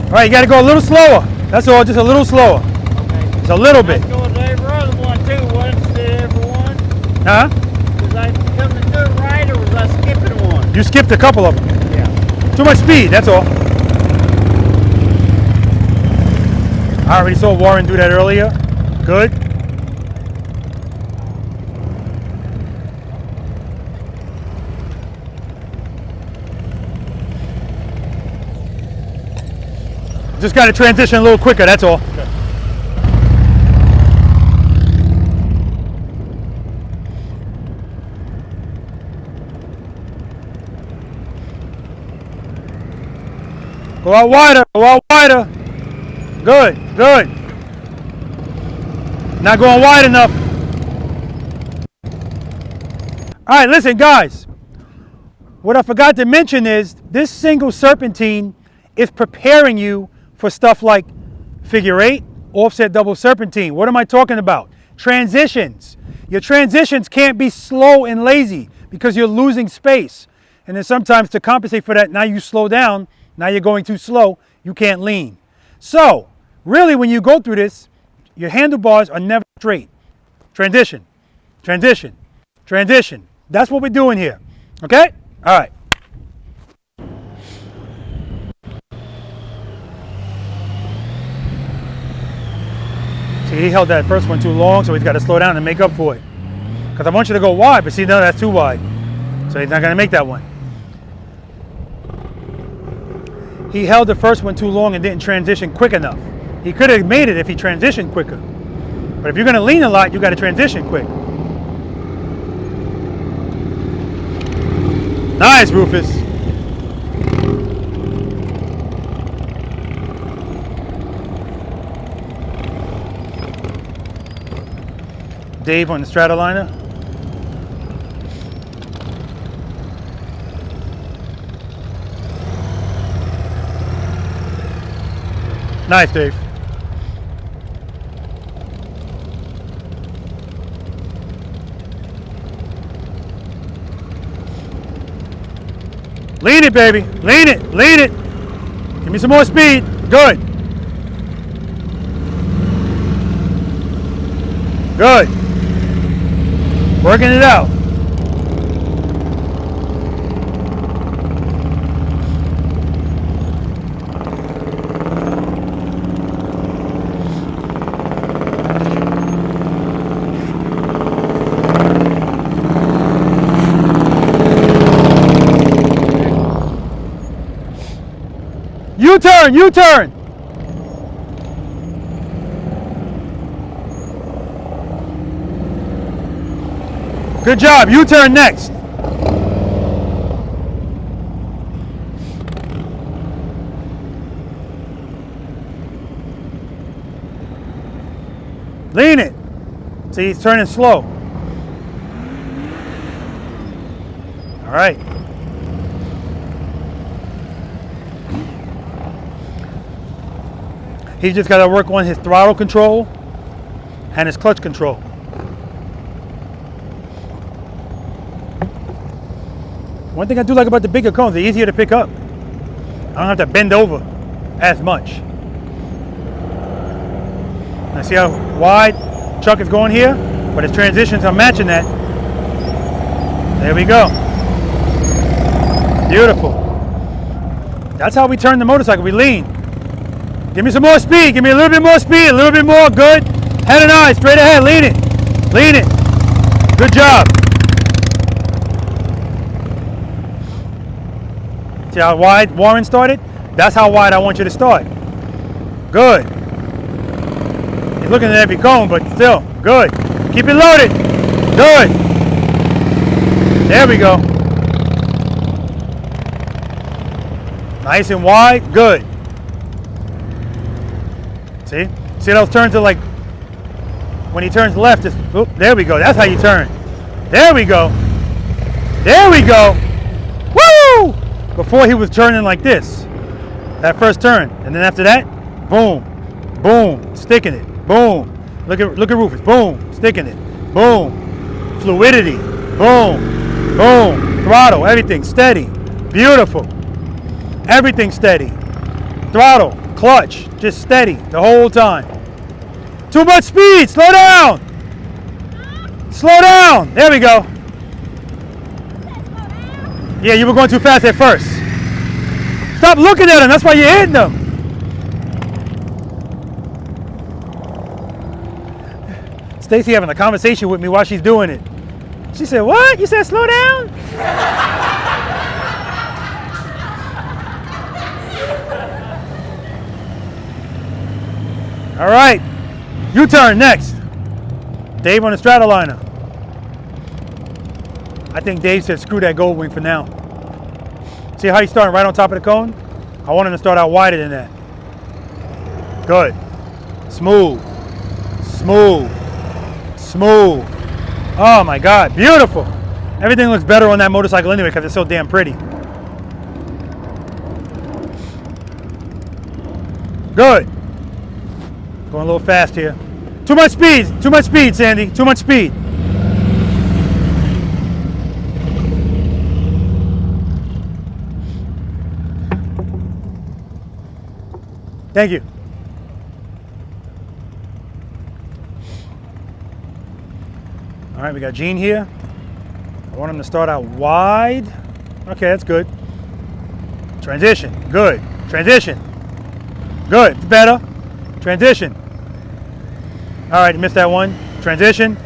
All right, you got to go a little slower. That's all, just a little slower. Okay. Just a little bit. Let's go with the other one too. What's the other one? Huh? Was I coming to it right or was I skipping one? You skipped a couple of them. Yeah. Too much speed, that's all. I already saw Warren do that earlier. Good. Just got to transition a little quicker, that's all. Okay. Go out wider, go out wider. Good, good. Not going wide enough. All right, listen guys. What I forgot to mention is this single serpentine is preparing you for stuff like figure 8, offset double serpentine. What am I talking about? Transitions. Your transitions can't be slow and lazy because you're losing space. And then sometimes to compensate for that, now you slow down, now you're going too slow, you can't lean. So really when you go through this, your handlebars are never straight. Transition, transition, transition. That's what we're doing here. Okay? All right. See, he held that first one too long, so he's got to slow down and make up for it. Because I want you to go wide, but see, no, that's too wide. So he's not going to make that one. He held the first one too long and didn't transition quick enough. He could have made it if he transitioned quicker. But if you're going to lean a lot, you got to transition quick. Nice, Rufus. Dave on the Stratoliner. Nice, Dave. Lean it, baby. Lean it. Lean it. Give me some more speed. Good. Good. Working it out. U-turn, U-turn. Good job, U-turn next. Lean it. See, he's turning slow. All right. He's just got to work on his throttle control and his clutch control. One thing I do like about the bigger cones, they're easier to pick up. I don't have to bend over as much. Now see how wide Chuck is going here? But his transitions are matching that. There we go. Beautiful. That's how we turn the motorcycle, we lean. Give me some more speed. Give me a little bit more speed. A little bit more. Good. Head and eyes. Straight ahead. Lean it. Lean it. Good job. See how wide Warren started? That's how wide I want you to start. Good. He's looking at every cone, but still. Good. Keep it loaded. Good. There we go. Nice and wide. Good. See? See those turns are like, when he turns left, it's, oop, there we go. That's how you turn. There we go. There we go. Woo! Before he was turning like this. That first turn. And then after that, boom. Boom. Sticking it. Boom. Look at Rufus. Boom. Sticking it. Boom. Fluidity. Boom. Boom. Throttle. Everything steady. Beautiful. Everything steady. Throttle. Clutch, just steady the whole time. Too much speed, slow down. Slow down, there we go. Yeah, you were going too fast at first. Stop looking at him, that's why you're hitting him. Stacy having a conversation with me while she's doing it. She said, what? You said slow down? All right, U-turn next. Dave on the Stratoliner. I think Dave said screw that gold wing for now. See how he's starting right on top of the cone? I want him to start out wider than that. Good. Smooth. Smooth. Smooth. Oh my God, beautiful. Everything looks better on that motorcycle anyway because it's so damn pretty. Good. Going a little fast here. Too much speed, Sandy. Too much speed. Thank you. All right, we got Gene here. I want him to start out wide. Okay, that's good. Transition, good. Transition, good, it's better. Transition. All right, you missed that one. Transition.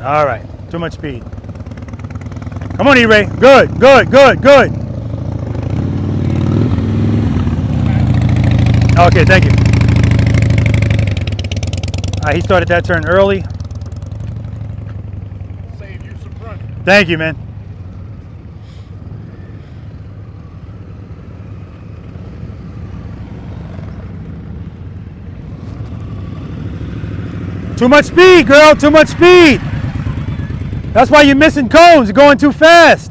All right, too much speed. Come on, E-Ray, good, good, good, good. Okay, thank you. All right, he started that turn early. Save you some running. Thank you, man. Too much speed, girl, too much speed. That's why you're missing cones, you're going too fast.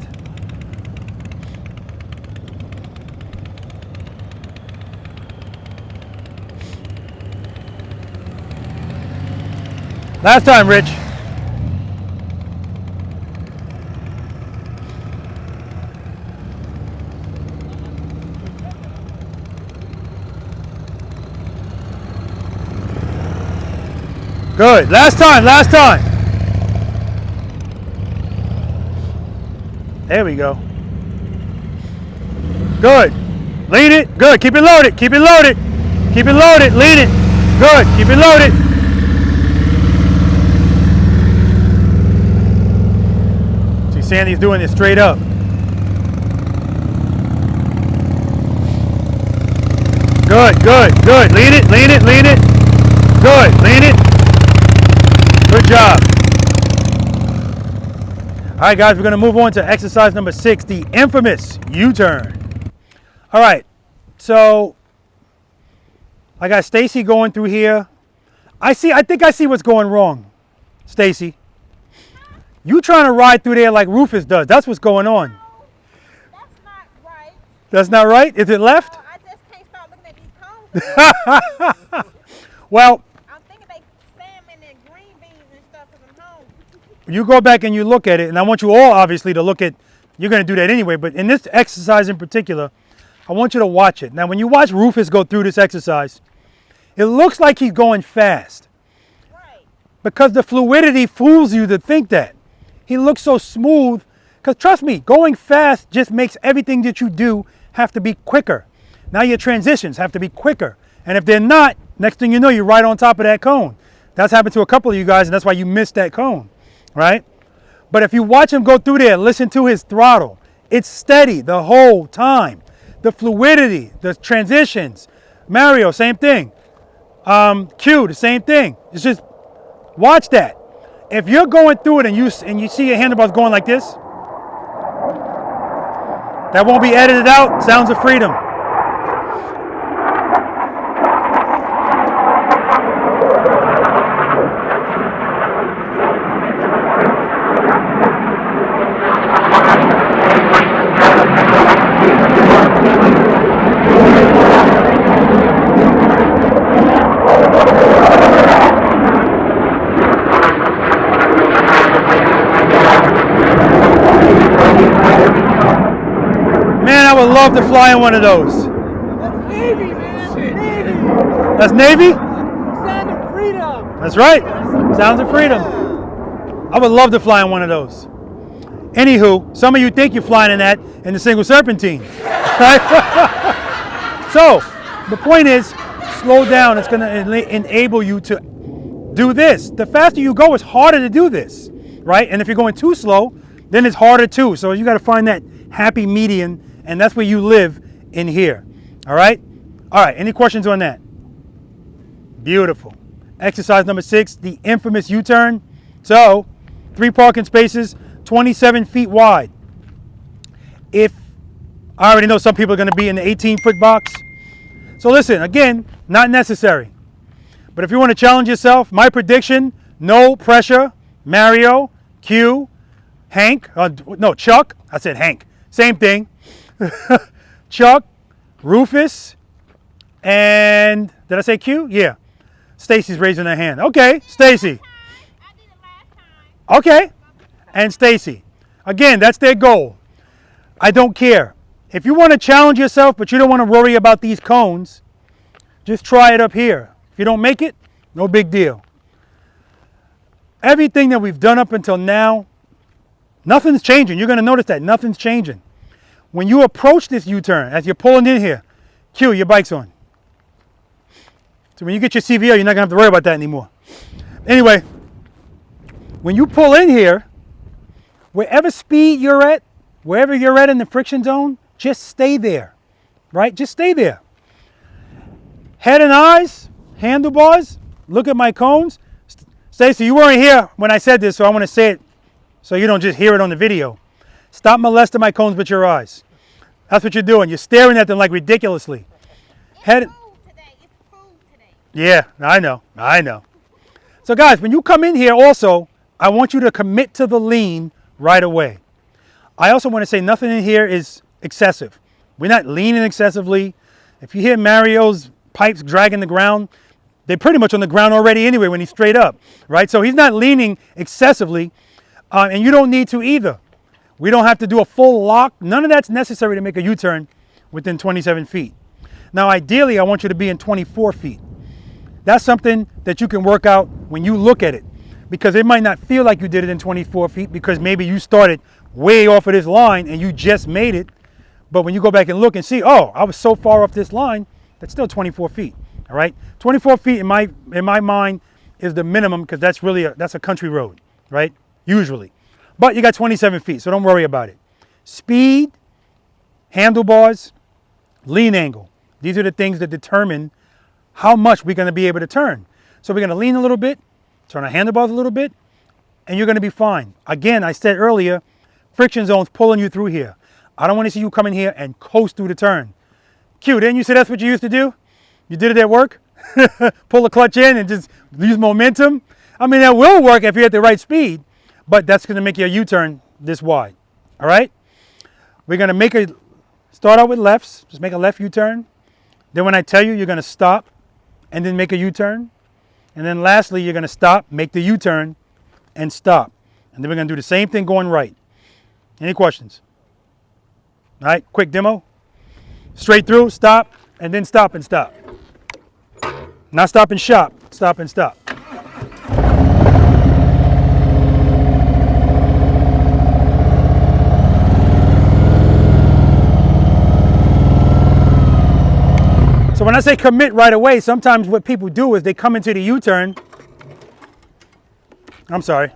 Last time, Rich. Good. Last time, last time. There we go. Good. Lean it. Good. Keep it loaded. Keep it loaded. Keep it loaded. Lean it. Good. Keep it loaded. See, Sandy's doing it straight up. Good, good, good. Lean it, lean it, lean it. Good. Lean it. Good job. All right, guys, we're going to move on to exercise number 6, the infamous U-turn. All right, so I got Stacy going through here. I think I see what's going wrong, Stacy. You trying to ride through there like Rufus does. That's what's going on. That's not right. That's not right? Is it left? I just can't stop looking at these cones. Well, I'm thinking they salmon and green beans and stuff because I'm home. you go back and you look at it, and I want you all obviously to look at, you're going to do that anyway, but in this exercise in particular, I want you to watch it. Now, when you watch Rufus go through this exercise, it looks like he's going fast. Right. Because the fluidity fools you to think that. He looks so smooth, because trust me, going fast just makes everything that you do have to be quicker. Now your transitions have to be quicker. And if they're not, next thing you know, you're right on top of that cone. That's happened to a couple of you guys, and that's why you missed that cone, right? But if you watch him go through there, listen to his throttle. It's steady the whole time. The fluidity, the transitions. Mario, same thing. Q, the same thing. It's just, watch that. If you're going through it and you see your handlebars going like this, that won't be edited out. Sounds of freedom. I would love to fly in one of those. That's Navy, man. Navy. That's Navy? Sound of freedom. That's right. Sounds of freedom. I would love to fly in one of those. Anywho, some of you think you're flying in that in the single serpentine. Right? So, the point is, slow down. It's going to enable you to do this. The faster you go, it's harder to do this, right? And if you're going too slow, then it's harder too. So you got to find that happy median, and that's where you live in here. All right? All right, any questions on that? Beautiful. Exercise number 6, the infamous U-turn. So, 3 parking spaces, 27 feet wide. If, I already know some people are going to be in the 18-foot box. So listen, again, not necessary. But if you want to challenge yourself, my prediction, no pressure, Mario, Q, Hank, no, Chuck, I said Hank, same thing. Chuck, Rufus, and did I say Q? Yeah. Stacy's raising her hand. Okay, Stacy. Okay, and Stacy. Again, that's their goal. I don't care. If you want to challenge yourself, but you don't want to worry about these cones, just try it up here. If you don't make it, no big deal. everything that we've done up until now, nothing's changing. You're going to notice that nothing's changing. When you approach this U-turn, as you're pulling in here, Q, your bike's on. So when you get your CVO, you're not going to have to worry about that anymore. Anyway, when you pull in here, wherever speed you're at, wherever you're at in the friction zone, just stay there, right? Just stay there. Head and eyes, handlebars, look at my cones. Stacey, you weren't here when I said this, so I want to say it so you don't just hear it on the video. Stop molesting my cones with your eyes. That's what you're doing. You're staring at them like ridiculously. Head. Yeah, I know. So guys, when you come in here also, I want you to commit to the lean right away. I also want to say nothing in here is excessive. We're not leaning excessively. If you hear Mario's pipes dragging the ground, they're pretty much on the ground already anyway when he's straight up, right? So he's not leaning excessively, and you don't need to either. We don't have to do a full lock. None of that's necessary to make a U-turn within 27 feet. Now, ideally, I want you to be in 24 feet. That's something that you can work out when you look at it, because it might not feel like you did it in 24 feet because maybe you started way off of this line and you just made it. But when you go back and look and see, oh, I was so far off this line, that's still 24 feet, all right? 24 feet in my mind is the minimum because that's really that's a country road, right? Usually. But you got 27 feet, so don't worry about it. Speed, handlebars, lean angle. These are the things that determine how much we're going to be able to turn. So we're going to lean a little bit, turn our handlebars a little bit, and you're going to be fine. Again, I said earlier, friction zone's pulling you through here. I don't want to see you come in here and coast through the turn. Q, didn't you say that's what you used to do? You did it at work? Pull the clutch in and just use momentum? I mean, that will work if you're at the right speed, but that's going to make your U-turn this wide, all right? We're going to start out with lefts. Just make a left U-turn. Then when I tell you, you're going to stop and then make a U-turn. And then lastly, you're going to stop, make the U-turn, and stop. And then we're going to do the same thing going right. Any questions? All right, quick demo. Straight through, stop, and then stop and stop. Not stop and shop, stop and stop. So when I say commit right away, sometimes what people do is they come into the U-turn. I'm sorry.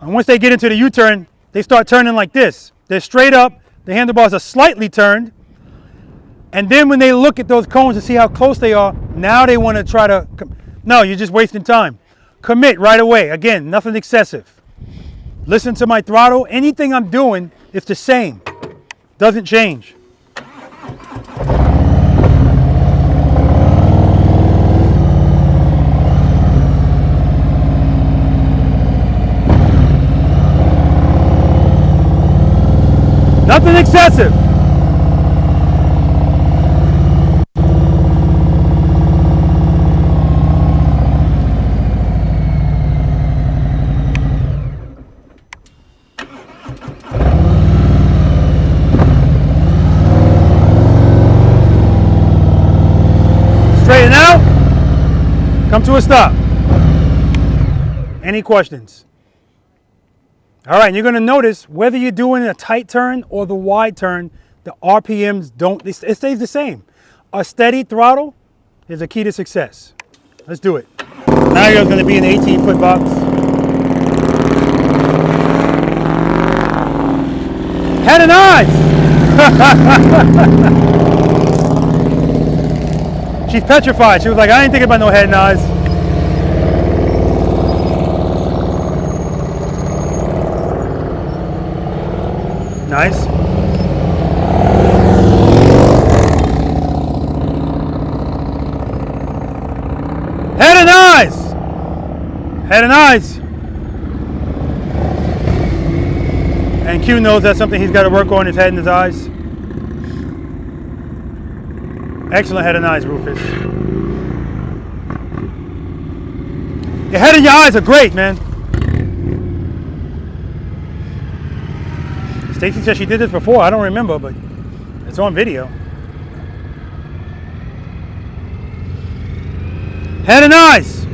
And once they get into the U-turn, they start turning like this. They're straight up, the handlebars are slightly turned. And then when they look at those cones to see how close they are, now they want to try to, no, you're just wasting time. Commit right away. Again, nothing excessive. Listen to my throttle. Anything I'm doing is the same. Doesn't change. Nothing excessive. Straighten out. Come to a stop. Any questions? All right, and you're going to notice whether you're doing a tight turn or the wide turn, the RPMs it stays the same. A steady throttle is a key to success. Let's do it. Now you're going to be in an 18-foot box. Head and eyes. She's petrified. She was like, I ain't thinking about no head and eyes. Nice. Head and eyes. Head and eyes. And Q knows that's something he's got to work on, his head and his eyes. Excellent head and eyes, Rufus. Your head and your eyes are great, man. Stacy said she did this before. I don't remember, but it's on video. Head and eyes.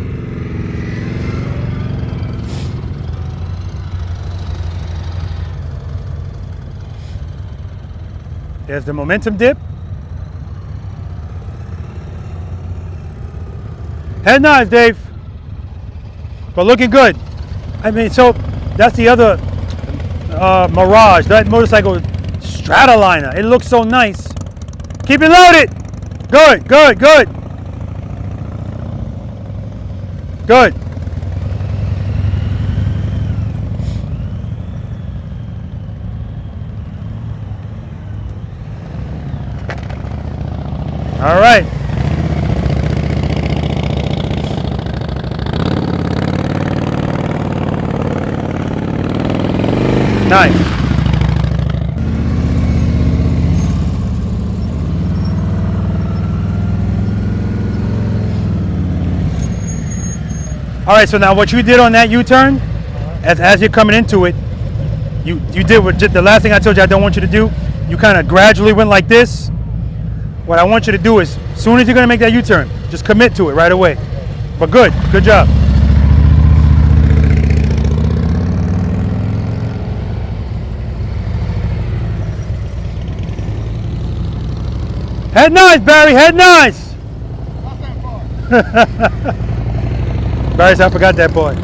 There's the momentum dip. Head nods, Dave. But looking good. I mean, so that's the other Mirage, that motorcycle Stratoliner. It looks so nice. Keep it loaded. Good, good, good. Good. All right. Nice. All right, so now what you did on that U-turn, as you're coming into it, you did what the last thing I told you I don't want you to do. You kind of gradually went like this. What I want you to do is, as soon as you're going to make that U-turn, just commit to it right away. But good job. Head nice, Barry, head nice. Not that far. Barry said, I forgot that boy.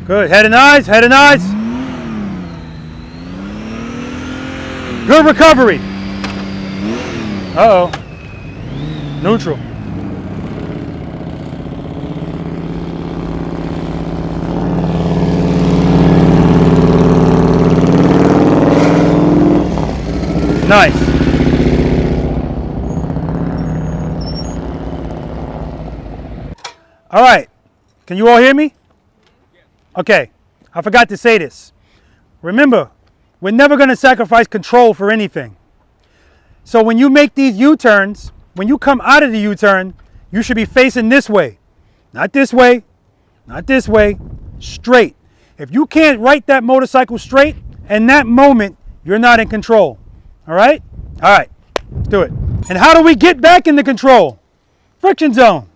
Good, head and eyes, head and eyes. Good recovery. Uh-oh. Neutral. Nice. All right. Can you all hear me? Okay. I forgot to say this. Remember, we're never going to sacrifice control for anything. So when you make these U-turns, when you come out of the U-turn, you should be facing this way. Not this way. Not this way. Straight. If you can't right that motorcycle straight, in that moment, you're not in control. All right? All right. Let's do it. And how do we get back into control? Friction zone.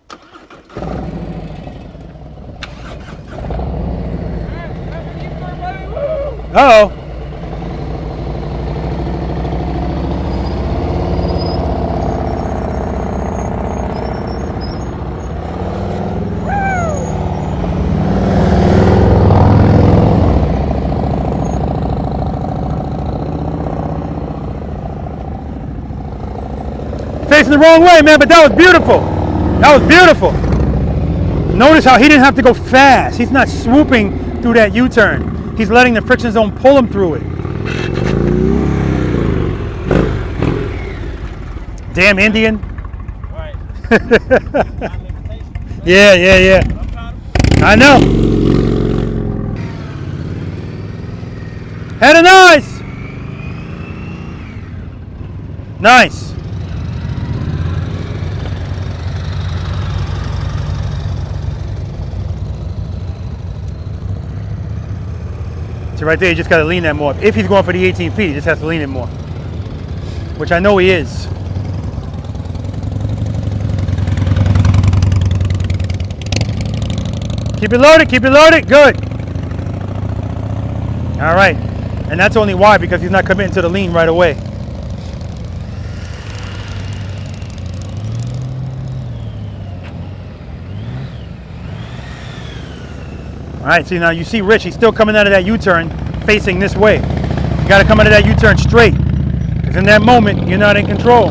Uh-oh. Facing the wrong way, man, but that was beautiful. That was beautiful. Notice how he didn't have to go fast. He's not swooping through that U-turn. He's letting the friction zone pull him through it. Damn Indian. Right. Yeah. I know. Head and eyes. Nice. So right there, you just got to lean that more. If he's going for the 18 feet, he just has to lean it more. Which I know he is. Keep it loaded, good. All right, and that's only why, because he's not committing to the lean right away. All right, see now you see Rich, he's still coming out of that U-turn facing this way. You gotta come out of that U-turn straight, because in that moment, you're not in control.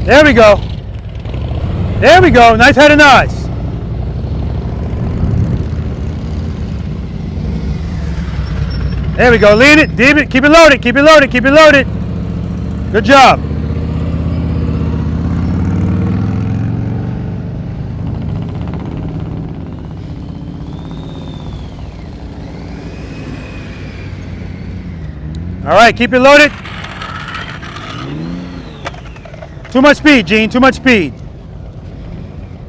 There we go. There we go, nice head and eyes. There we go, lean it, deep it, keep it loaded, keep it loaded, keep it loaded. Good job. All right, keep it loaded. Too much speed, Gene, too much speed.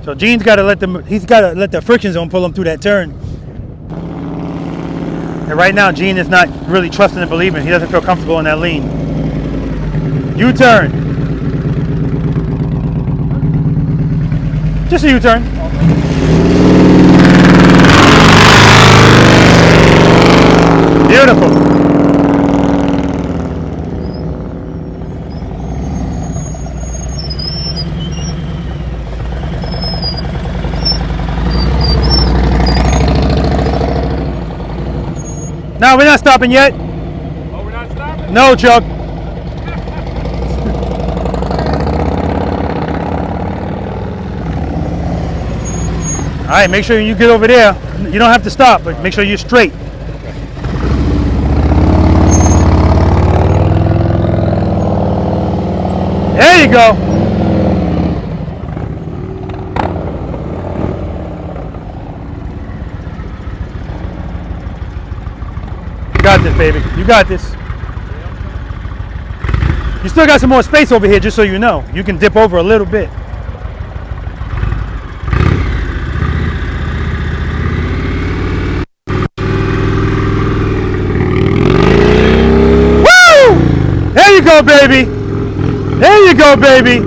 So Gene's got to let the friction zone pull him through that turn. And right now, Gene is not really trusting and believing. He doesn't feel comfortable in that lean. U-turn. Just a U-turn. Beautiful. No, we're not stopping yet. Oh, we're not stopping? No, Chuck. All right, make sure you get over there. You don't have to stop, but make sure you're straight. There you go. You got this, baby. You got this. You still got some more space over here, just so you know. You can dip over a little bit. Woo! There you go, baby. There you go, baby.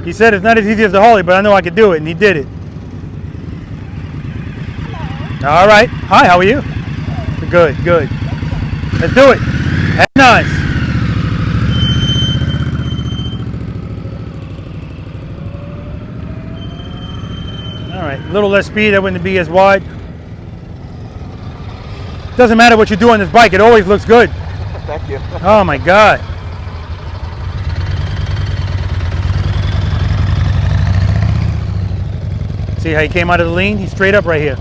He said it's not as easy as the Harley, but I know I could do it, and he did it. All right. Hi, how are you? Good, good. Let's do it. That's nice. All right, a little less speed. That wouldn't be as wide. Doesn't matter what you do on this bike. It always looks good. Thank you. Oh my God. See how he came out of the lean? He's straight up right here.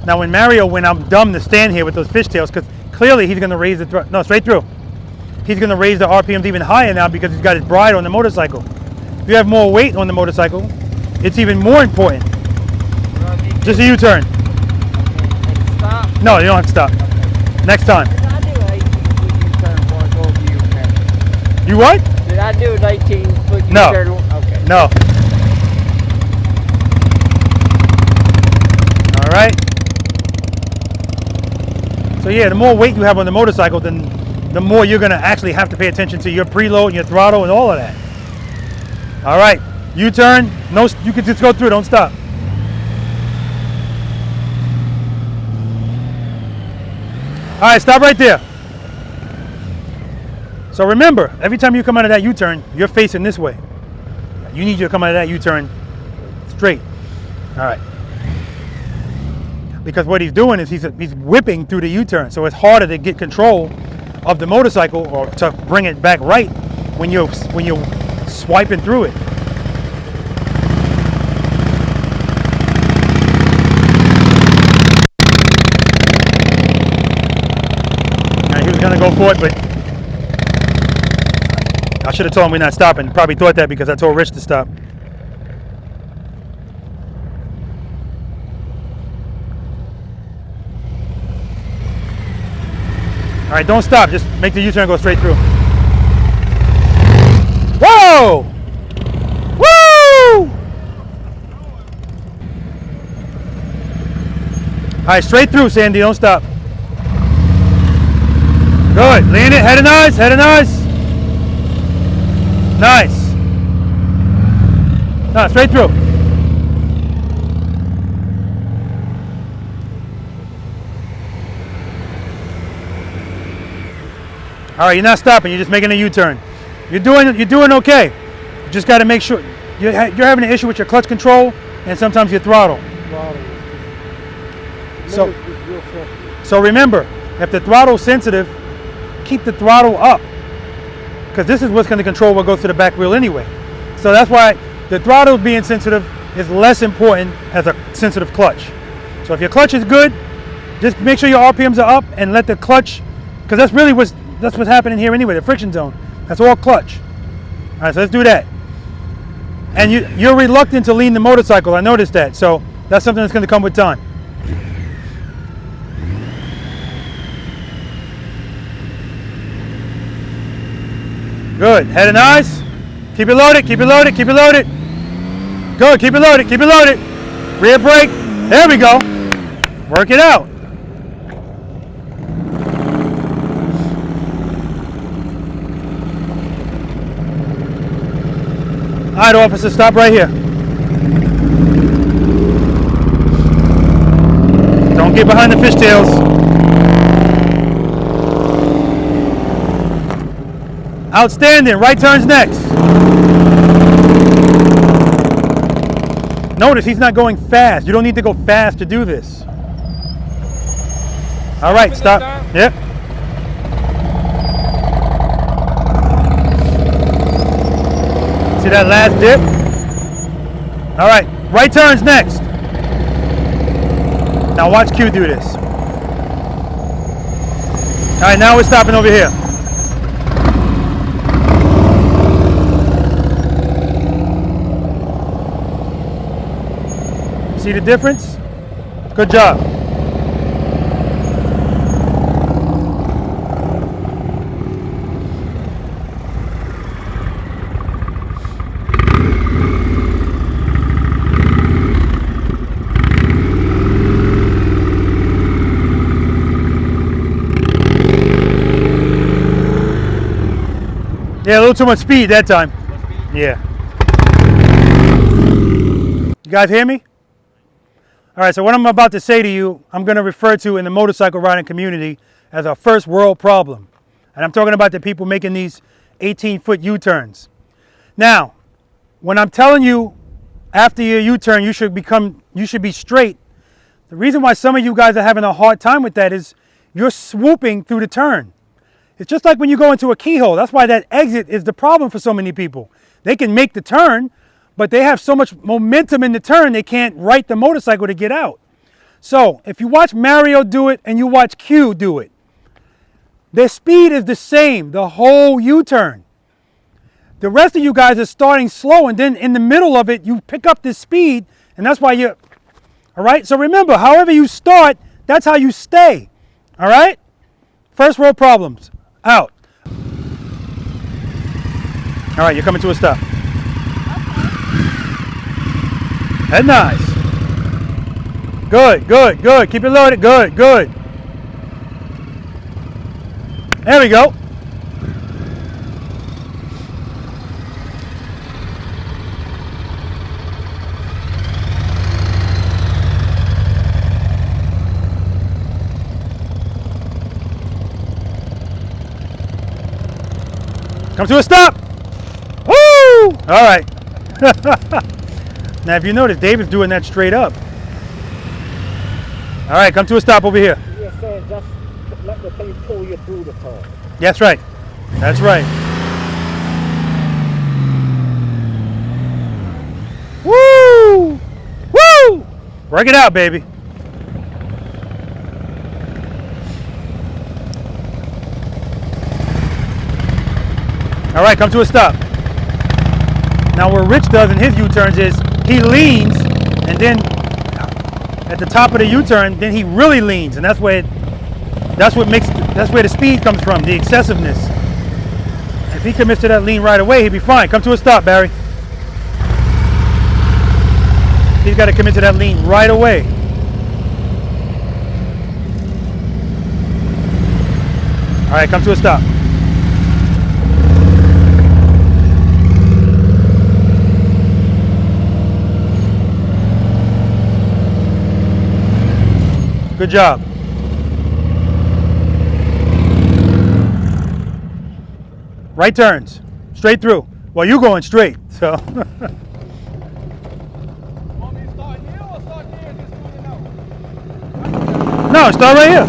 Now when Mario went, I'm dumb to stand here with those fishtails because clearly he's going to raise the no, straight through. He's going to raise the RPMs even higher now because he's got his bride on the motorcycle. If you have more weight on the motorcycle, it's even more important. Just a U-turn. Stop. No, you don't have to stop. Next time. Did I do an 18-foot U-turn before I go over you? You what? Did I do an 18-foot No. U-turn? Okay. No. All right. So yeah, the more weight you have on the motorcycle, then the more you're going to actually have to pay attention to your preload and your throttle and all of that. All right, U-turn. No, you can just go through. Don't stop. All right, stop right there. So remember, every time you come out of that U-turn, you're facing this way. You need you to come out of that U-turn straight. All right. Because what he's doing is he's whipping through the U-turn, so it's harder to get control of the motorcycle or to bring it back right when you're swiping through it. Now he was gonna go for it, but I should have told him we're not stopping. Probably thought that because I told Rich to stop. All right, don't stop. Just make the U-turn go straight through. Whoa! Woo! All right, straight through, Sandy. Don't stop. Good. Lean it. Head and eyes. Head and eyes. Nice. No, straight through. All right, you're not stopping. You're just making a U-turn. You're doing okay. You just got to make sure you're having an issue with your clutch control and sometimes your throttle. So remember, if the throttle's sensitive, keep the throttle up because this is what's going to control what goes to the back wheel anyway. So that's why the throttle being sensitive is less important as a sensitive clutch. So if your clutch is good, just make sure your RPMs are up and let the clutch, because that's really what's happening here anyway, the friction zone. That's all clutch. All right, so let's do that. And you're reluctant to lean the motorcycle, I noticed that. So that's something that's going to come with time. Good, head and eyes. Keep it loaded, keep it loaded, keep it loaded. Good, keep it loaded, keep it loaded. Rear brake, there we go. Work it out. right, officer, stop right here. Don't get behind the fishtails. Outstanding. Right turns next. Notice he's not going fast. You don't need to go fast to do this. All right, stop. Yep. See that last dip? All right, right turns next. Now watch Q do this. All right, now we're stopping over here. See the difference? Good job. Yeah, a little too much speed that time. Yeah. You guys hear me? All right, so what I'm about to say to you, I'm going to refer to in the motorcycle riding community as a first world problem. And I'm talking about the people making these 18-foot U-turns. Now, when I'm telling you after your U-turn you should be straight, the reason why some of you guys are having a hard time with that is you're swooping through the turn. It's just like when you go into a keyhole. That's why that exit is the problem for so many people. They can make the turn, but they have so much momentum in the turn, they can't right the motorcycle to get out. So if you watch Mario do it and you watch Q do it, their speed is the same the whole U-turn. The rest of you guys are starting slow, and then in the middle of it, you pick up this speed, and that's why you're, all right? So remember, however you start, that's how you stay, all right? First world problems, out. All right, you're coming to a stop. Head nice. Good, good, good. Keep it loaded. Good, good. There we go. Come to a stop. Woo! All right. Now, if you notice, David's doing that straight up. All right, come to a stop over here. You're saying just let the thing pull you through the turn. That's right. That's right. Woo! Woo! Work it out, baby. All right, come to a stop. Now, what Rich does in his U-turns is he leans, and then at the top of the U-turn, then he really leans, and that's where the speed comes from, the excessiveness. If he commits to that lean right away, he'd be fine. Come to a stop, Barry. He's got to commit to that lean right away. All right, come to a stop. Good job. Right turns, straight through. Well, you're going straight, so. No, start right here.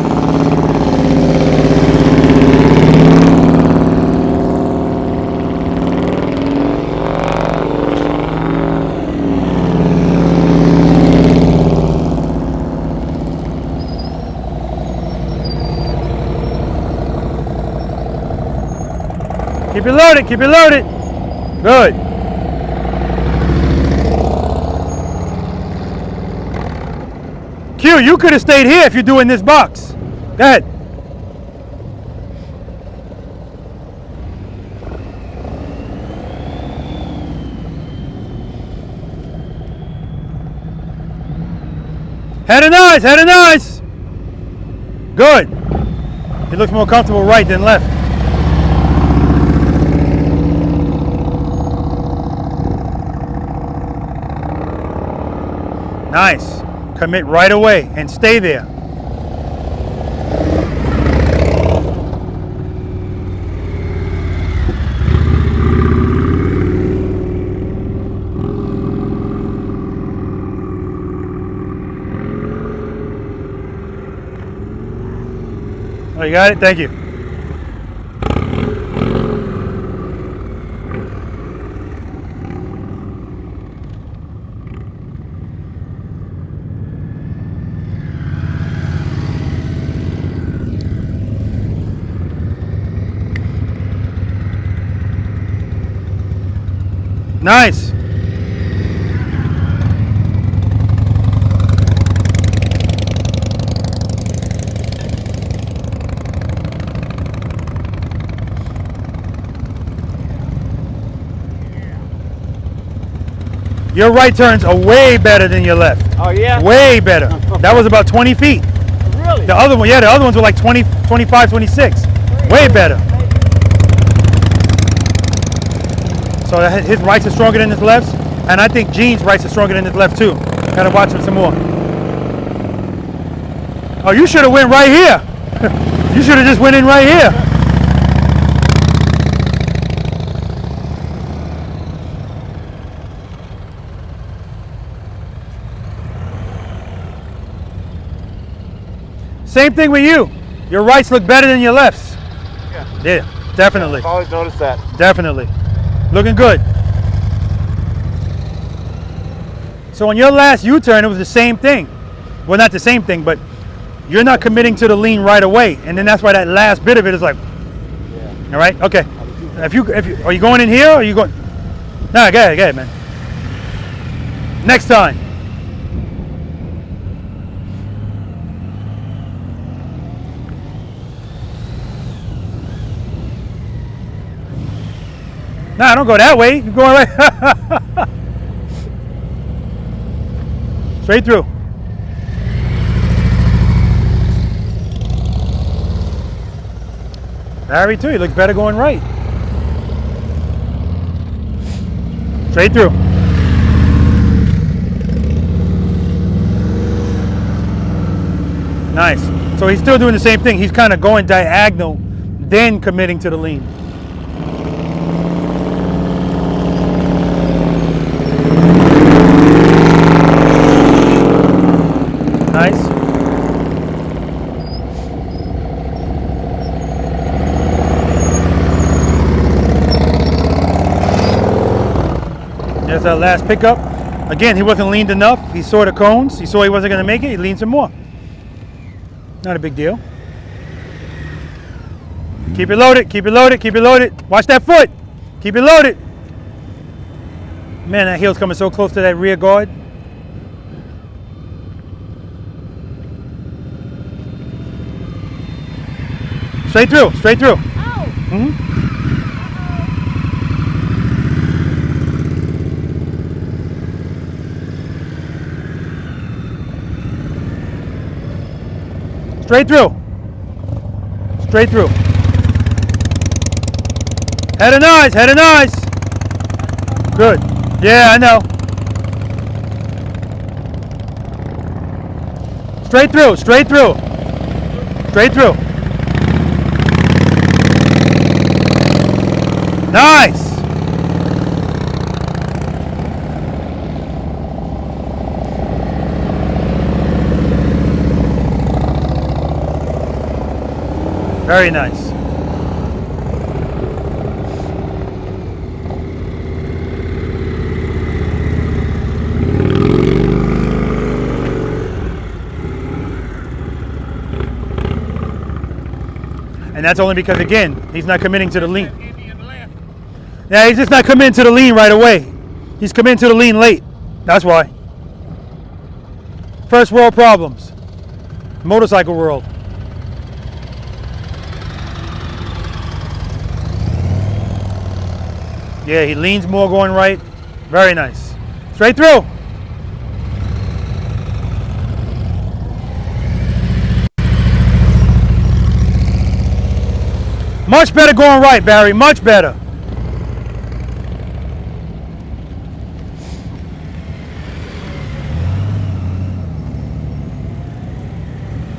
Keep it loaded, keep it loaded. Good. Q, you could have stayed here if you're doing this box. Go ahead. Head and eyes, head and eyes. Good. He looks more comfortable right than left. Nice. Commit right away and stay there. Oh, you got it? Thank you. Nice. Your right turns are way better than your left. Oh, yeah? Way better. That was about 20 feet. Really? The other one, yeah, the other ones were like 20, 25, 26. Way better. So his rights are stronger than his lefts, and I think Gene's rights are stronger than his left too. Gotta watch him some more. Oh, you should have went right here. You should have just went in right here. Same thing with you. Your rights look better than your lefts. Yeah, definitely. I've always noticed that. Definitely. Looking good. So on your last U-turn, it was the same thing. Well, not the same thing, but you're not committing to the lean right away. And then that's why that last bit of it is like, yeah. All right, okay. If you, are you going in here or are you going? No, go ahead, man. Next time. Nah, don't go that way. You're going right. Straight through. Larry too, he looks better going right. Straight through. Nice. So he's still doing the same thing. He's kind of going diagonal, then committing to the lean. Nice. There's that last pickup. Again, he wasn't leaned enough. He saw the cones. He saw he wasn't going to make it. He leaned some more. Not a big deal. Keep it loaded. Keep it loaded. Keep it loaded. Watch that foot. Keep it loaded. Man, that heel's coming so close to that rear guard. Straight through, straight through. Oh. Straight through. Straight through. Head and eyes, head and eyes. Good. Yeah, I know. Straight through, straight through. Straight through. Nice. Very nice. And that's only because, again, he's not committing to the lean. Yeah, he's just not committing to the lean right away. He's committing to the lean late. That's why. First world problems. Motorcycle world. Yeah, he leans more going right. Very nice. Straight through. Much better going right, Barry. Much better.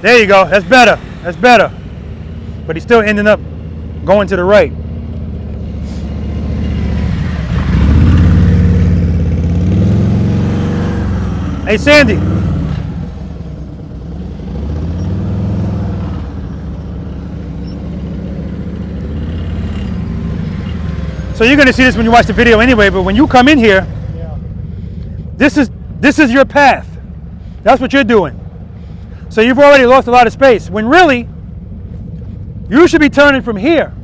There you go. That's better. That's better. But he's still ending up going to the right. Hey, Sandy. So you're going to see this when you watch the video anyway, but when you come in here, this is your path. That's what you're doing. So you've already lost a lot of space, when really, you should be turning from here.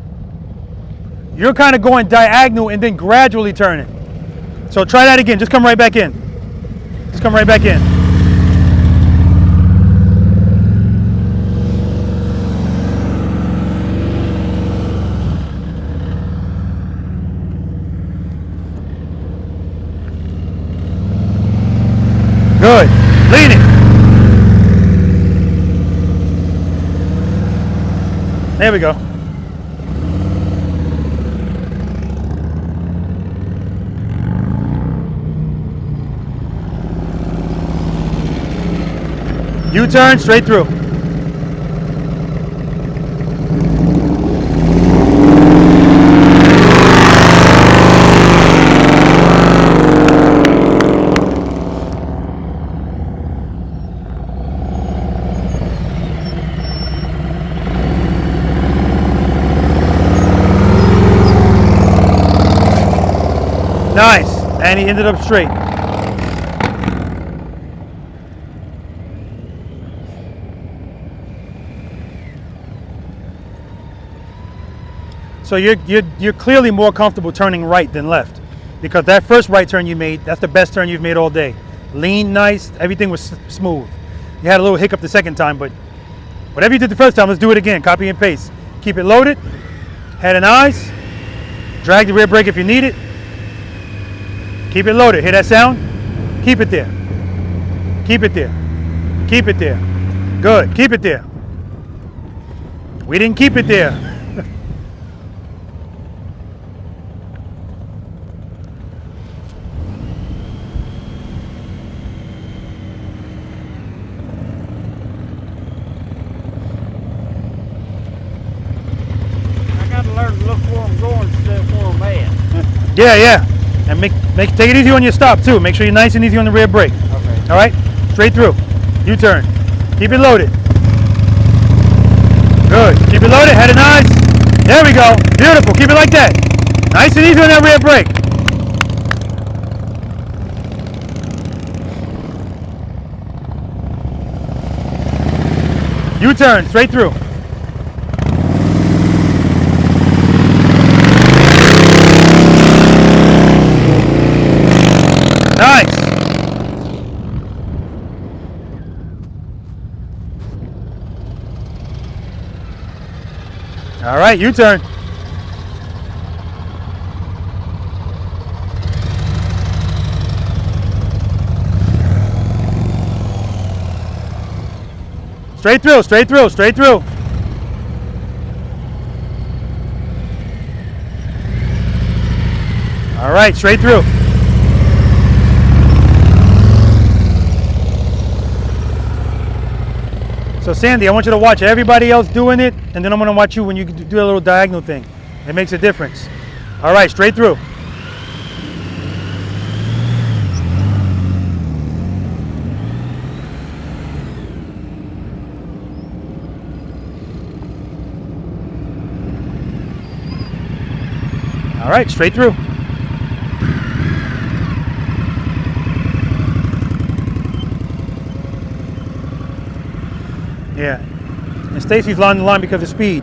You're kind of going diagonal and then gradually turning. So try that again. Just come right back in. Just come right back in. Good. Lean it. There we go. U-turn straight through. Nice. And he ended up straight. So you're clearly more comfortable turning right than left, because that first right turn you made, that's the best turn you've made all day. Lean, nice, everything was smooth. You had a little hiccup the second time, but whatever you did the first time, let's do it again. Copy and paste. Keep it loaded, head and eyes, drag the rear brake if you need it. Keep it loaded. Hear that sound? Keep it there. Keep it there. Keep it there. Good. Keep it there. We didn't keep it there. I gotta learn to look where I'm going instead of where I'm at. Yeah. And take it easy on your stop too. Make sure you're nice and easy on the rear brake. Okay. All right? Straight through. U-turn. Keep it loaded. Good. Keep it loaded. Head and eyes. There we go. Beautiful. Keep it like that. Nice and easy on that rear brake. U-turn. Straight through. Nice. All right, U-turn. Straight through, straight through, straight through. All right, straight through. So Sandy, I want you to watch everybody else doing it, and then I'm going to watch you when you do a little diagonal thing. It makes a difference. All right, straight through. All right, straight through. Yeah, and Stacy's on the line because of speed.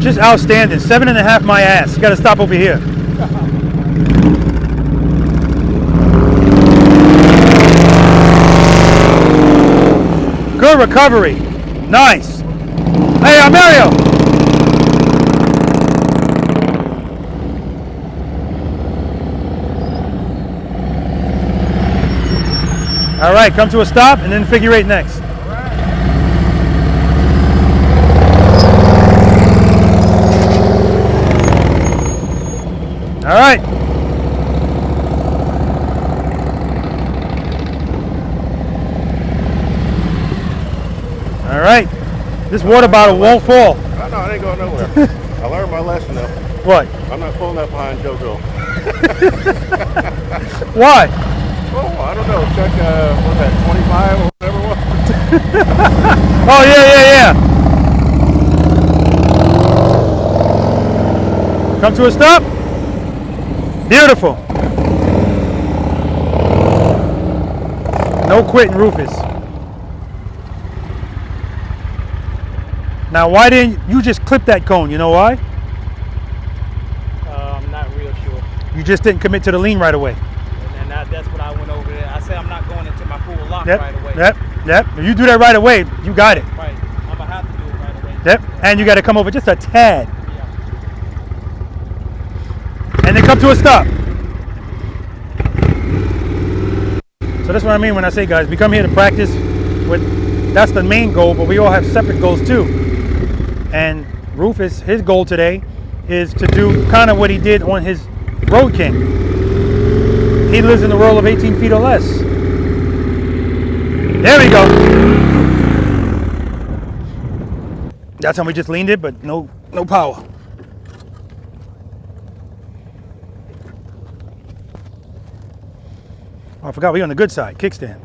Just outstanding. 7.5 my ass. You got to stop over here. Good recovery. Nice. Hey, Mario. All right, come to a stop and then figure eight next. All right. This water bottle won't fall. No, it ain't going nowhere. I learned my lesson though. What? I'm not pulling up behind JoJo. Why? Oh, I don't know. Check, what's that, 25 or whatever it was? Oh, yeah. Come to a stop. Beautiful. No quitting, Rufus. Now, why didn't you just clip that cone? You know why? I'm not real sure. You just didn't commit to the lean right away. And that's what I went over there. I said I'm not going into my full lock right away. Yep. If you do that right away, you got it. Right. I'm going to have to do it right away. Yep. And you got to come over just a tad. And then come to a stop. So that's what I mean when I say, guys, we come here to practice. That's the main goal, but we all have separate goals too. And Rufus, his goal today is to do kind of what he did on his Road King. He lives in the world of 18 feet or less. There we go. That time we just leaned it, but no power. Oh, I forgot we're on the good side, kickstand.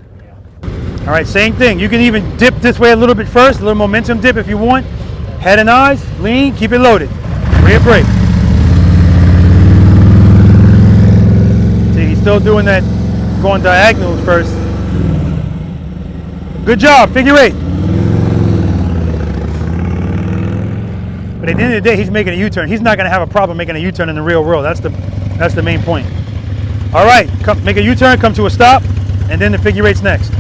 All right, same thing. You can even dip this way a little bit first, a little momentum dip if you want. Head and eyes, lean, keep it loaded. Rear brake. See, he's still doing that, going diagonals first. Good job, figure 8. But at the end of the day, he's making a U-turn. He's not going to have a problem making a U-turn in the real world. That's the main point. All right, make a U-turn, come to a stop, and then the figure 8's next.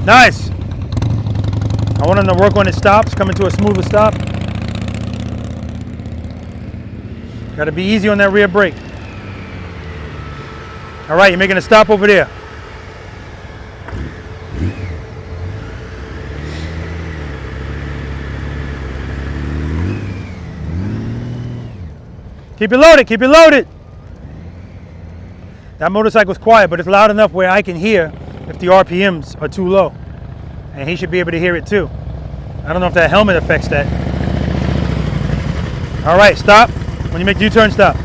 Nice. I want him to work on his stops, coming to a smoother stop. Got to be easy on that rear brake. All right, you're making a stop over there. Keep it loaded, keep it loaded. That motorcycle's quiet, but it's loud enough where I can hear if the RPMs are too low. And he should be able to hear it too. I don't know if that helmet affects that. All right, stop. When you make the U-turn, stop.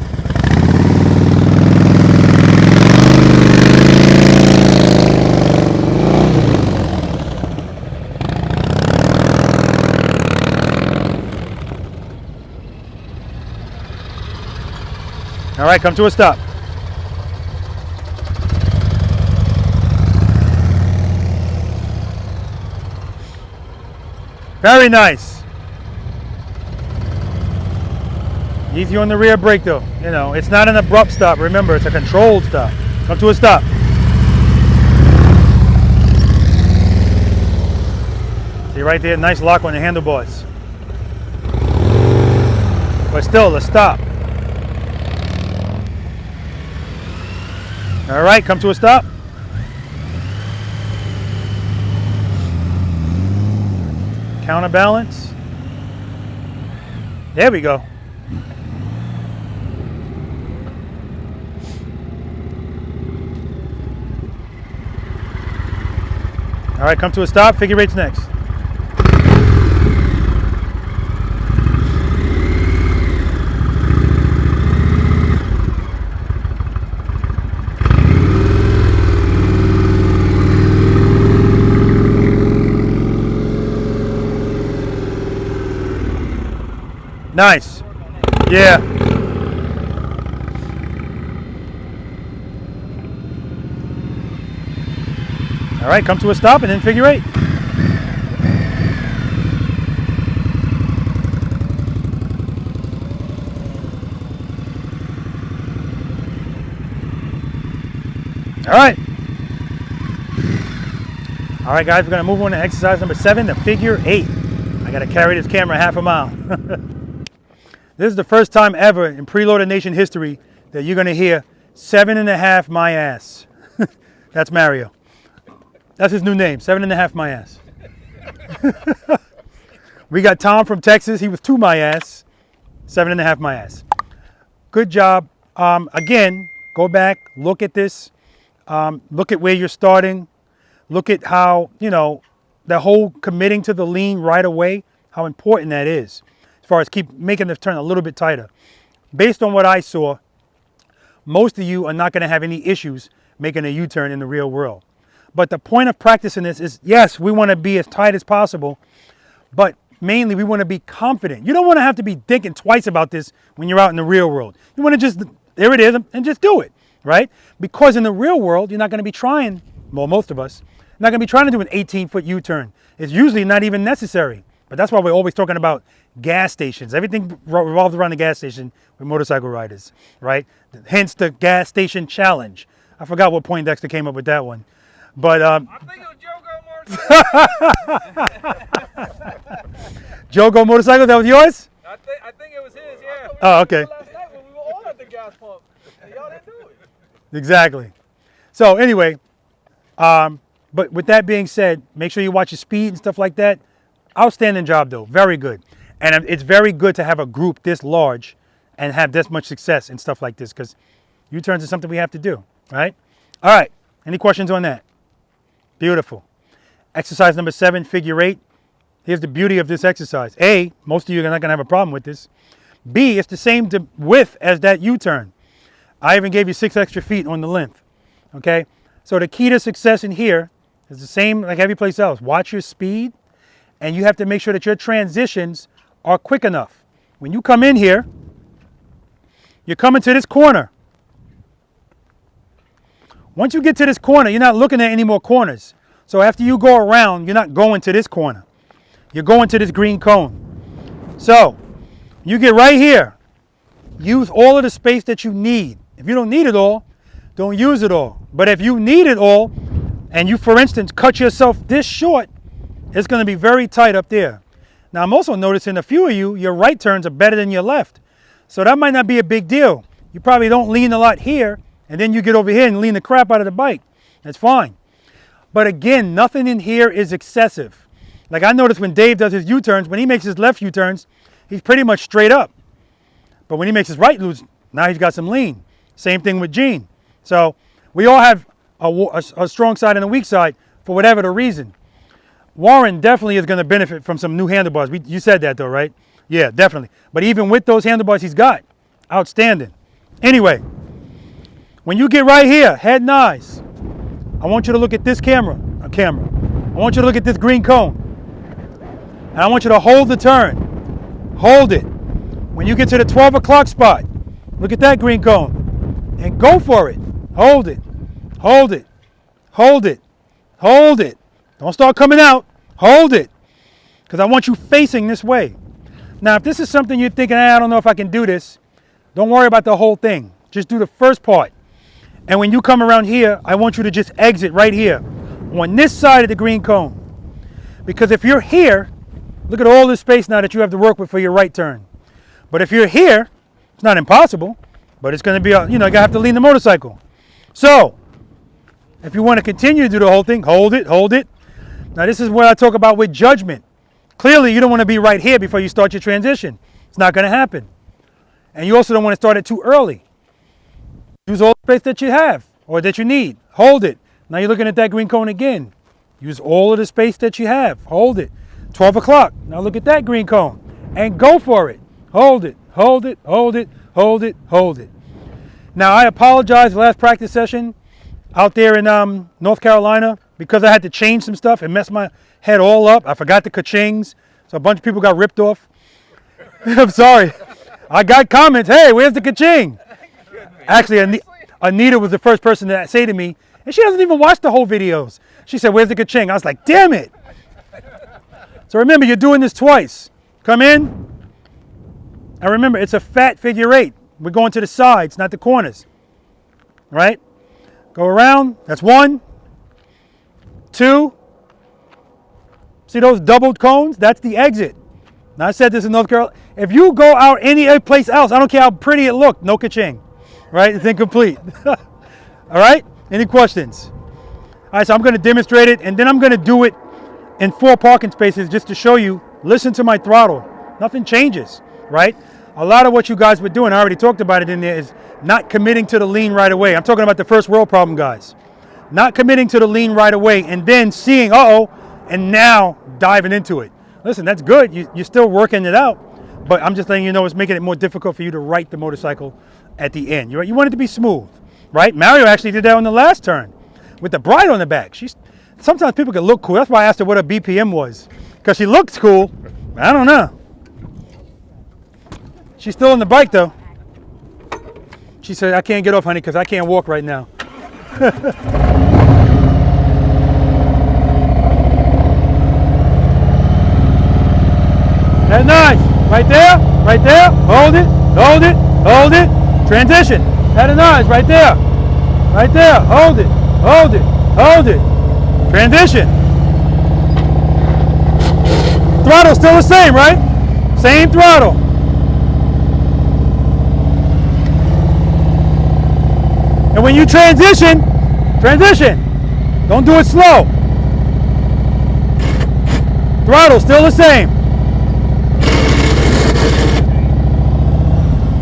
All right, come to a stop. Very nice. Easy on the rear brake though. You know, it's not an abrupt stop. Remember, it's a controlled stop. Come to a stop. See right there, nice lock on the handlebars. But still, a stop. All right, come to a stop. Counterbalance. There we go. All right, come to a stop. Figure 8's next. Nice. Yeah. All right, come to a stop and then figure 8. All right. All right, guys, we're gonna move on to exercise number 7, the figure 8. I gotta carry this camera half a mile. This is the first time ever in Preloader Nation history that you're gonna hear 7.5 my ass. That's Mario. That's his new name, 7.5 my ass. We got Tom from Texas. He was 2 my ass, 7.5 my ass. Good job. Again, go back, look at this. Look at where you're starting. Look at how, you know, the whole committing to the lean right away, how important that is as far as keep making the turn a little bit tighter. Based on what I saw, most of you are not going to have any issues making a U-turn in the real world. But the point of practicing this is, yes, we want to be as tight as possible, but mainly we want to be confident. You don't want to have to be thinking twice about this when you're out in the real world. You want to just, there it is, and just do it, right? Because in the real world, you're not going to be trying, well, most of us, not going to be trying to do an 18-foot U-turn. It's usually not even necessary. But that's why we're always talking about gas stations. Everything revolves around the gas station with motorcycle riders, right? Hence the gas station challenge. I forgot what point Dexter came up with that one. But I think it was Jogo Motorcycle, that was yours? I think it was his, yeah. Oh, okay. Last night when we were all at the gas pump, and y'all didn't do it. Exactly. So anyway, but with that being said, make sure you watch your speed and stuff like that. Outstanding job though, very good. And it's very good to have a group this large and have this much success and stuff like this, because U-turns is something we have to do, right? All right, any questions on that? Beautiful. Exercise number 7, figure 8. Here's the beauty of this exercise. A, most of you are not gonna have a problem with this. B, it's the same width as that U-turn. I even gave you 6 extra feet on the length, okay? So the key to success in here is the same like every place else. Watch your speed, and you have to make sure that your transitions are quick enough. When you come in here, you're coming to this corner. Once you get to this corner, you're not looking at any more corners. So after you go around, you're not going to this corner. You're going to this green cone. So you get right here. Use all of the space that you need. If you don't need it all, don't use it all. But if you need it all, and you, for instance, cut yourself this short, it's going to be very tight up there. Now, I'm also noticing a few of you, your right turns are better than your left. So that might not be a big deal. You probably don't lean a lot here, and then you get over here and lean the crap out of the bike. That's fine. But again, nothing in here is excessive. Like I notice when Dave does his U-turns, when he makes his left U-turns, he's pretty much straight up. But when he makes his right loose, now he's got some lean. Same thing with Gene. So we all have a strong side and a weak side for whatever the reason. Warren definitely is going to benefit from some new handlebars. You said that though, right? Yeah, definitely. But even with those handlebars he's got, outstanding. Anyway, when you get right here, head and eyes, I want you to look at this camera. I want you to look at this green cone. And I want you to hold the turn. Hold it. When you get to the 12 o'clock spot, look at that green cone and go for it. Hold it. Hold it. Hold it. Hold it. Don't start coming out. Hold it. Because I want you facing this way. Now, if this is something you're thinking, I don't know if I can do this, don't worry about the whole thing. Just do the first part. And when you come around here, I want you to just exit right here on this side of the green cone. Because if you're here, look at all this space now that you have to work with for your right turn. But if you're here, it's not impossible, but it's going to be, you got to have to lean the motorcycle. So, if you want to continue to do the whole thing, hold it, hold it. Now, this is what I talk about with judgment. Clearly, you don't want to be right here before you start your transition. It's not going to happen. And you also don't want to start it too early. Use all the space that you have or that you need. Hold it. Now you're looking at that green cone again. Use all of the space that you have. Hold it. 12 o'clock. Now look at that green cone and go for it. Hold it, hold it, hold it, hold it, hold it. Now I apologize, last practice session out there in North Carolina, because I had to change some stuff and mess my head all up. I forgot the ka-chings, so a bunch of people got ripped off. I'm sorry. I got comments, hey, where's the ka-ching? Actually, Anita was the first person to say to me, and she doesn't even watch the whole videos. She said, where's the ka-ching? I was like, damn it. So remember, you're doing this twice. Come in, and remember, it's a fat figure 8. We're going to the sides, not the corners, right? Go around, that's 1, 2. See those doubled cones? That's the exit. Now I said this in North Carolina. If you go out any place else, I don't care how pretty it looked, no ka-ching, right? It's incomplete. All right, any questions? All right, so I'm gonna demonstrate it, and then I'm gonna do it in 4 parking spaces just to show you. Listen to my throttle, nothing changes, right? a lot of what you guys were doing, I already talked about it in there, is not committing to the lean right away. I'm talking about the first world problem, guys. Not committing to the lean right away and then seeing, and now diving into it. Listen, that's good. You're still working it out, but I'm just letting you know it's making it more difficult for you to right the motorcycle at the end. You want it to be smooth, right? Mario actually did that on the last turn with the bride on the back. Sometimes people can look cool. That's why I asked her what her BPM was, because she looks cool. I don't know. She's still on the bike though. She said, I can't get off, honey, because I can't walk right now. That's nice. Right there, right there. Hold it, hold it, hold it. Transition. That is nice. Right there. Right there. Hold it, hold it, hold it. Transition. Throttle's still the same, right? Same throttle. And when you transition. Don't do it slow. Throttle still the same.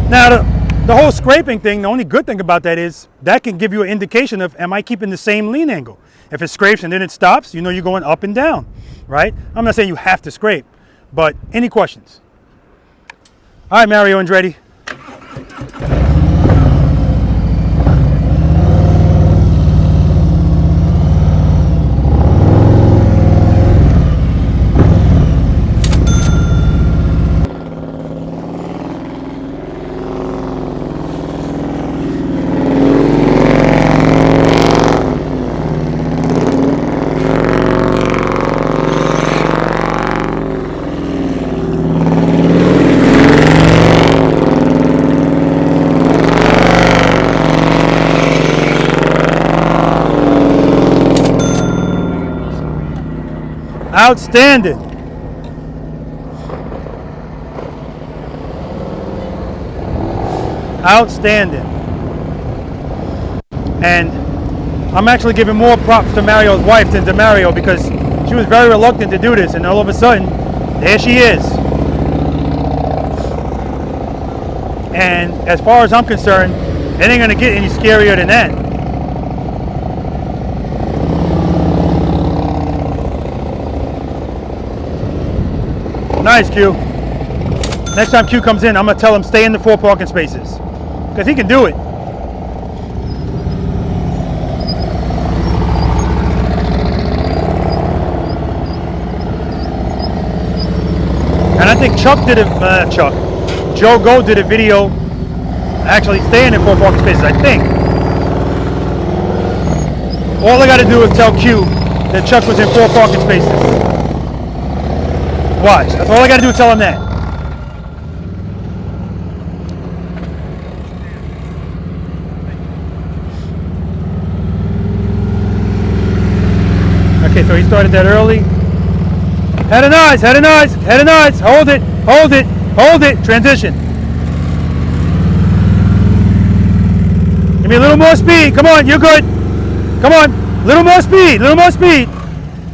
Now the whole scraping thing, the only good thing about that is that can give you an indication of, am I keeping the same lean angle? If it scrapes and then it stops, you know you're going up and down, right? I'm not saying you have to scrape, but any questions? All right, Mario Andretti. Outstanding. Outstanding. And I'm actually giving more props to Mario's wife than to Mario, because she was very reluctant to do this, and all of a sudden, there she is. And as far as I'm concerned, it ain't gonna get any scarier than that. Nice, Q. Next time Q comes in, I'm gonna tell him stay in the 4 parking spaces, because he can do it. And I think Joe Go did a video actually staying in 4 parking spaces, I think. All I gotta do is tell Q that Chuck was in 4 parking spaces. Watch. That's all I got to do is tell him that. Okay, so he started that early. Head and eyes, head and eyes, head and eyes. Hold it, hold it, hold it. Transition. Give me a little more speed. Come on, you're good. Come on. Little more speed, little more speed.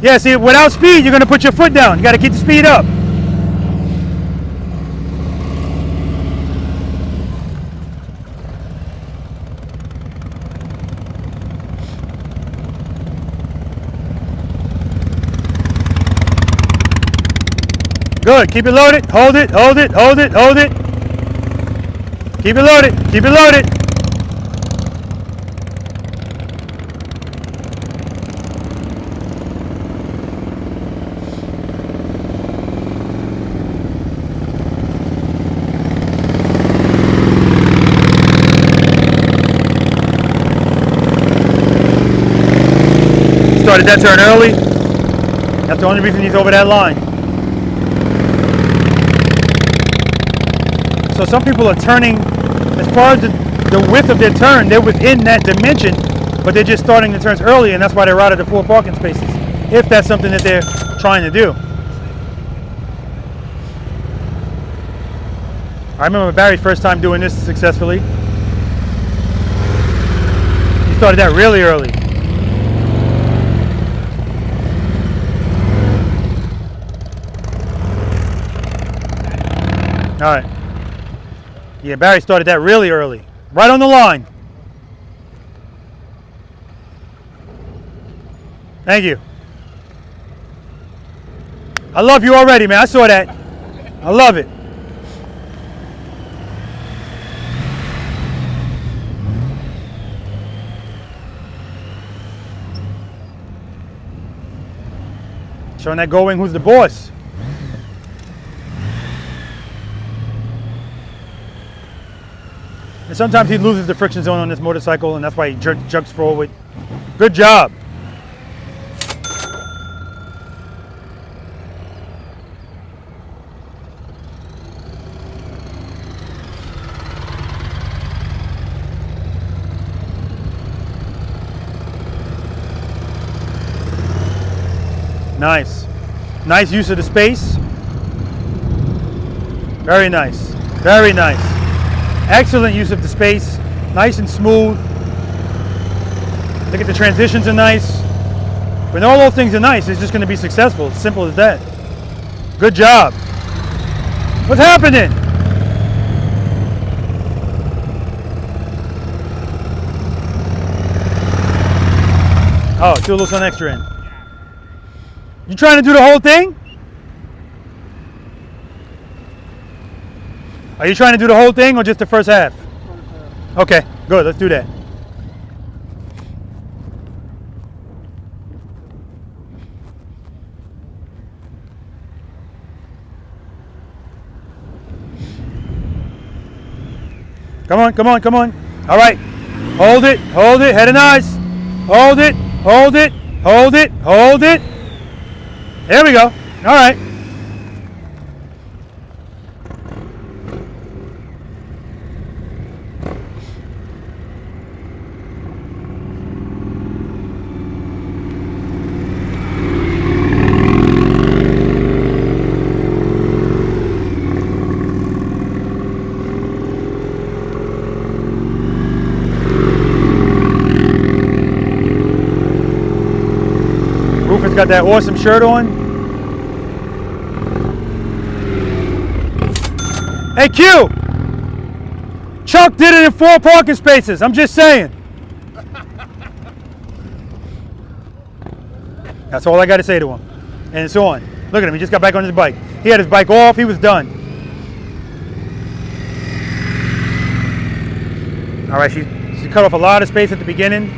Yeah, see, without speed, you're going to put your foot down. You got to keep the speed up. Good. Keep it loaded. Hold it, hold it, hold it, hold it. Keep it loaded. Keep it loaded. Started that turn early. That's the only reason he's over that line. So some people are turning, as far as the width of their turn, they're within that dimension, but they're just starting the turns early, and that's why they're out of the 4 parking spaces, if that's something that they're trying to do. I remember Barry's first time doing this successfully. He started that really early. All right. Yeah, Barry started that really early. Right on the line. Thank you. I love you already, man. I saw that. I love it. Showing that going, who's the boss? And sometimes he loses the friction zone on this motorcycle, and that's why he jerks forward. Good job. Nice. Nice use of the space. Very nice. Very nice. Excellent use of the space. Nice and smooth. Look at the transitions are nice. When all those things are nice, it's just going to be successful. It's simple as that. Good job. What's happening? Oh, do a little something extra in. You trying to do the whole thing? Are you trying to do the whole thing or just the first half? Okay, good. Let's do that. Come on, come on, come on. All right. Hold it, head and eyes. Hold it, hold it, hold it, hold it. There we go. All right. Rufus got that awesome shirt on. Hey Q! Chuck did it in 4 parking spaces. I'm just saying. That's all I got to say to him. And it's on. Look at him. He just got back on his bike. He had his bike off. He was done. All right, she cut off a lot of space at the beginning.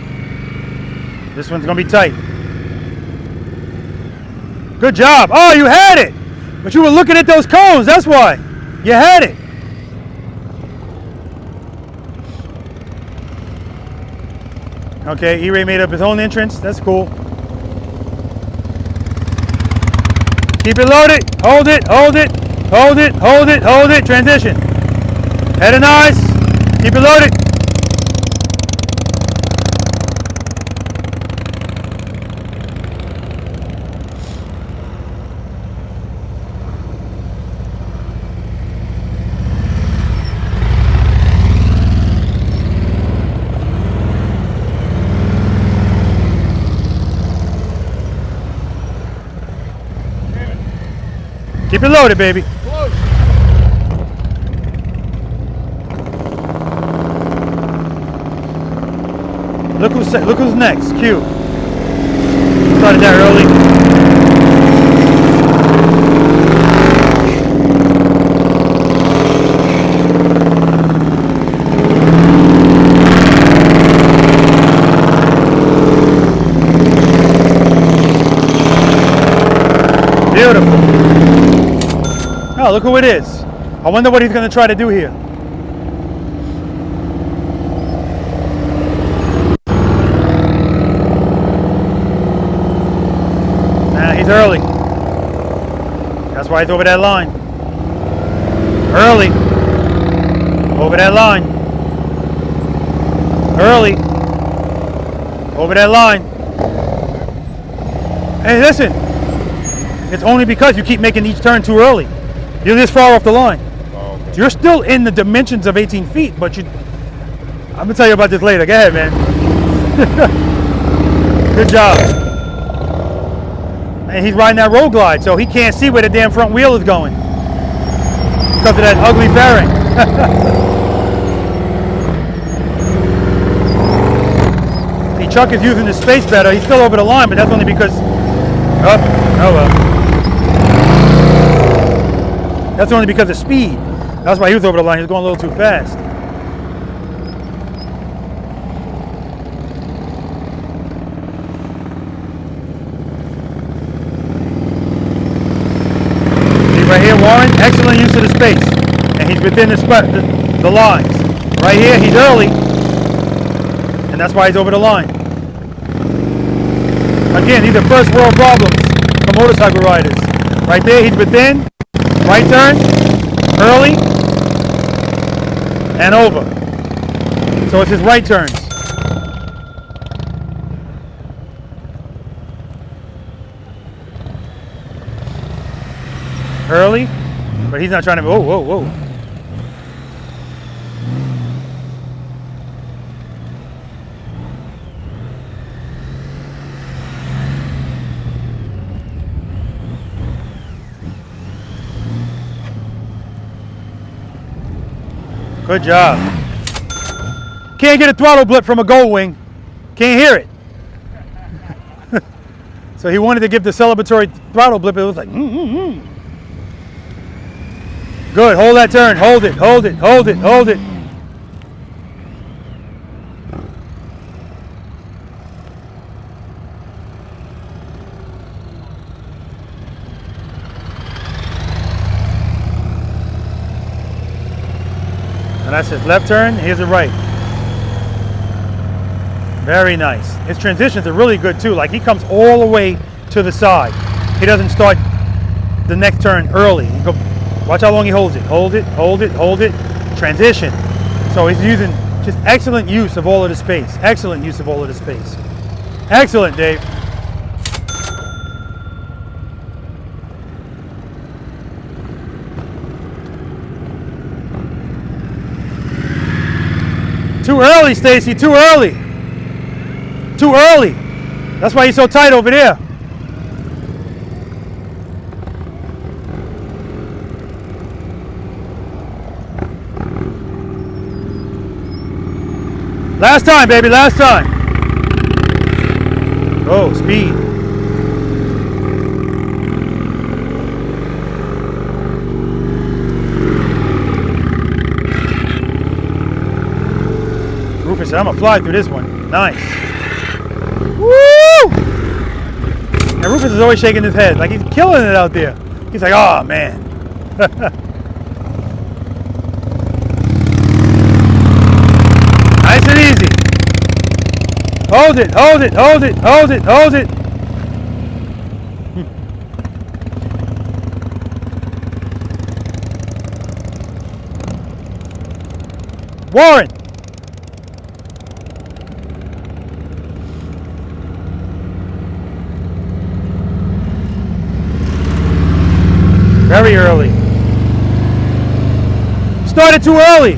This one's going to be tight. Good job. Oh, you had it. But you were looking at those cones. That's why. You had it. Okay, E-Ray made up his own entrance. That's cool. Keep it loaded. Hold it, hold it, hold it, hold it, hold it. Transition. Head and eyes. Keep it loaded. Keep it loaded, baby. Look who's next. Q. Started that early. Beautiful. Oh, look who it is. I wonder what he's going to try to do here. Nah, he's early. That's why he's over that line. Early. Over that line. Early. Over that line. Hey, listen. It's only because you keep making each turn too early. You're this far off the line. Oh, okay. You're still in the dimensions of 18 feet, but I'm going to tell you about this later. Go ahead, man. Good job. And he's riding that road glide, so he can't see where the damn front wheel is going because of that ugly fairing. Chuck is using the space better. He's still over the line, but that's only because, oh well. That's only because of speed. That's why he was over the line. He was going a little too fast. See right here, Warren, excellent use of the space. And he's within the lines. Right here, he's early. And that's why he's over the line. Again, these are first world problems for motorcycle riders. Right there, he's within. Right turn, early, and over. So it's his right turns. Early, but he's not trying to, whoa, whoa, whoa. Good job. Can't get a throttle blip from a gold wing. Can't hear it. So he wanted to give the celebratory throttle blip. It was like, Good, hold that turn. Hold it, hold it, hold it, hold it. And that's his left turn, here's the right. Very nice. His transitions are really good too. Like he comes all the way to the side. He doesn't start the next turn early. He go, watch how long he holds it. Hold it, hold it, hold it. Transition. So he's using just excellent use of all of the space. Excellent use of all of the space. Excellent, Dave. Too early, Stacy, too early. Too early. That's why he's so tight over there. Last time, baby, last time. Oh, speed. Rufus said, I'm gonna fly through this one. Nice. Woo! And Rufus is always shaking his head like he's killing it out there. He's like, oh man. Nice and easy. Hold it, hold it, hold it, hold it, hold it. Warren. Very early. Started too early.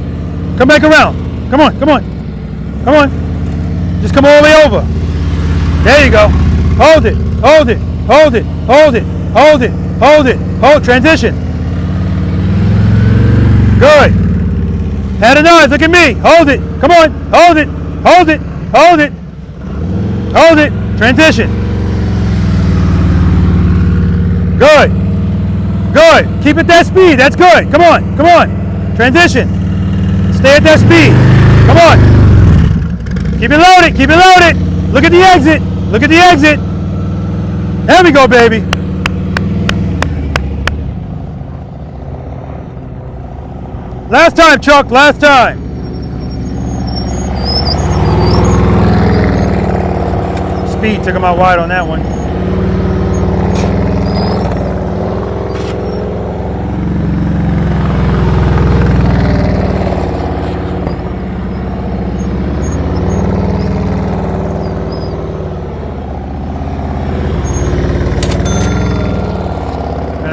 Come back around. Come on, come on. Come on. Just come all the way over. There you go. Hold it, hold it, hold it, hold it, hold it, hold it, hold, transition. Good. Had a nose, look at me. Hold it, come on, hold it, hold it, hold it, hold it, transition. Good. Good. Keep it that speed. That's good. Come on. Come on. Transition. Stay at that speed. Come on. Keep it loaded. Keep it loaded. Look at the exit. Look at the exit. There we go, baby. Last time, Chuck. Last time. Speed took him out wide on that one.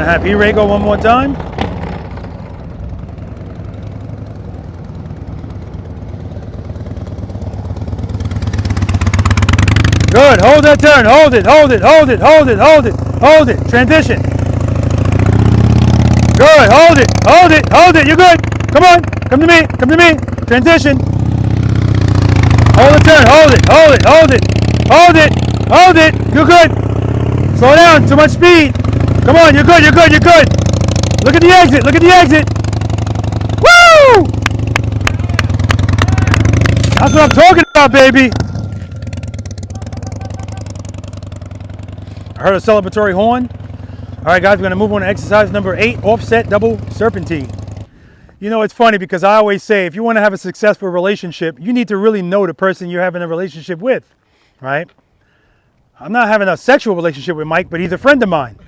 Have E-Ray go one more time. Good. Hold that turn. Hold it. Hold it. Hold it. Hold it. Hold it. Hold it. Transition. Good. Hold it. Hold it. Hold it. You're good. Come on. Come to me. Come to me. Transition. Hold the turn. Hold it. Hold it. Hold it. Hold it. Hold it. You're good. Slow down. Too much speed. Come on. You're good. You're good. You're good. Look at the exit. Look at the exit. Woo! That's what I'm talking about, baby. I heard a celebratory horn. All right, guys, we're going to move on to exercise number 8, offset double serpentine. You know, it's funny because I always say if you want to have a successful relationship, you need to really know the person you're having a relationship with, right? I'm not having a sexual relationship with Mike, but he's a friend of mine,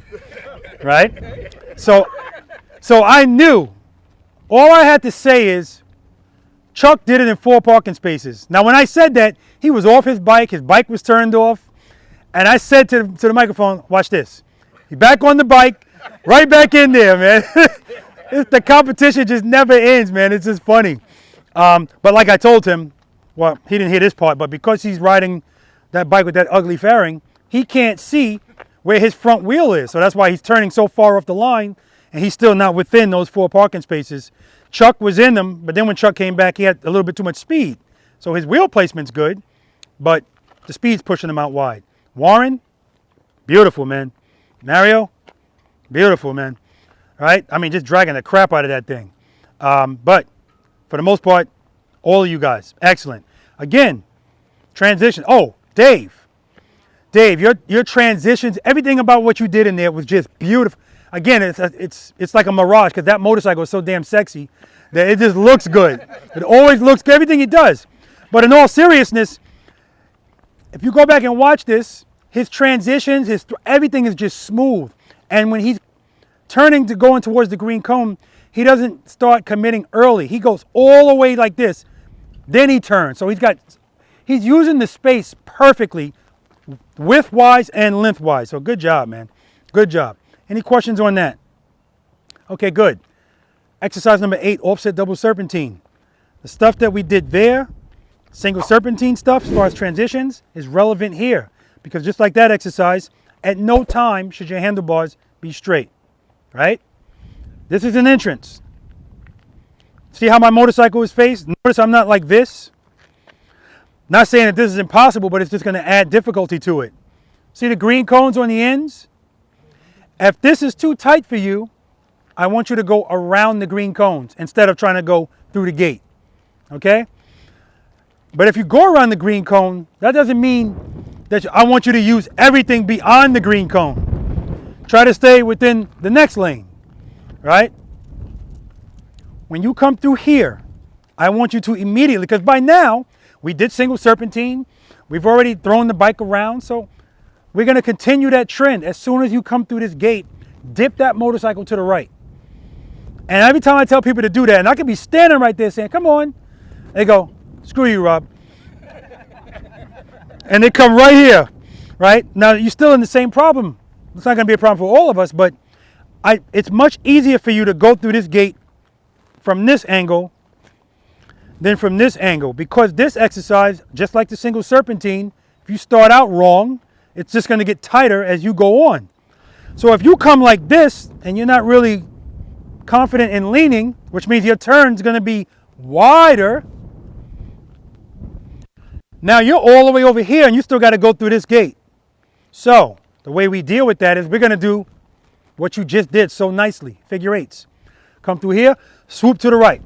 right? So I knew. All I had to say is Chuck did it in 4 parking spaces. Now, when I said that, he was off his bike was turned off, and I said to the microphone, watch this. He's back on the bike, right back in there, man. The competition just never ends, man. It's just funny. But like I told him, well, he didn't hear this part, but because he's riding that bike with that ugly fairing, he can't see where his front wheel is. So that's why he's turning so far off the line, and he's still not within those 4 parking spaces. Chuck was in them, but then when Chuck came back, he had a little bit too much speed. So his wheel placement's good, but the speed's pushing him out wide. Warren, beautiful, man. Mario, beautiful, man. All right? I mean, just dragging the crap out of that thing. But for the most part, all of you guys, excellent. Again, transition. Oh, Dave, your transitions, everything about what you did in there was just beautiful. Again, it's like a mirage because that motorcycle is so damn sexy that it just looks good. It always looks good, everything it does. But in all seriousness, if you go back and watch this, his transitions, everything is just smooth. And when he's turning to going towards the green cone, he doesn't start committing early. He goes all the way like this, then he turns. So he's using the space perfectly, width-wise and length-wise. So good job, man. Good job. Any questions on that? Okay, good. Exercise number 8, offset double serpentine. The stuff that we did there, single serpentine stuff as far as transitions, is relevant here. Because just like that exercise, at no time should your handlebars be straight, right? This is an entrance. See how my motorcycle is faced? Notice I'm not like this. Not saying that this is impossible, but it's just going to add difficulty to it. See the green cones on the ends? If this is too tight for you, I want you to go around the green cones instead of trying to go through the gate, okay? But if you go around the green cone, that doesn't mean that I want you to use everything beyond the green cone. Try to stay within the next lane, right? When you come through here, I want you to immediately, because by now, we did single serpentine. We've already thrown the bike around, so we're going to continue that trend. As soon as you come through this gate, dip that motorcycle to the right. And every time I tell people to do that, and I could be standing right there saying, come on, they go, screw you, Rob. And they come right here, right? Now, you're still in the same problem. It's not going to be a problem for all of us, but it's much easier for you to go through this gate from this angle than from this angle, because this exercise, just like the single serpentine, if you start out wrong, it's just going to get tighter as you go on. So if you come like this and you're not really confident in leaning, which means your turn's going to be wider, now you're all the way over here and you still got to go through this gate. So the way we deal with that is we're going to do what you just did so nicely, figure eights. Come through here, swoop to the right.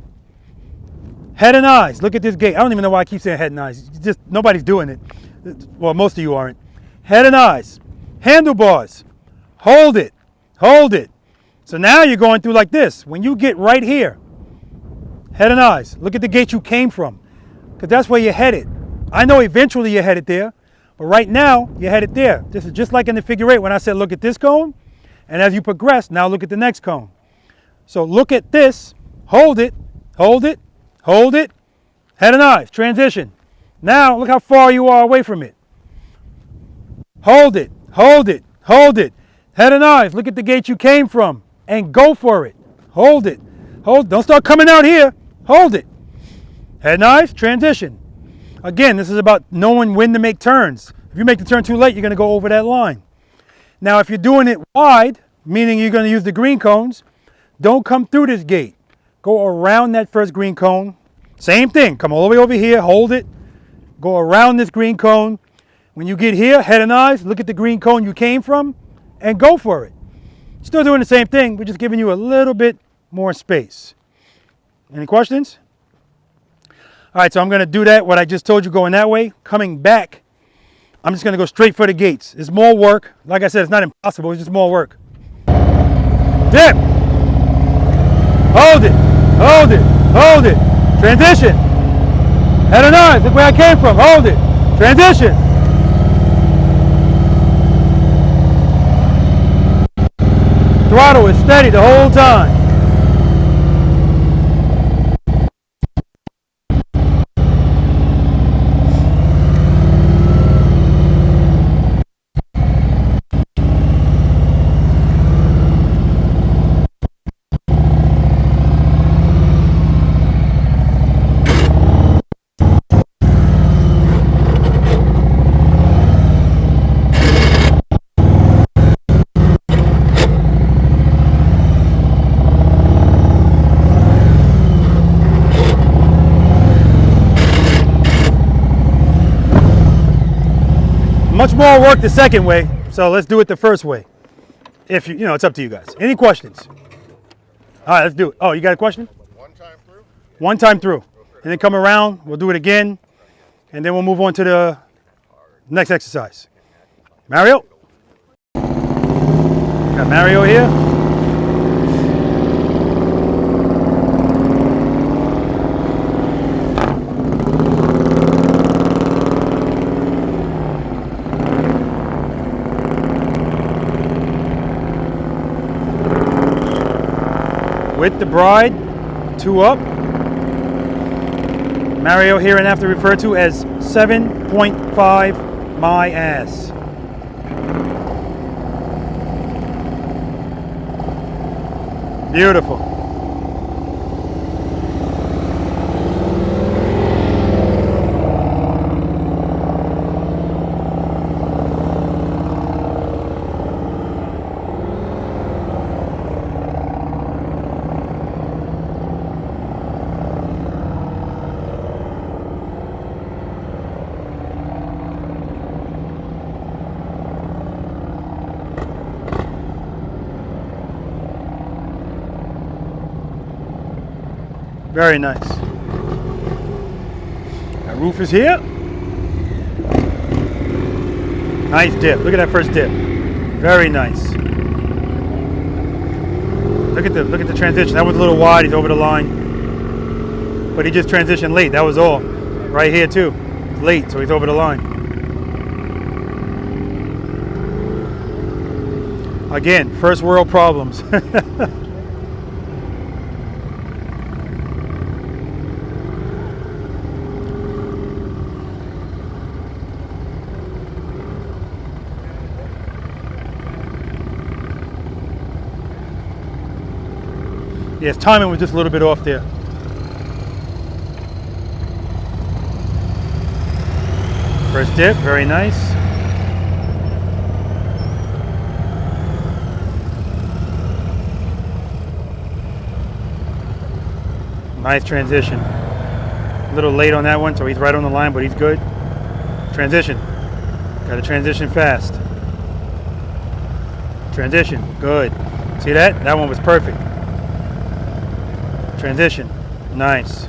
Head and eyes, look at this gate. I don't even know why I keep saying head and eyes. Just nobody's doing it. Well, most of you aren't. Head and eyes, handlebars, hold it, hold it. So now you're going through like this. When you get right here, head and eyes, look at the gate you came from, because that's where you're headed. I know eventually you're headed there, but right now you're headed there. This is just like in the figure eight when I said look at this cone, and as you progress, now look at the next cone. So look at this, hold it, hold it, hold it, head and eyes, transition. Now look how far you are away from it. Hold it, hold it, hold it. Head and eyes, look at the gate you came from and go for it. Hold it, hold, don't start coming out here, hold it. Head and eyes, transition. Again, this is about knowing when to make turns. If you make the turn too late, you're going to go over that line. Now, if you're doing it wide, meaning you're going to use the green cones, don't come through this gate. Go around that first green cone. Same thing, come all the way over here, hold it, go around this green cone, When you get here, head and eyes, look at the green cone you came from, and go for it. Still doing the same thing, we're just giving you a little bit more space. Any questions? All right, so I'm gonna do that, what I just told you, going that way. Coming back, I'm just gonna go straight for the gates. It's more work. Like I said, it's not impossible, it's just more work. Dip. Hold it, hold it, hold it. Transition. Head and eyes, look where I came from, hold it. Transition. Throttle is steady the whole time. Much more work the second way, so let's do it the first way. If you know, it's up to you guys. Any questions? All right, let's do it. Oh, you got a question? One time through? One time through. And then come around, we'll do it again, and then we'll move on to the next exercise. Mario? Got Mario here. With the bride, 2 up. Mario here and after referred to as 7.5 my ass. Beautiful. Very nice. That roof is here. Nice dip. Look at that first dip. Very nice. Look at the transition. That was a little wide. He's over the line. But he just transitioned late. That was all. Right here too. It's late, so he's over the line. Again, first world problems. Yes, timing was just a little bit off there. First dip, very nice. Nice transition. A little late on that one, so he's right on the line, but he's good. Transition. Got to transition fast. Transition, good. See that? That one was perfect. Transition, nice.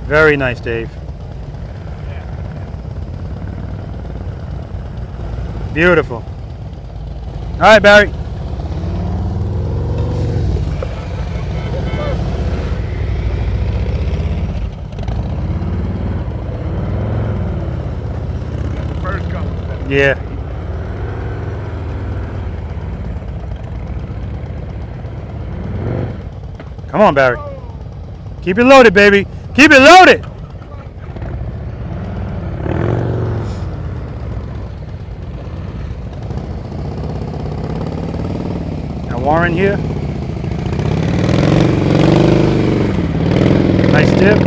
Very nice, Dave. Beautiful. All right, Barry. Yeah. Come on, Barry. Keep it loaded, baby. Keep it loaded. Now Warren here. Nice dip.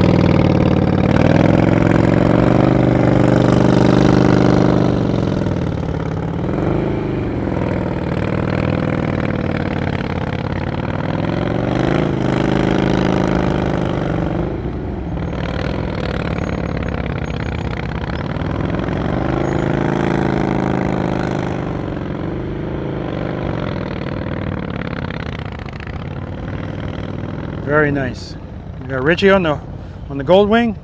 Very nice. We got Richie on the gold wing.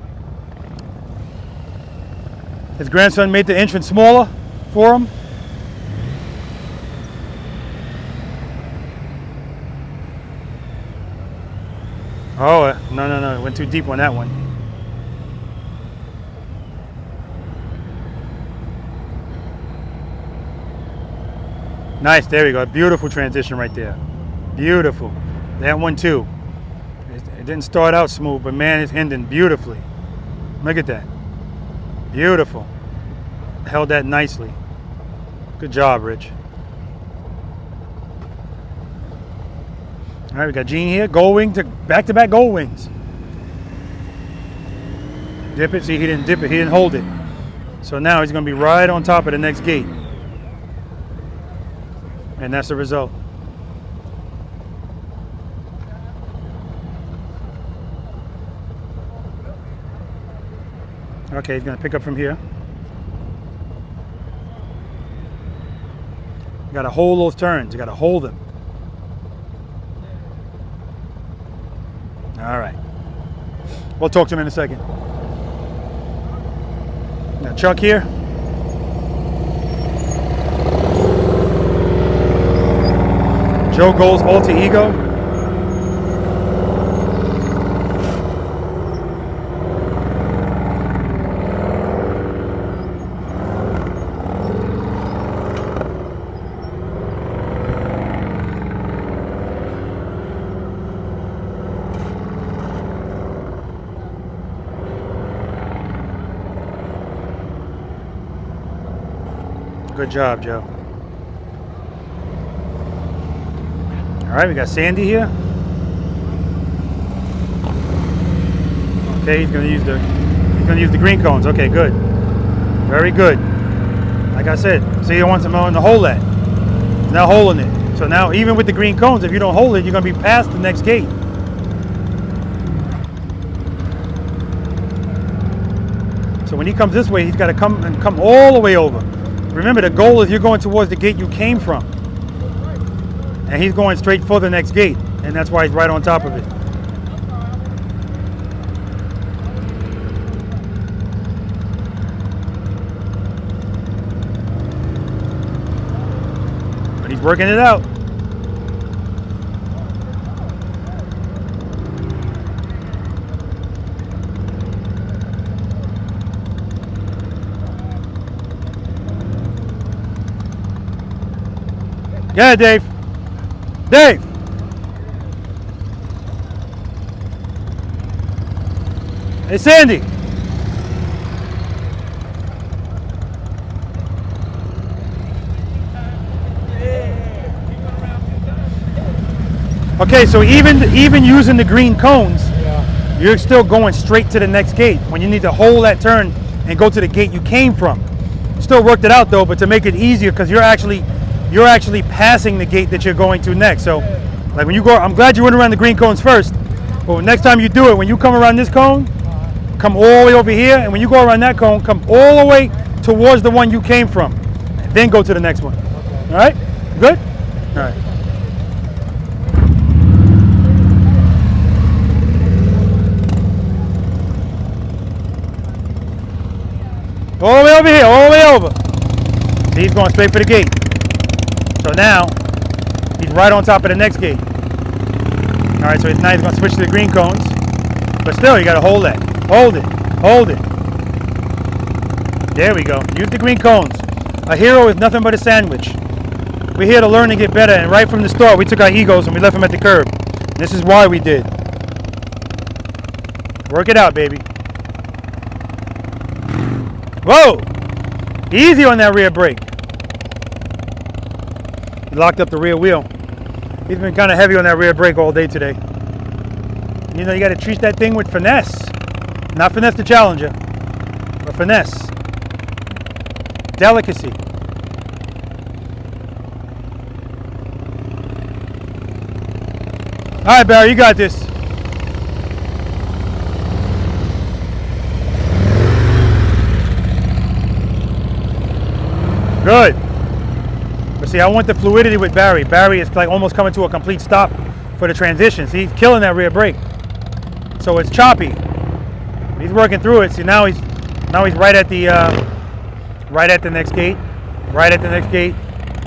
His grandson made the entrance smaller for him. Oh, no. Went too deep on that one. Nice, there we go. Beautiful transition right there. Beautiful. That one too. It didn't start out smooth, but man, it's ending beautifully. Look at that. Beautiful. Held that nicely. Good job, Rich. All right, we got Gene here. Gold wing to back-to-back gold wings. Dip it. See, he didn't dip it. He didn't hold it. So now he's going to be right on top of the next gate. And that's the result. Okay, he's going to pick up from here. You got to hold those turns. You got to hold them. All right. We'll talk to him in a second. Got Chuck here. Joe Gold's alter ego. Good job, Joe. All right, we got Sandy here. Okay, he's gonna use the green cones. Okay, good. Very good. Like I said, see, he wants him on to hold that. He's now holding it. So now, even with the green cones, if you don't hold it, you're gonna be past the next gate. So when he comes this way, he's got to come all the way over. Remember, the goal is you're going towards the gate you came from. And he's going straight for the next gate. And that's why he's right on top of it. But he's working it out. Yeah, Dave. Dave. Hey, Sandy. Okay, so even using the green cones, you're still going straight to the next gate when you need to hold that turn and go to the gate you came from. Still worked it out though, but to make it easier, because you're actually passing the gate that you're going to next. So like when you go, I'm glad you went around the green cones first, but next time you do it, when you come around this cone, come all the way over here, and when you go around that cone, come all the way towards the one you came from, and then go to the next one. All right, good? All right. All the way over here, all the way over. See, he's going straight for the gate. So now, he's right on top of the next gate. All right, so now he's going to switch to the green cones. But still, you got to hold that. Hold it. Hold it. There we go. Use the green cones. A hero is nothing but a sandwich. We're here to learn and get better, and right from the start, we took our egos and we left them at the curb. This is why we did. Work it out, baby. Whoa! Easy on that rear brake. He locked up the rear wheel. He's been kind of heavy on that rear brake all day today. You know, you got to treat that thing with finesse. Not finesse the Challenger, but finesse. Delicacy. All right, Barry, you got this. Good. But see, I want the fluidity with Barry. Barry is like almost coming to a complete stop for the transition. See, he's killing that rear brake. So it's choppy. He's working through it. See, now he's right at the next gate. Right at the next gate.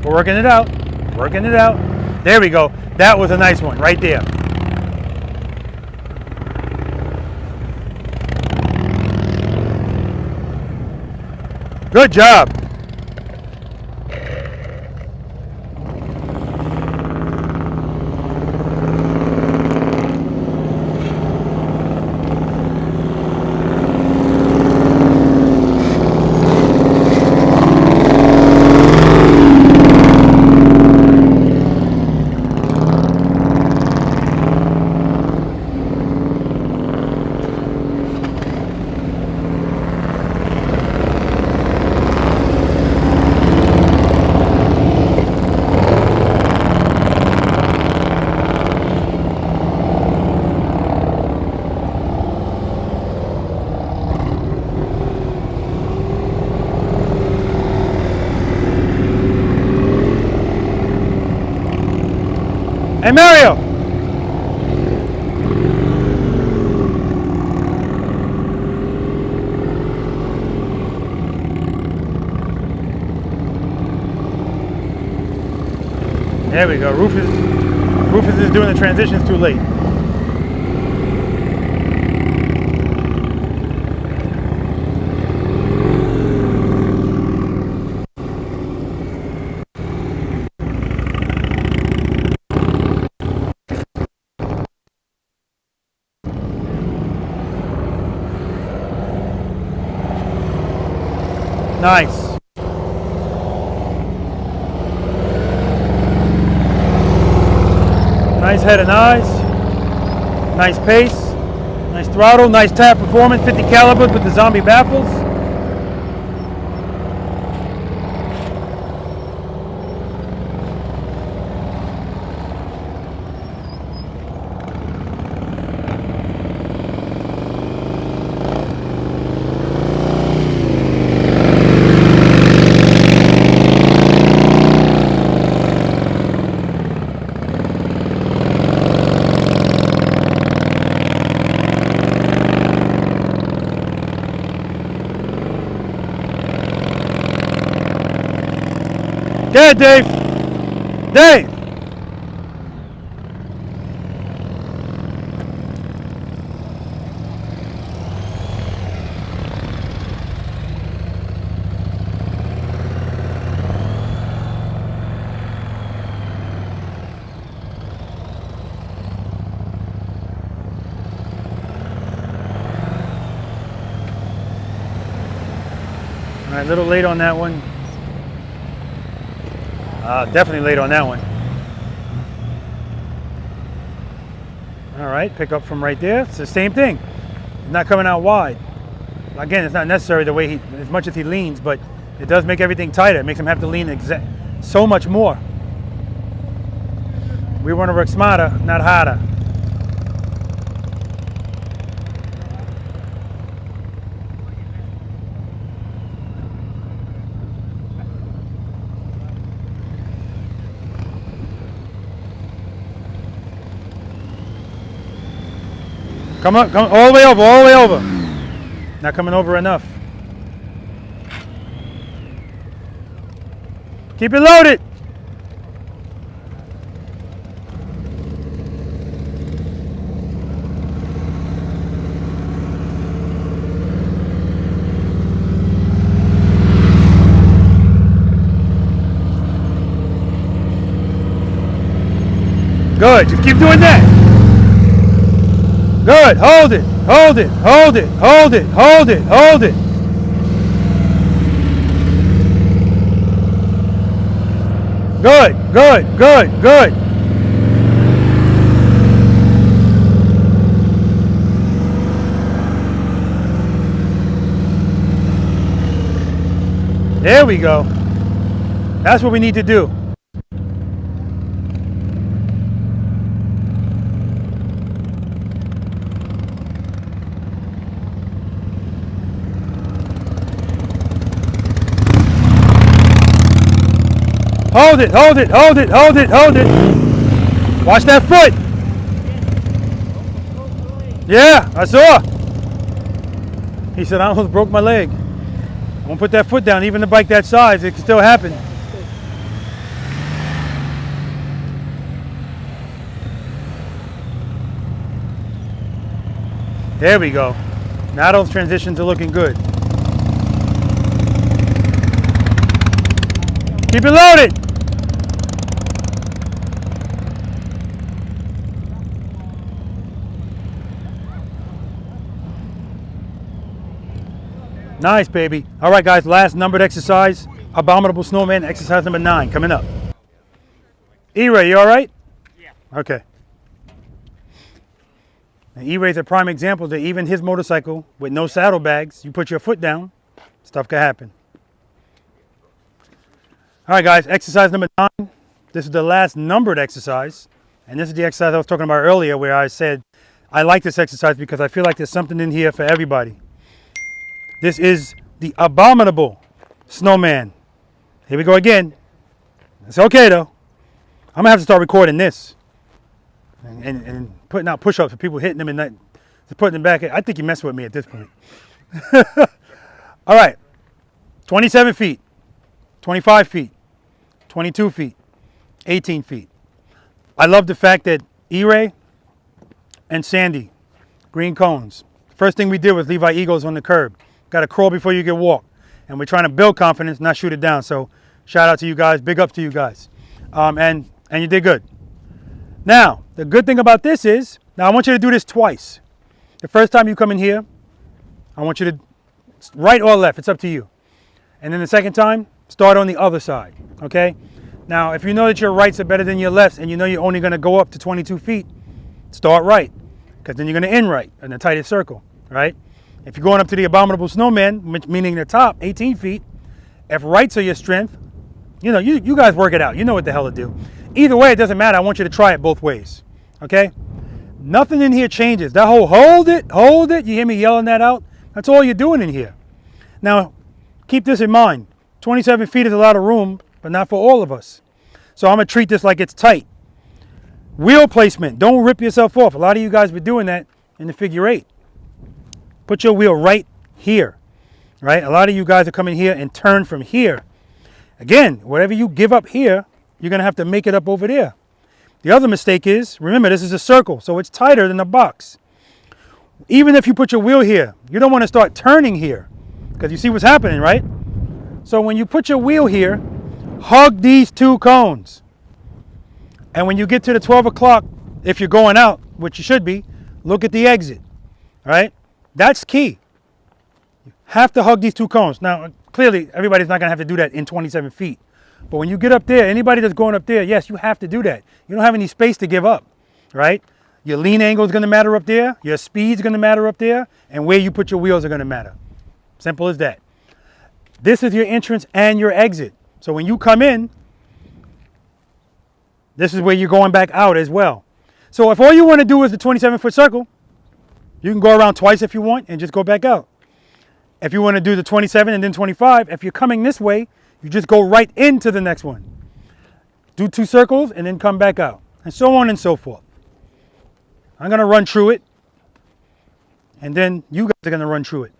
We're working it out. Working it out. There we go. That was a nice one right there. Good job. Hey, Mario! There we go. Rufus is doing the transitions too late. Nice. Nice head and eyes. Nice pace. Nice throttle. Nice tap performance. 50 calibers with the zombie baffles. Yeah, Dave. Dave. All right, a little late on that one. Definitely late on that one. All right, pick up from right there. It's the same thing. He's not coming out wide. Again, it's not necessary the way as much as he leans, but it does make everything tighter. It makes him have to lean so much more. We want to work smarter, not harder. Come on, come all the way over, all the way over. Not coming over enough. Keep it loaded. Good, just keep doing that. Good, hold it, hold it, hold it, hold it, hold it, hold it. Good, good, good, good. There we go. That's what we need to do. Hold it, hold it, hold it, hold it, hold it. Watch that foot. Yeah, I saw. He said, I almost broke my leg. I won't put that foot down. Even a bike that size, it can still happen. There we go. Now those transitions are looking good. Keep it loaded. Nice, baby. All right, guys, last numbered exercise. Abominable Snowman, exercise number 9, coming up. E-Ray, you all right? Yeah. Okay. E-Ray's a prime example that even his motorcycle with no saddlebags, you put your foot down, stuff can happen. All right, guys, exercise number 9. This is the last numbered exercise. And this is the exercise I was talking about earlier where I said, I like this exercise because I feel like there's something in here for everybody. This is the Abominable Snowman. Here we go again. It's okay, though. I'm going to have to start recording this. And putting out push-ups for people hitting them and not putting them back. I think you messed with me at this point. All right. 27 feet. 25 feet. 22 feet. 18 feet. I love the fact that E-Ray and Sandy, green cones. First thing we did was leave our egos on the curb. Got to crawl before you can walk. And we're trying to build confidence, not shoot it down. So shout out to you guys. Big up to you guys. And you did good. Now, the good thing about this is, now I want you to do this twice. The first time you come in here, I want you to, right or left, it's up to you. And then the second time, start on the other side, okay? Now, if you know that your rights are better than your lefts and you know you're only going to go up to 22 feet, start right, because then you're going to end right in the tightest circle, right? If you're going up to the Abominable Snowman, meaning the top, 18 feet, if rights are your strength, you know, you guys work it out. You know what the hell to do. Either way, it doesn't matter. I want you to try it both ways, okay? Nothing in here changes. That whole hold it, you hear me yelling that out? That's all you're doing in here. Now, keep this in mind. 27 feet is a lot of room, but not for all of us. So I'm going to treat this like it's tight. Wheel placement. Don't rip yourself off. A lot of you guys were doing that in the figure 8. Put your wheel right here, right? A lot of you guys are coming here and turn from here. Again, whatever you give up here, you're going to have to make it up over there. The other mistake is, remember, this is a circle, so it's tighter than a box. Even if you put your wheel here, you don't want to start turning here because you see what's happening, right? So when you put your wheel here, hug these 2 cones. And when you get to the 12 o'clock, if you're going out, which you should be, look at the exit, right? That's key. You have to hug these 2 cones. Now, clearly, everybody's not going to have to do that in 27 feet. But when you get up there, anybody that's going up there, yes, you have to do that. You don't have any space to give up, right? Your lean angle is going to matter up there. Your speed is going to matter up there. And where you put your wheels are going to matter. Simple as that. This is your entrance and your exit. So when you come in, this is where you're going back out as well. So if all you want to do is the 27-foot circle, you can go around twice if you want and just go back out. If you want to do the 27 and then 25, if you're coming this way, you just go right into the next one. Do 2 circles and then come back out. And so on and so forth. I'm going to run through it. And then you guys are going to run through it.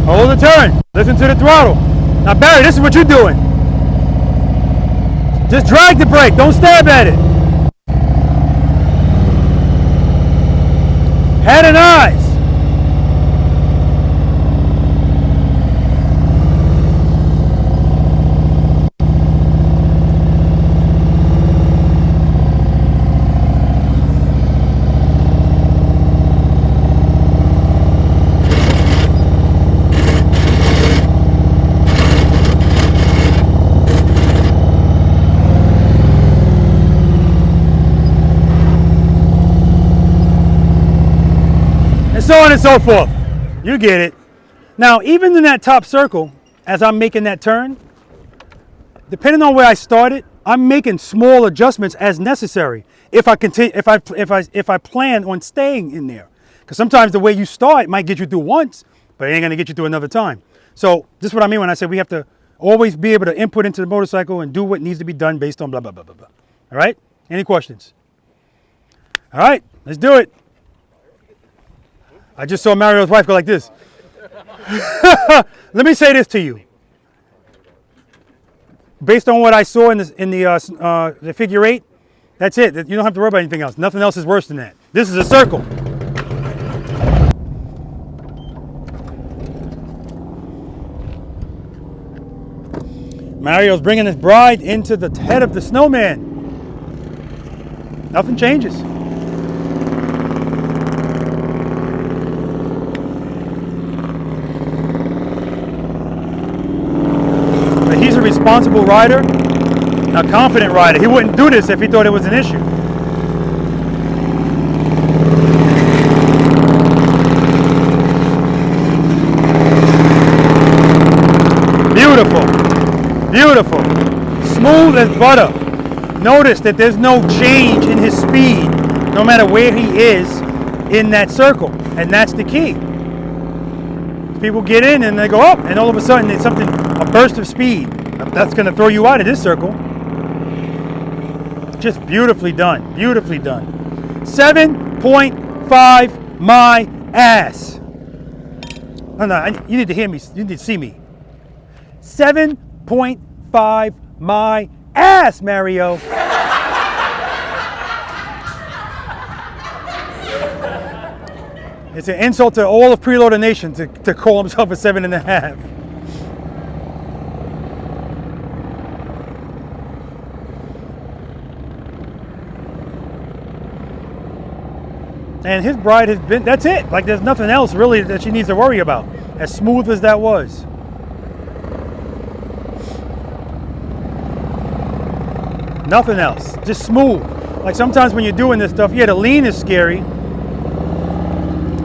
Hold the turn. Listen to the throttle. Now, Barry, this is what you're doing. Just drag the brake. Don't stab at it. Head and eyes. So on and so forth. You get it. Now, even in that top circle, as I'm making that turn, depending on where I started, I'm making small adjustments as necessary if I continue, if I plan on staying in there. Because sometimes the way you start might get you through once, but it ain't gonna get you through another time. So this is what I mean when I say we have to always be able to input into the motorcycle and do what needs to be done based on blah, blah, blah, blah, blah. All right? Any questions? All right, let's do it. I just saw Mario's wife go like this. Let me say this to you. Based on what I saw in the figure 8, that's it. You don't have to worry about anything else. Nothing else is worse than that. This is a circle. Mario's bringing his bride into the head of the snowman. Nothing changes. But he's a responsible rider, a confident rider. He wouldn't do this if he thought it was an issue. Beautiful. Beautiful. Smooth as butter. Notice that there's no change in his speed, no matter where he is in that circle. And that's the key. People get in and they go up, and all of a sudden it's something, a burst of speed. That's going to throw you out of this circle. Just beautifully done. Beautifully done. 7.5 my ass. No, you need to hear me. You need to see me. 7.5 my ass, Mario. It's an insult to all of Preloader Nation to call himself a 7.5. And his bride has been, that's it. Like there's nothing else really that she needs to worry about. As smooth as that was. Nothing else, just smooth. Like sometimes when you're doing this stuff, yeah, the lean is scary.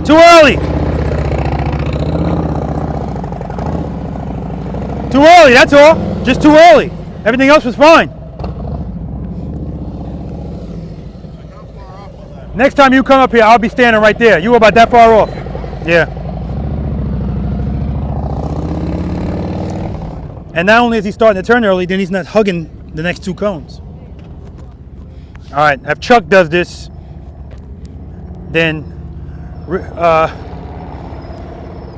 Too early. Too early, that's all. Just too early. Everything else was fine. Next time you come up here, I'll be standing right there. You were about that far off. Yeah. And not only is he starting to turn early, then he's not hugging the next two cones. All right, if Chuck does this, then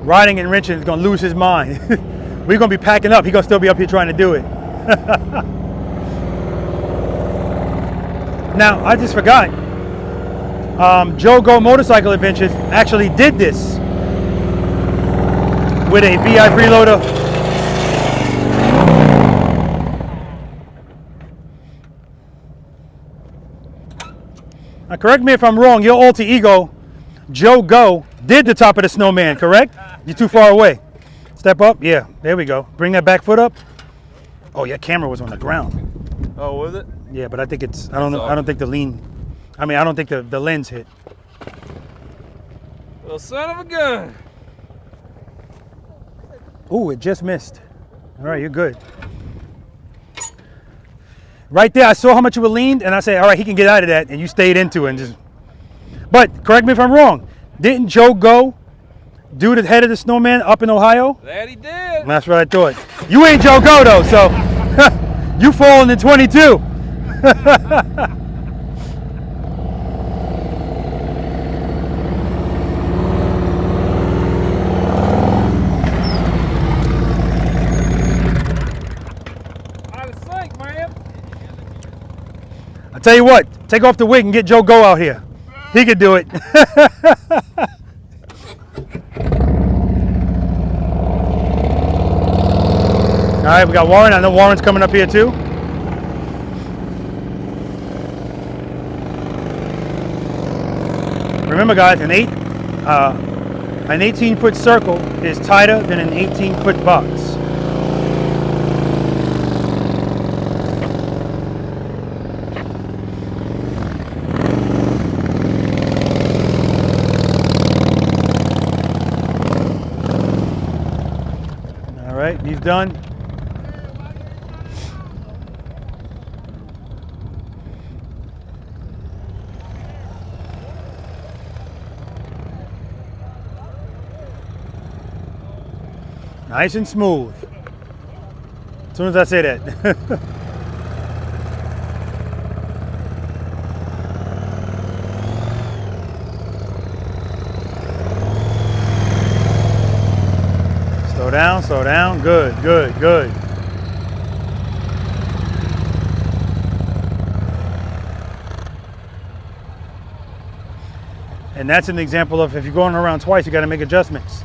riding and wrenching is gonna lose his mind. We're gonna be packing up. He's gonna still be up here trying to do it. Now, I just forgot. Joe Go Motorcycle Adventures actually did this with a V.I.Preloader. Now, correct me if I'm wrong, your alter ego, Joe Go, did the top of the snowman, correct? You're too far away. Step up, yeah, there we go. Bring that back foot up. Oh, your camera was on the ground. Oh, was it? Yeah, but I think it's, I don't think the lean, I don't think the lens hit. Well, son of a gun. Ooh, it just missed. All right, you're good. Right there, I saw how much you were leaned, and I said, all right, he can get out of that, and you stayed into it and just. But correct me if I'm wrong. Didn't Joe Go do the head of the snowman up in Ohio? That he did. That's what I thought. You ain't Joe Go though, so you falling in 22. I tell you what, take off the wig and get Joe Go out here. He could do it. All right, we got Warren. I know Warren's coming up here too. Remember guys, an 18-foot circle is tighter than an 18-foot box. He's done. Nice and smooth. As soon as I say that. Slow down. Good. And that's an example of if you're going around twice, you got to make adjustments.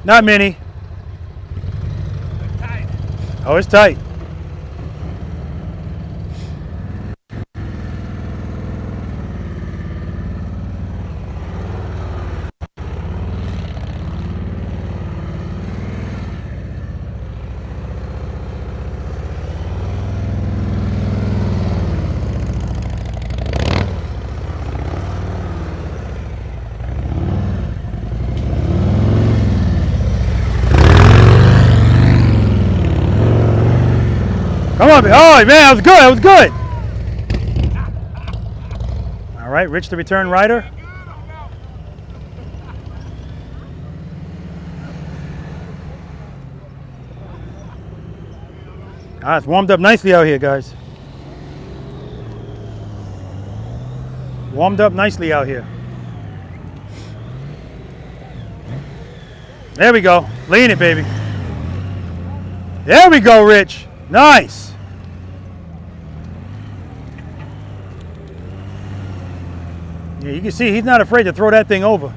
Not many. Oh, it's tight. Come on, oh man, that was good. All right, Rich the return rider. Ah, it's warmed up nicely out here, guys. Warmed up nicely out here. There we go. Lean it, baby. There we go, Rich. Nice. Yeah, you can see he's not afraid to throw that thing over.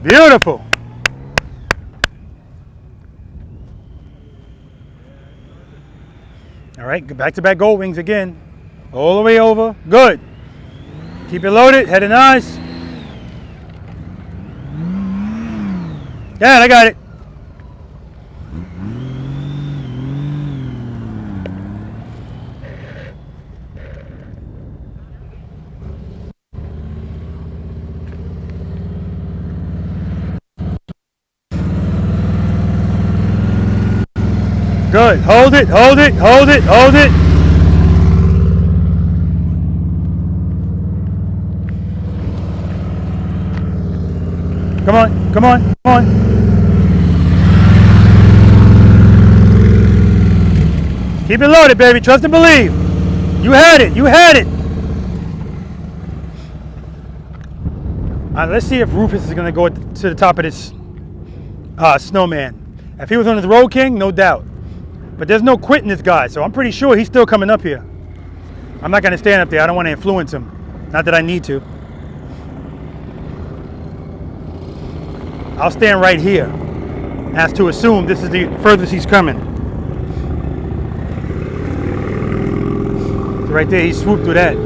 Beautiful. All right, back-to-back gold wings again. All the way over. Good. Keep it loaded, head and eyes. Yeah, I got it. Good. Hold it. Come on. Keep it loaded, baby. Trust and believe. You had it. All right, let's see if Rufus is going to go to the top of this Snowman. If he was on his Road King, no doubt. But there's no quitting this guy, so I'm pretty sure he's still coming up here. I'm not going to stand up there. I don't want to influence him. Not that I need to. I'll stand right here, as to assume this is the furthest he's coming. So right there, he swooped through that.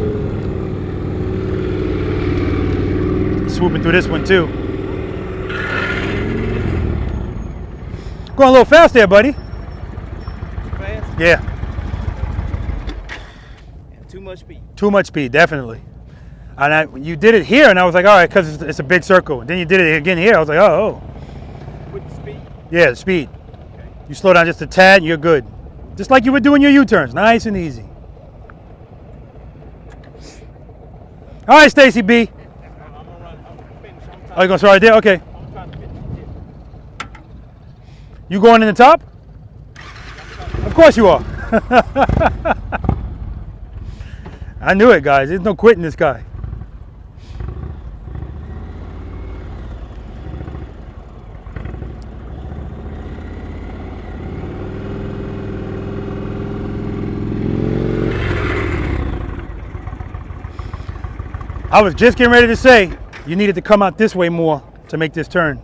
Swooping through this one too. Going a little fast there, buddy. Fast? Yeah. And too much speed. Too much speed, definitely. And you did it here, and I was like, all right, because it's a big circle. And then you did it again here. I was like, oh. With the speed? Yeah, the speed. Okay. You slow down just a tad, and you're good. Just like you would doing your U-turns, nice and easy. All right, Stacy B. Oh, you gonna start right there? Okay. You going in the top? Of course you are. I knew it, guys. There's no quitting this guy. I was just getting ready to say you needed to come out this way more to make this turn.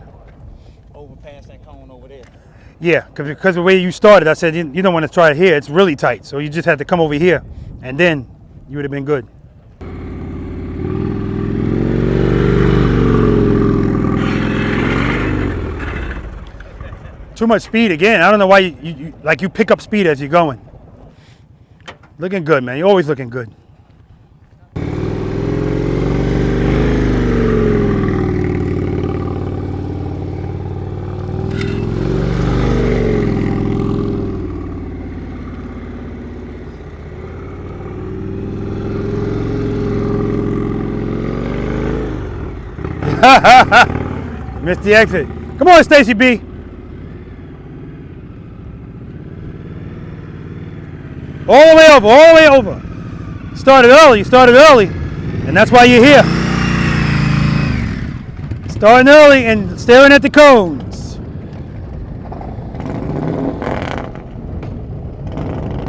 Over past that cone over there. Yeah, because the way you started, I said you don't want to try it here. It's really tight, so you just had to come over here, and then you would have been good. Too much speed again. I don't know why you pick up speed as you're going. Looking good, man. You're always looking good. Missed the exit. Come on, Stacy B. All the way over, all the way over. Started early, and that's why you're here. Starting early and staring at the cones.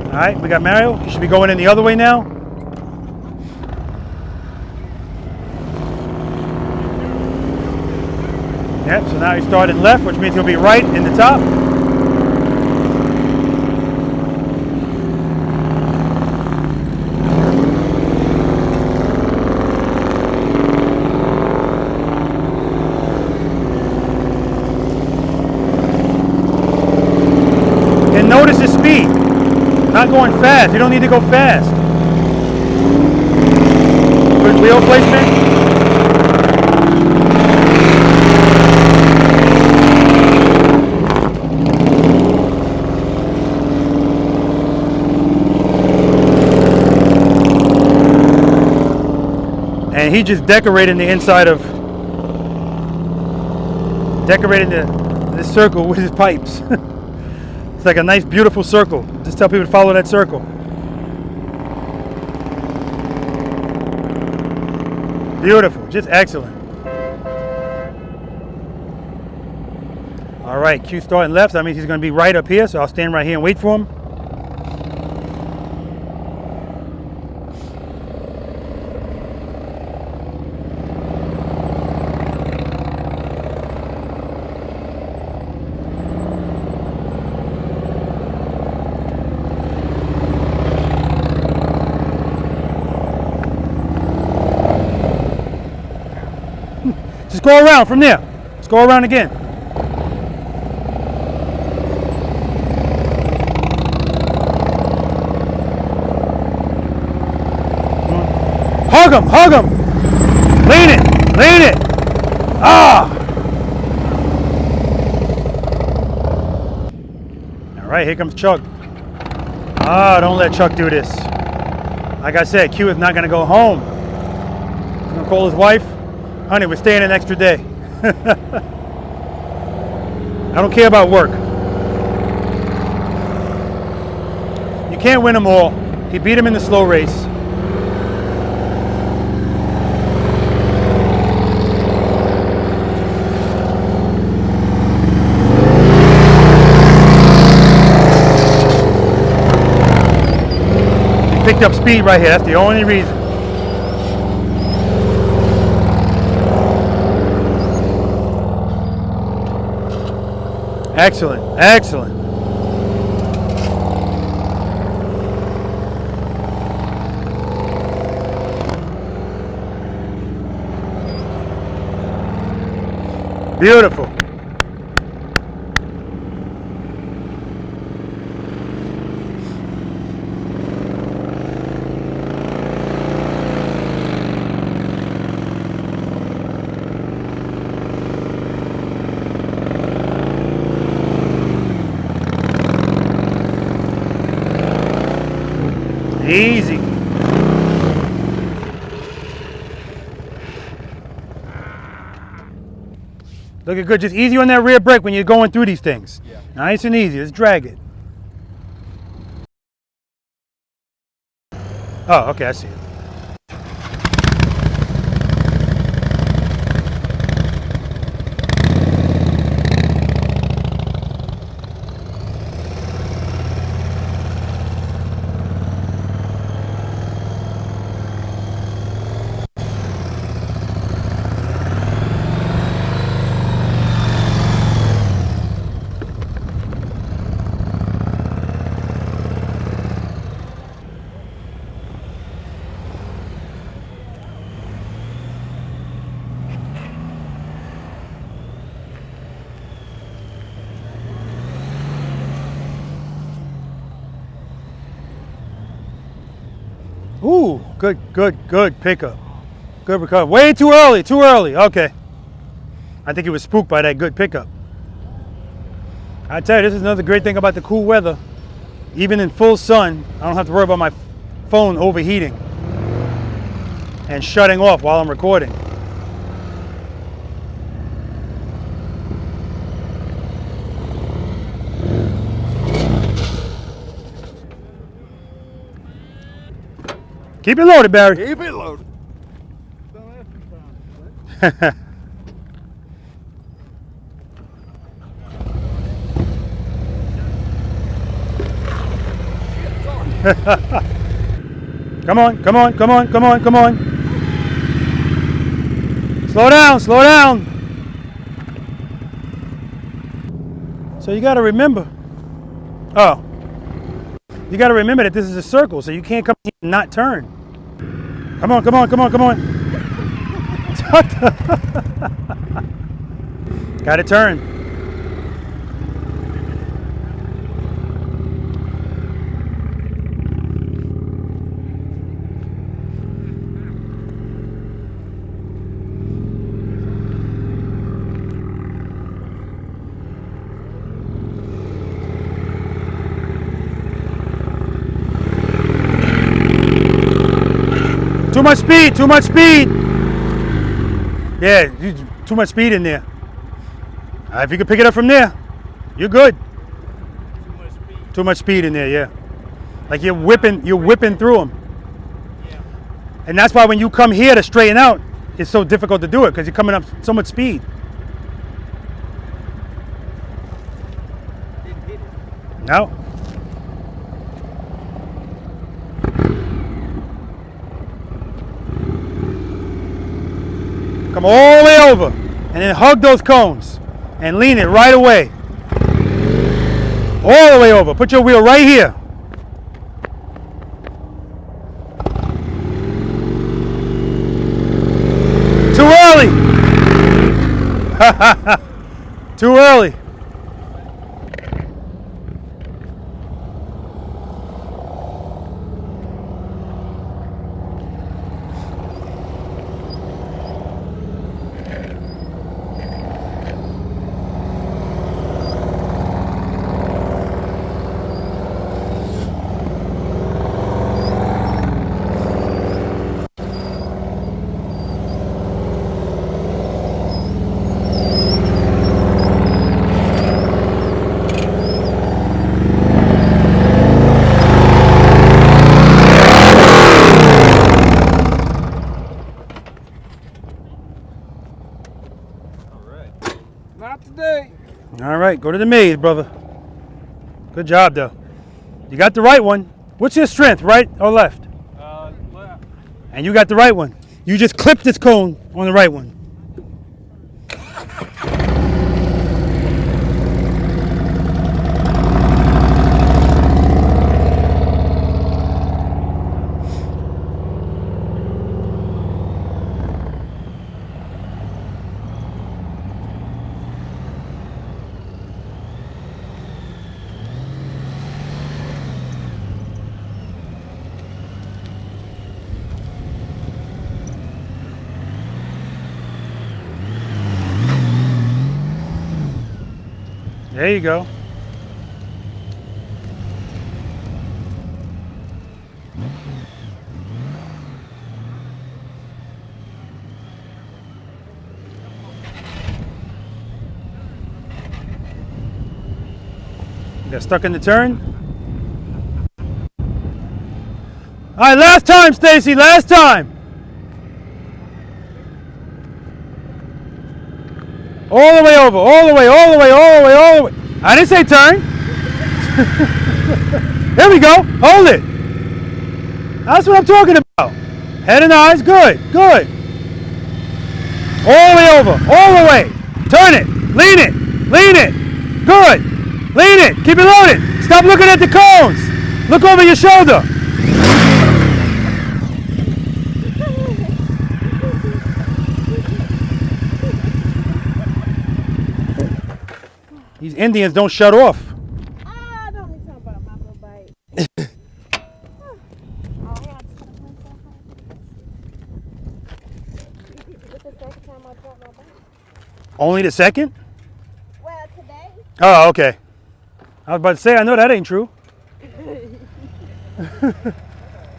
All right, we got Mario. You should be going in the other way now. Yep, so now he's starting left, which means he'll be right in the top. And notice his speed. Not going fast. You don't need to go fast. Good wheel placement. And he just decorating the inside of, decorating this circle with his pipes. It's like a nice, beautiful circle. Just tell people to follow that circle. Beautiful, just excellent. All right, Q starting left. That means he's going to be right up here, so I'll stand right here and wait for him. Just go around from there. Let's go around again. Hug him, hug him. Lean it, lean it. Ah. All right, here comes Chuck. Ah, don't let Chuck do this. Like I said, Q is not gonna go home. He's gonna call his wife. Honey, we're staying an extra day. I don't care about work. You can't win them all. He beat him in the slow race. He picked up speed right here. That's the only reason. Excellent, excellent. Beautiful. Easy. Looking good. Just easy on that rear brake when you're going through these things. Yeah. Nice and easy. Just drag it. Oh, okay. I see it. Ooh, good pickup. Good recovery. Way too early, okay. I think he was spooked by that good pickup. I tell you, this is another great thing about the cool weather. Even in full sun, I don't have to worry about my phone overheating and shutting off while I'm recording. Keep it loaded, Barry. Keep it loaded. Come on, come on, come on, come on, come on. Slow down, slow down. So you got to remember. Oh. You got to remember that this is a circle, so you can't come here and not turn. Come on, come on, come on, come on. Got to turn. Too much speed, too much speed. Yeah, too much speed in there. If you can pick it up from there, you're good. Too much speed in there, yeah. Like you're whipping through them. Yeah. And that's why when you come here to straighten out, it's so difficult to do it because you're coming up so much speed. No. Come all the way over and then hug those cones and lean it right away. All the way over. Put your wheel right here. Too early. Too early. Not today. All right, go to the maze, brother. Good job, though. You got the right one. What's your strength, right or left? Left. And you got the right one. You just clipped this cone on the right one. There you go. Got stuck in the turn. All right, last time, Stacy, last time. All the way over, all the way, all the way, all the way, all the way. I didn't say turn. There we go, hold it. That's what I'm talking about. Head and eyes, good, good. All the way over, all the way. Turn it, lean it, good. Lean it, keep it loaded. Stop looking at the cones. Look over your shoulder. These Indians don't shut off. Don't be talking about my little bike. It's the second time I dropped my bike. Only the second? Well, today. Oh, okay. I was about to say, I know that ain't true. All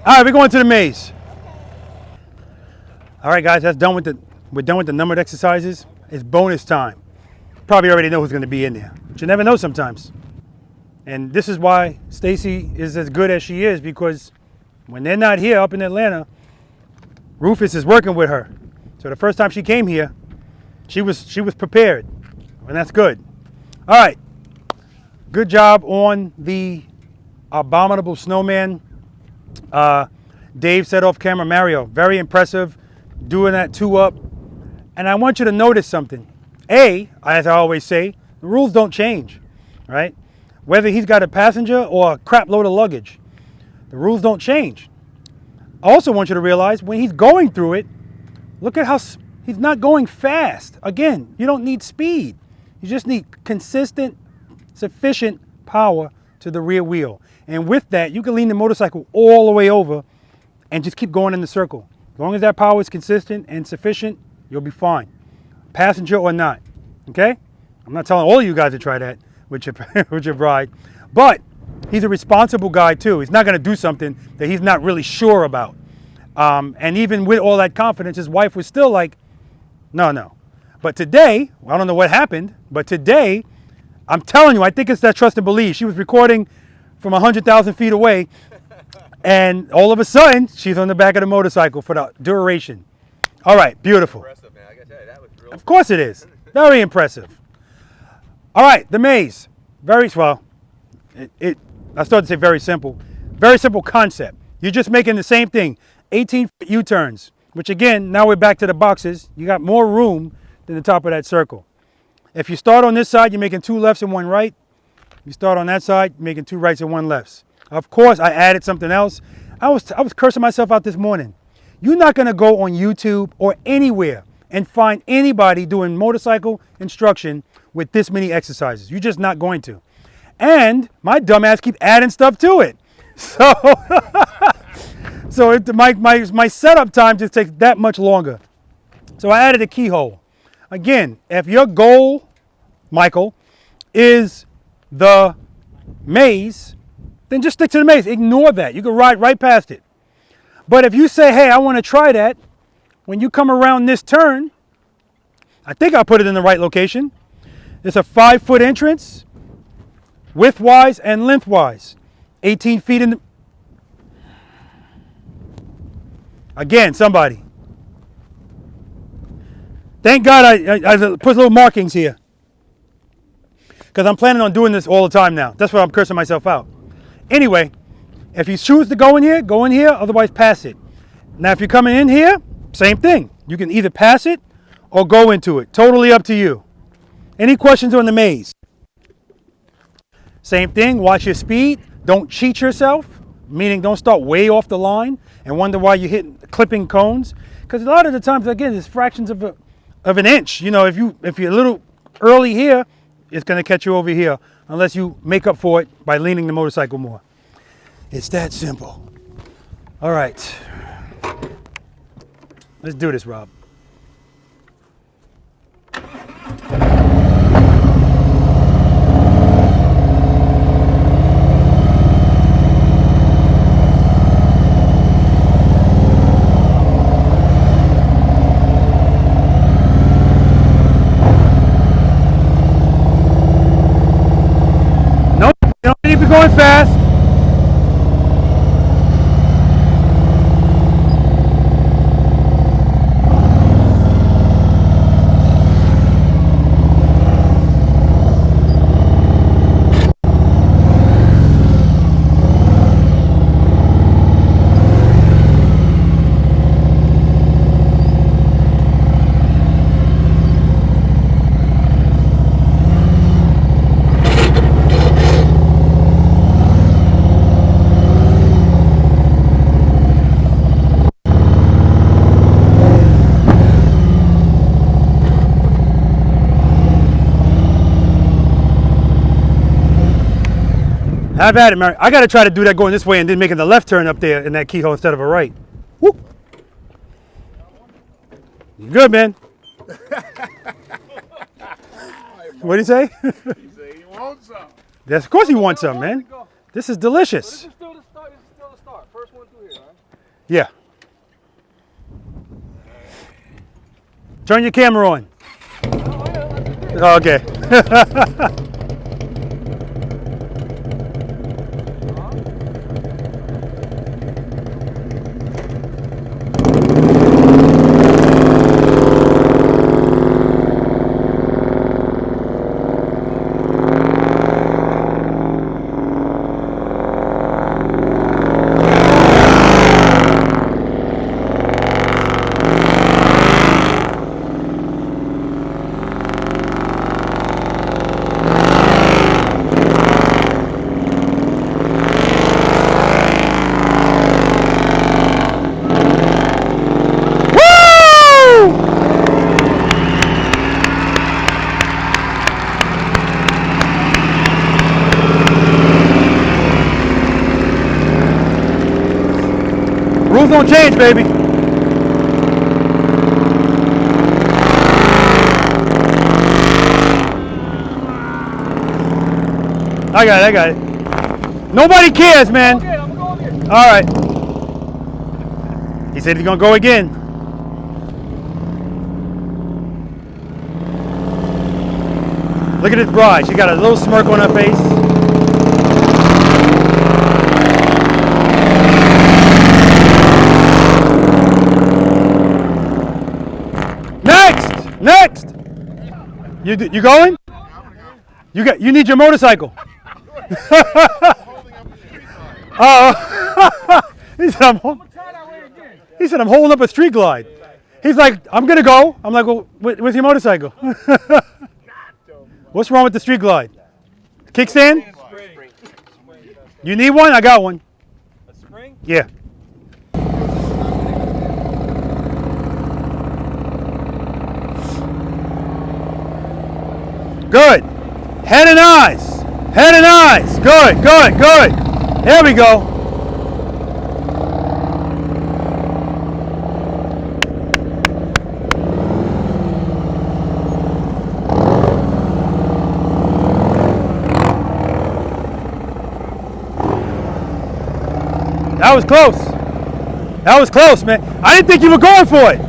right, we're going to the maze. All right, guys, we're done with the numbered exercises. It's bonus time. Probably already know who's going to be in there, but you never know sometimes. And this is why Stacy is as good as she is, because when they're not here up in Atlanta, Rufus is working with her. So the first time she came here, she was prepared, and that's good. All right, good job on the Abominable Snowman. Dave said off camera, Mario, very impressive, doing that 2-up. And I want you to notice something. A, as I always say, the rules don't change, right? Whether he's got a passenger or a crap load of luggage, the rules don't change. I also want you to realize when he's going through it, look at how he's not going fast. Again, you don't need speed. You just need consistent, sufficient power to the rear wheel. And with that, you can lean the motorcycle all the way over and just keep going in the circle. As long as that power is consistent and sufficient, you'll be fine. Passenger or not, okay? I'm not telling all of you guys to try that with your bride, but he's a responsible guy too. He's not gonna do something that he's not really sure about. And even with all that confidence, his wife was still like, no. But today, I don't know what happened, but today, I'm telling you, I think it's that trust and believe. She was recording from 100,000 feet away, and all of a sudden, she's on the back of the motorcycle for the duration. All right, beautiful. Impressive, man. I gotta tell you, that was real. Of course it is. Very impressive. All right, the maze. Very well. I started to say very simple. Very simple concept. You're just making the same thing. 18-foot U-turns, which again, now we're back to the boxes. You got more room than the top of that circle. If you start on this side, you're making 2 lefts and 1 right. You start on that side, you're making 2 rights and 1 lefts. Of course, I added something else. I was cursing myself out this morning. You're not going to go on YouTube or anywhere and find anybody doing motorcycle instruction with this many exercises. You're just not going to. And my dumbass keep adding stuff to it. So, my setup time just takes that much longer. So I added a keyhole. Again, if your goal, Michael, is the maze, then just stick to the maze. Ignore that. You can ride right past it. But if you say, hey, I want to try that, when you come around this turn, I think I put it in the right location. It's a 5-foot entrance, widthwise and lengthwise. 18 feet in the... Again, somebody. Thank God I put little markings here. Because I'm planning on doing this all the time now. That's why I'm cursing myself out. Anyway, if you choose to go in here, otherwise pass it. Now, if you're coming in here, same thing. You can either pass it or go into it. Totally up to you. Any questions on the maze? Same thing, watch your speed. Don't cheat yourself, meaning don't start way off the line and wonder why you're hitting clipping cones. Because a lot of the times, again, it's fractions of an inch. You know, if you're a little early here, it's going to catch you over here unless you make up for it by leaning the motorcycle more. It's that simple. All right. Let's do this, Rob. Going fast. Have at it, Mary. I got to try to do that going this way and then making the left turn up there in that keyhole instead of a right. Whoop. You good, man? What did he say? He said he wants some. Yes, of course he wants some, man. This is delicious. So this is still the start. This is still the start. First one through here, right? Yeah. Turn your camera on. Oh, okay. Rules don't change, baby. I got it. Nobody cares, man. All right. He said he's gonna go again. Look at his bride. She got a little smirk on her face. Next. You going? You need your motorcycle. He said I'm holding up a street glide. He's like, I'm gonna go. I'm like, well, where's your motorcycle? What's wrong with the street glide? Kickstand? You need one? I got one. A spring? Yeah. Good. Head and eyes. Head and eyes. Good. There we go. That was close. That was close, man. I didn't think you were going for it.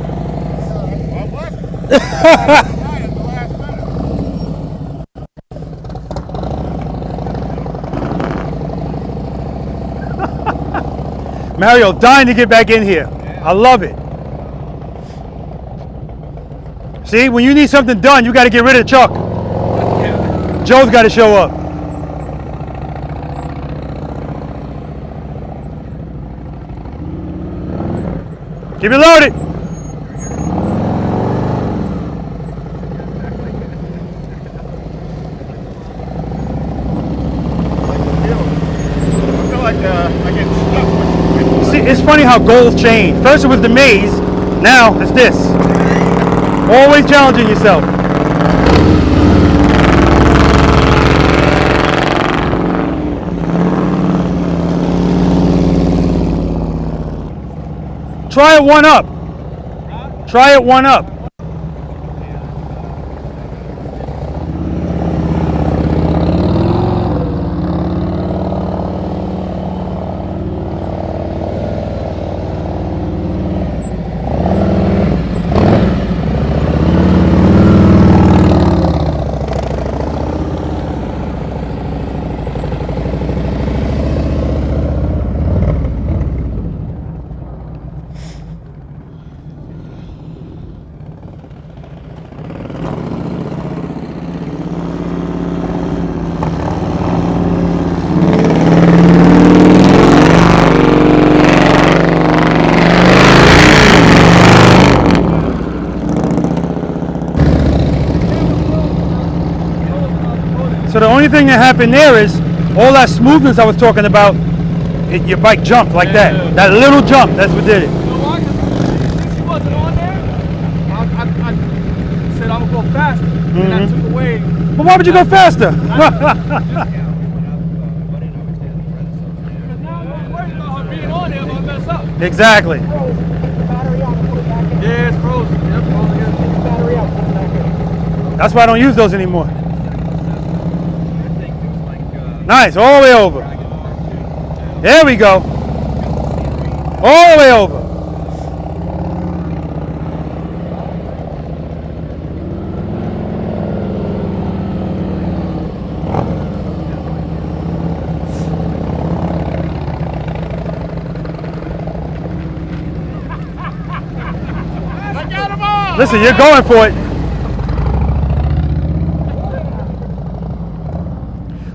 Mario, dying to get back in here. I love it. See, when you need something done, you got to get rid of Chuck. Joe's got to show up. Keep it loaded. I feel like I get stuck. See, it's funny how goals change. First it was the maze, now it's this. Always challenging yourself. Try it one up. Try it one up. So the only thing that happened there is all that smoothness I was talking about, your bike jumped like that. That little jump, that's what did it. You know why? Since she wasn't on there, I said I would go faster. And I took away. But why would you go faster? Because now I'm worried about her being on there if I mess up. Exactly. Yeah, it's frozen. Yeah, frozen. That's why I don't use those anymore. Nice, all the way over. There we go. All the way over. Listen, you're going for it.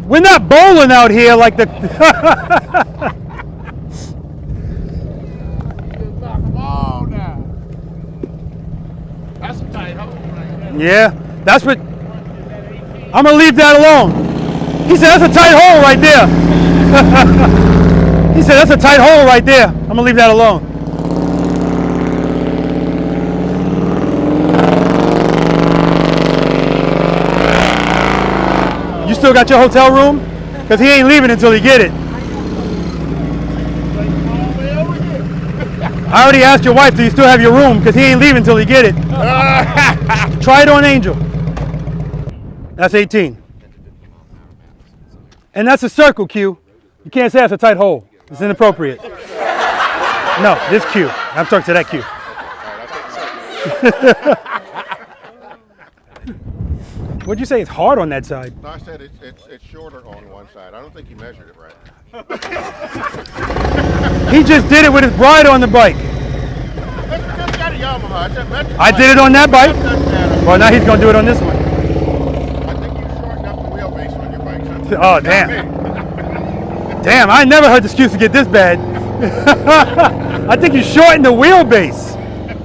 We're not bowling out here like the. That's a tight hole right there. Yeah, that's what. I'm gonna leave that alone. He said that's a tight hole right there. He said that's a tight hole right there. I'm gonna leave that alone. You still got your hotel room? Because he ain't leaving until he get it. I already asked your wife, do you still have your room? Because he ain't leaving until he get it. Try it on Angel. That's 18. And that's a circle, Q. You can't say that's a tight hole. It's inappropriate. No, this Q. I'm talking to that Q. What'd you say? It's hard on that side. No, I said it's shorter on one side. I don't think you measured it right. He just did it with his bride on the bike. I did it on that bike. Well, now he's going to do it on this one. I think you shortened up the wheelbase on your bike. Oh, damn. Damn, I never heard the excuse to get this bad. I think you shortened the wheelbase.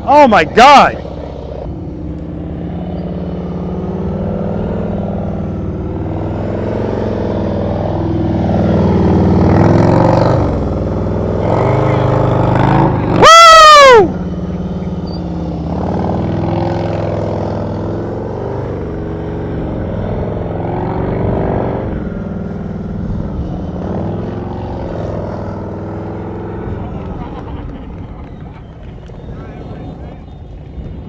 Oh, my God.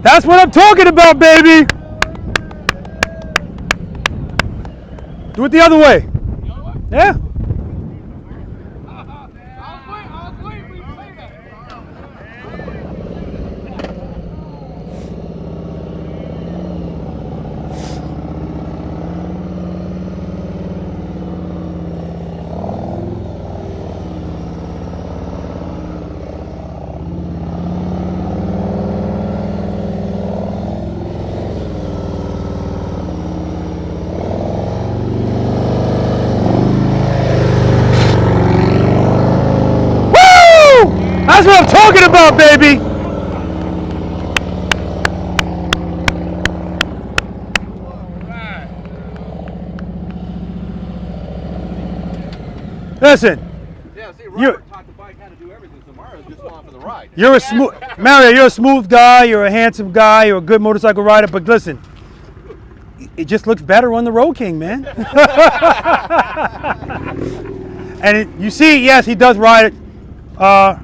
That's what I'm talking about, baby. Do it the other way. Yeah. That's what I'm talking about, baby. Listen. Yeah, see, Robert taught the bike how to do everything, so Mario's just along for the ride. You're a smooth, Mario, you're a smooth guy, you're a handsome guy, you're a good motorcycle rider, but listen, it just looks better on the Road King, man. And you see, yes, he does ride a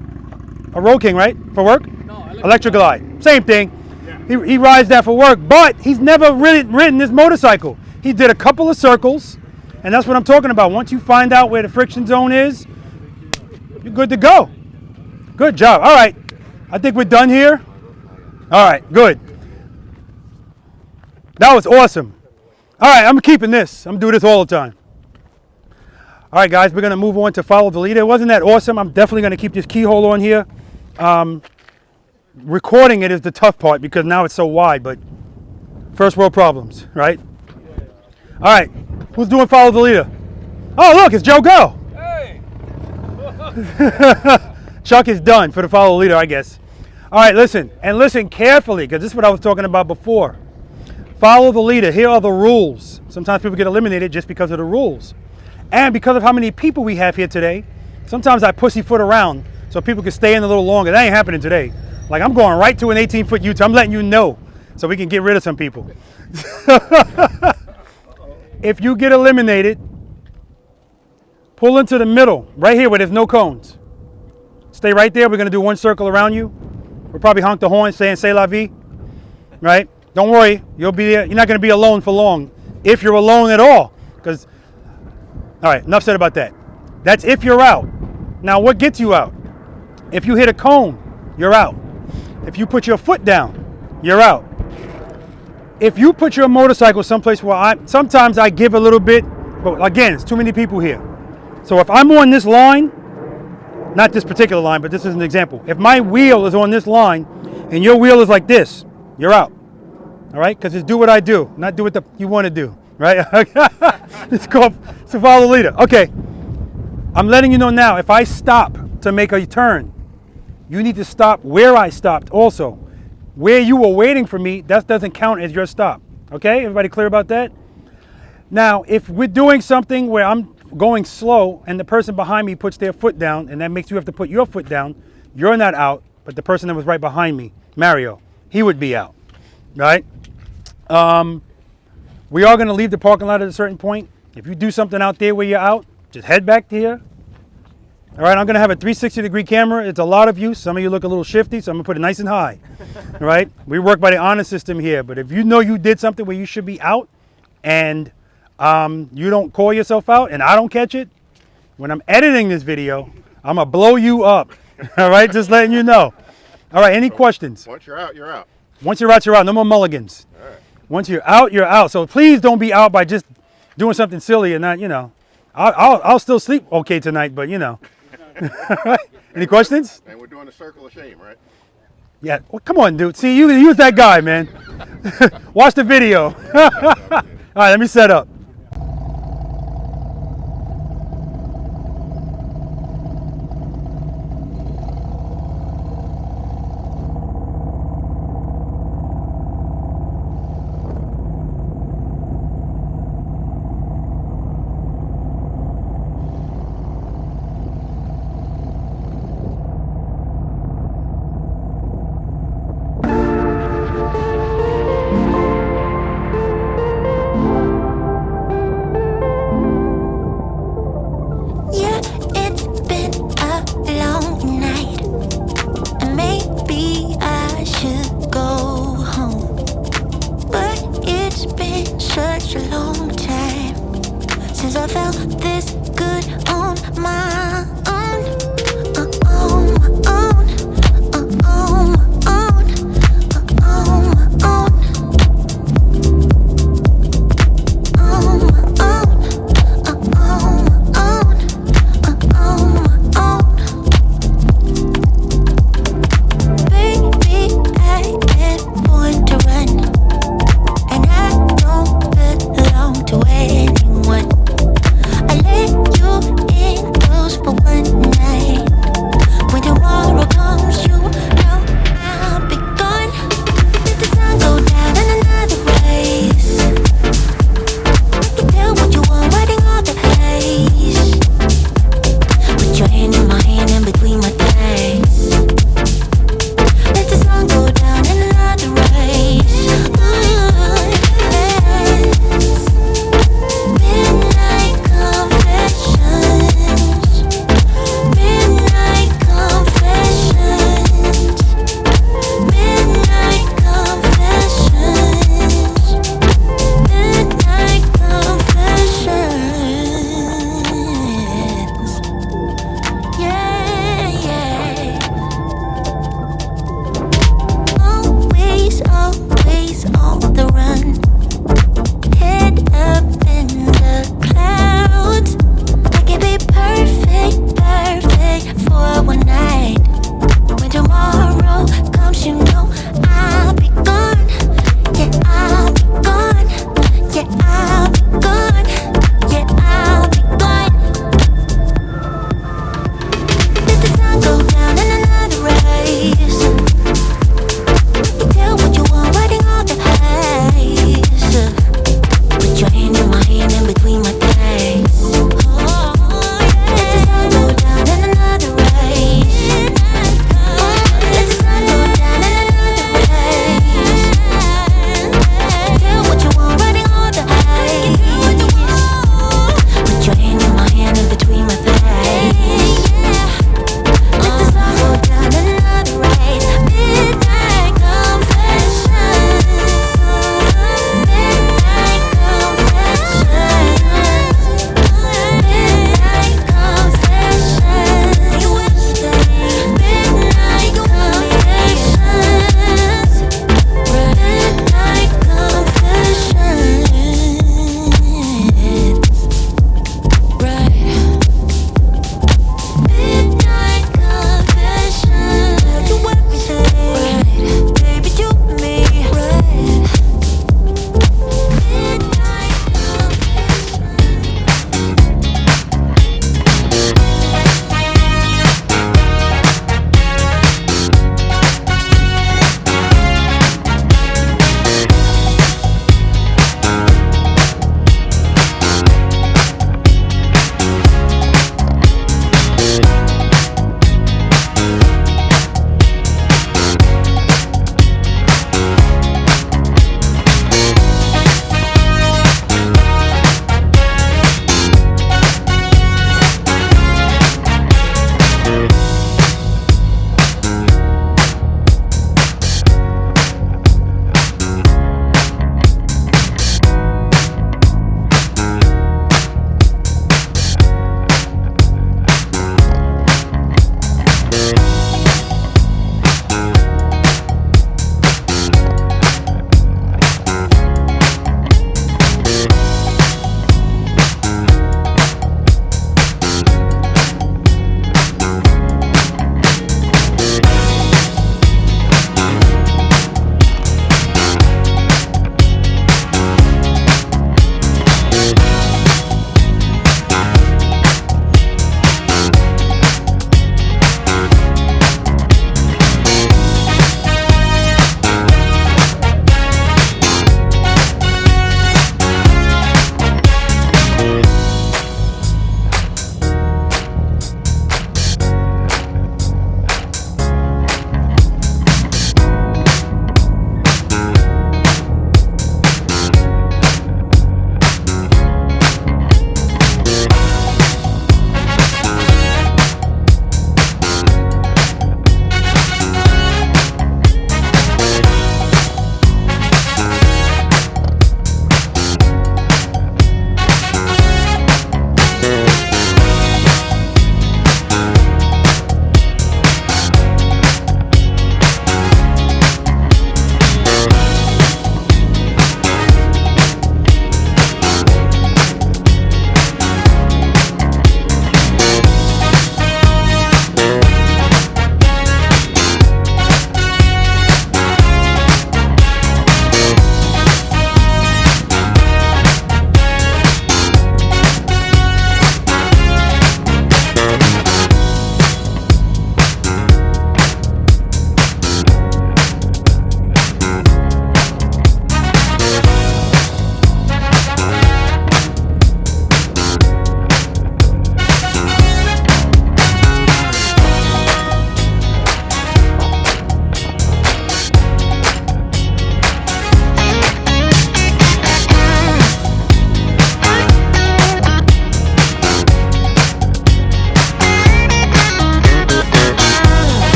Road King, right? For work? No, Electric Glide. Same thing. Yeah. He rides that for work, but he's never really ridden this motorcycle. He did a couple of circles, and that's what I'm talking about. Once you find out where the friction zone is, you're good to go. Good job. All right. I think we're done here. All right, good. That was awesome. All right, I'm keeping this. I'm doing this all the time. All right, guys, we're going to move on to follow the leader. Wasn't that awesome? I'm definitely going to keep this keyhole on here. Recording it is the tough part because now it's so wide, but first world problems, right? All right, who's doing follow the leader? Oh, look, it's Joe Go. Hey. Chuck is done for the follow the leader, I guess. All right, listen, and listen carefully because this is what I was talking about before. Follow the leader. Here are the rules. Sometimes people get eliminated just because of the rules. And because of how many people we have here today, sometimes I pussyfoot around so people can stay in a little longer. That ain't happening today. Like, I'm going right to an 18-foot U-turn. I'm letting you know so we can get rid of some people. If you get eliminated, pull into the middle, right here where there's no cones. Stay right there. We're going to do one circle around you. We'll probably honk the horn saying, "C'est la vie," right? Don't worry. You'll be there. You're not going to be alone for long, if you're alone at all. Because, all right, enough said about that. That's if you're out. Now, what gets you out? If you hit a cone, you're out. If you put your foot down, you're out. If you put your motorcycle someplace where sometimes I give a little bit, but again, it's too many people here. So if I'm on this line, not this particular line, but this is an example. If my wheel is on this line and your wheel is like this, you're out. All right? Because it's do what I do, not do what you want to do. Right? It's called follow the leader. Okay. I'm letting you know now, if I stop to make a turn, you need to stop where I stopped also. Where you were waiting for me, that doesn't count as your stop. Okay? Everybody clear about that? Now, if we're doing something where I'm going slow and the person behind me puts their foot down and that makes you have to put your foot down, you're not out, but the person that was right behind me, Mario, he would be out. Right? We are going to leave the parking lot at a certain point. If you do something out there where you're out, just head back to here. All right, I'm gonna have a 360-degree camera. It's a lot of use. Some of you look a little shifty, so I'm gonna put it nice and high. All right, we work by the honor system here, but if you know you did something where you should be out and you don't call yourself out and I don't catch it, when I'm editing this video, I'm gonna blow you up. All right, just letting you know. All right, any questions? Once you're out, you're out. Once you're out, you're out. No more mulligans. All right. Once you're out, you're out. So please don't be out by just doing something silly and not, you know. I'll still sleep okay tonight, but you know. Any questions? And we're doing the circle of shame, right? Yeah. Well, come on, dude. See, you was that guy, man. Watch the video. All right, let me set up.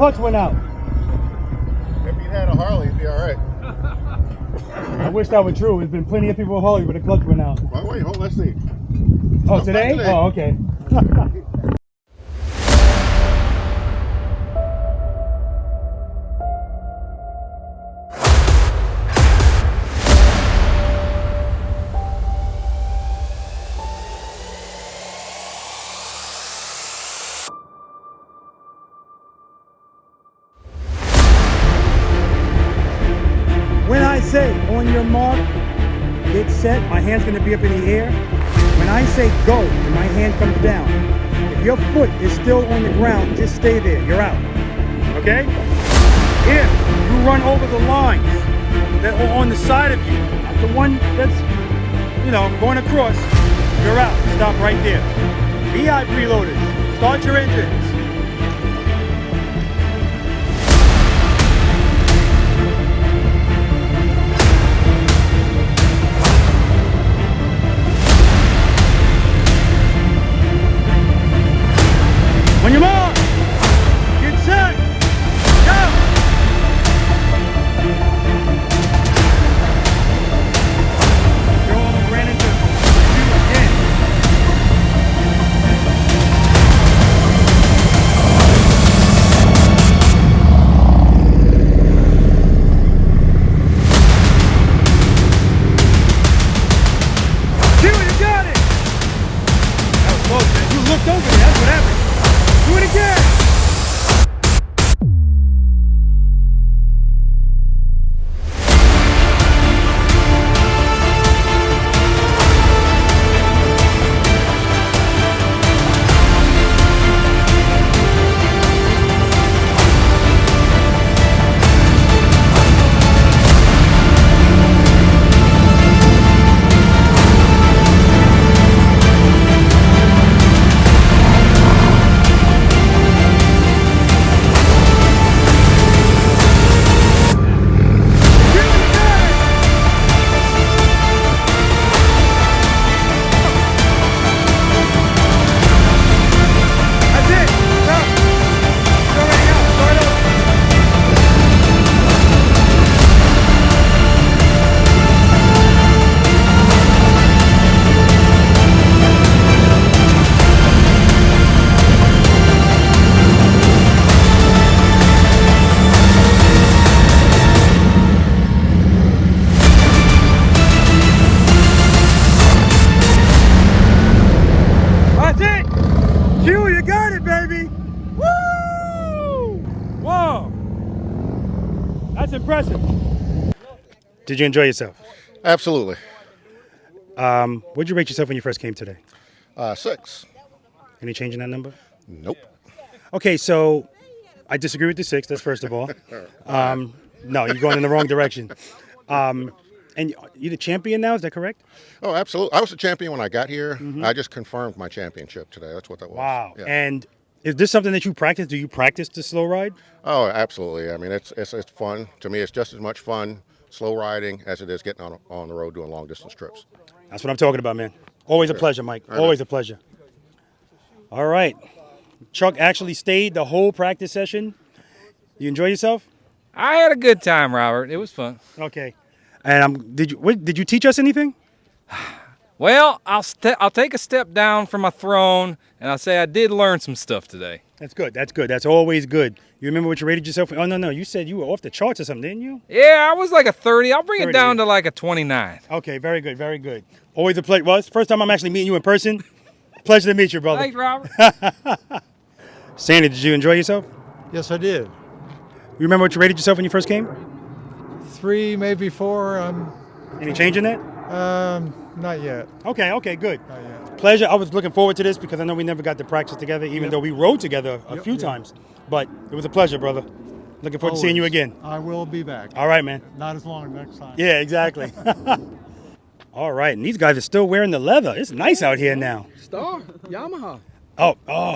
clutch went out. If you had a Harley, it'd be all right. I wish that were true. There's been plenty of people with Harley, but the clutch went out. Well, wait, hold. Let's see. Oh, Nope, today? not today. Oh, okay. When I say on your mark, get set, my hand's gonna be up in the air. When I say go, and my hand comes down, if your foot is still on the ground, just stay there, you're out, okay? If you run over the lines that are on the side of you, not the one that's, you know, going across, you're out, stop right there. V.I.Preloaders, start your engines. On your mark, get set, go! Throw on the ran into you again. Q, you got it! That was close, man. You looked over there, that's what happened. Do it again! Impressive. Did you enjoy yourself? Absolutely. What'd you rate yourself when you first came today? 6. Any change in that number? Nope. Okay, so I disagree with the 6. That's first of all. No, you're going in the wrong direction. And you're the champion now, is that correct? Oh, absolutely. I was the champion when I got here. I just confirmed my championship today. That's what that was. Wow. Yeah. And is this something that you practice? Do you practice the slow ride? Oh, absolutely. I mean, it's fun. To me, it's just as much fun slow riding as it is getting on the road doing long distance trips. That's what I'm talking about, man. Always a pleasure, Mike. Always a pleasure. All right. Chuck actually stayed the whole practice session. You enjoy yourself? I had a good time, Robert. It was fun. Okay. And did you teach us anything? Well, I'll take a step down from my throne, and I'll say I did learn some stuff today. That's good. That's good. That's always good. You remember what you rated yourself? Oh, no. You said you were off the charts or something, didn't you? Yeah, I was like a 30. I'll bring it down to like a 29. Okay, very good. Very good. Always a pleasure. Well, it's the first time I'm actually meeting you in person. Pleasure to meet you, brother. Thanks, Robert. Sandy, did you enjoy yourself? Yes, I did. You remember what you rated yourself when you first came? 3, maybe 4. Any change in that? Not yet. Okay, good. Not yet. Pleasure. I was looking forward to this because I know we never got to practice together, even though we rode together a few times. But it was a pleasure, brother. Looking forward to seeing you again. I will be back. All right, man. Not as long next time. Yeah, exactly. All right, and these guys are still wearing the leather. It's nice out here now. Star, Yamaha. Oh,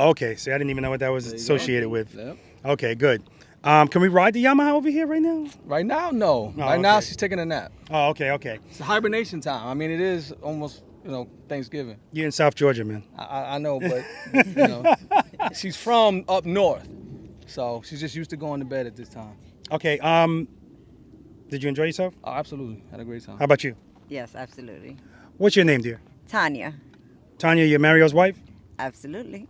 okay. See, I didn't even know what that was associated with. Yep. Okay, good. Can we ride the Yamaha over here right now? Right now, no. Oh, right now, okay. she's taking a nap. Oh, okay. It's hibernation time. I mean, it is almost, Thanksgiving. You're in South Georgia, man. I know, but, she's from up north. So she's just used to going to bed at this time. Okay. Did you enjoy yourself? Oh, absolutely. Had a great time. How about you? Yes, absolutely. What's your name, dear? Tanya. Tanya, you're Mario's wife? Absolutely.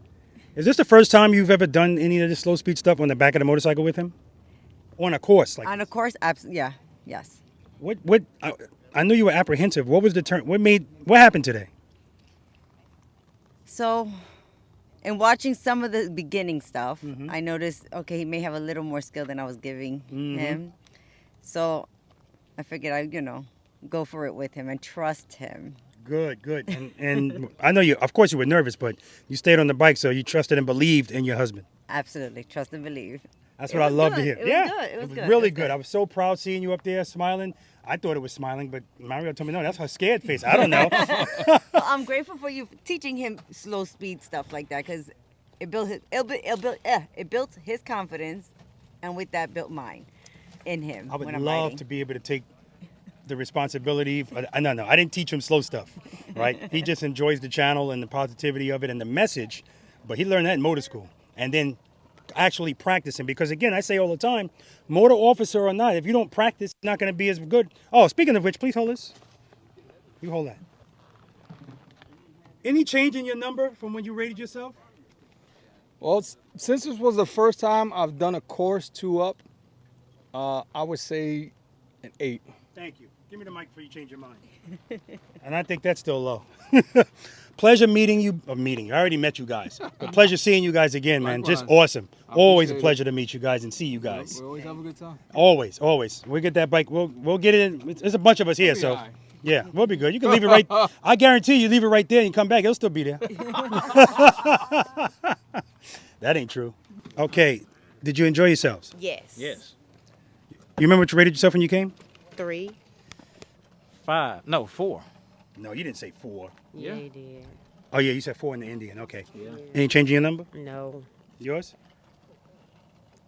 Is this the first time you've ever done any of this slow speed stuff on the back of the motorcycle with him? On a course? Like On a course, yeah, yes. what? I knew you were apprehensive. What was the turn? What happened today? So, in watching some of the beginning stuff, I noticed, okay, he may have a little more skill than I was giving him. So, I figured I'd, go for it with him and trust him. Good. And I know of course you were nervous, but you stayed on the bike, so you trusted and believed in your husband. Absolutely. Trust and believe. That's what I love to hear. It was good. It was good. Really good. I was so proud seeing you up there smiling. I thought it was smiling, but Mario told me, no, that's her scared face. I don't know. Well, I'm grateful for you teaching him slow speed stuff like that, because it built his confidence, and with that built mine in him. I would when I'm love riding. to be able to take the responsibility. No, I didn't teach him slow stuff, right? He just enjoys the channel and the positivity of it and the message, but he learned that in motor school. And then actually practicing, because again, I say all the time, motor officer or not, if you don't practice, it's not going to be as good. Oh, speaking of which, please hold this. You hold that. Any change in your number from when you rated yourself? Well, since this was the first time I've done a course 2-up, I would say an 8. Thank you. Give me the mic before you change your mind. And I think that's still low. Pleasure meeting you. I already met you guys. But pleasure seeing you guys again, man. Likewise. Just awesome. I Always a appreciate pleasure to meet you guys and see you guys. We always have a good time. Always. We'll get that bike. We'll get it in. There's a bunch of us here, so alright. yeah, we'll be good. You can leave it right. I guarantee you leave it right there and you come back, it'll still be there. That ain't true. Okay. Did you enjoy yourselves? Yes. Yes. You remember what you rated yourself when you came? 3. 5. No, 4. No, you didn't say 4. Yeah, you did. Oh yeah, you said 4 in the Indian. Okay. Yeah. Any change in your number? No. Yours?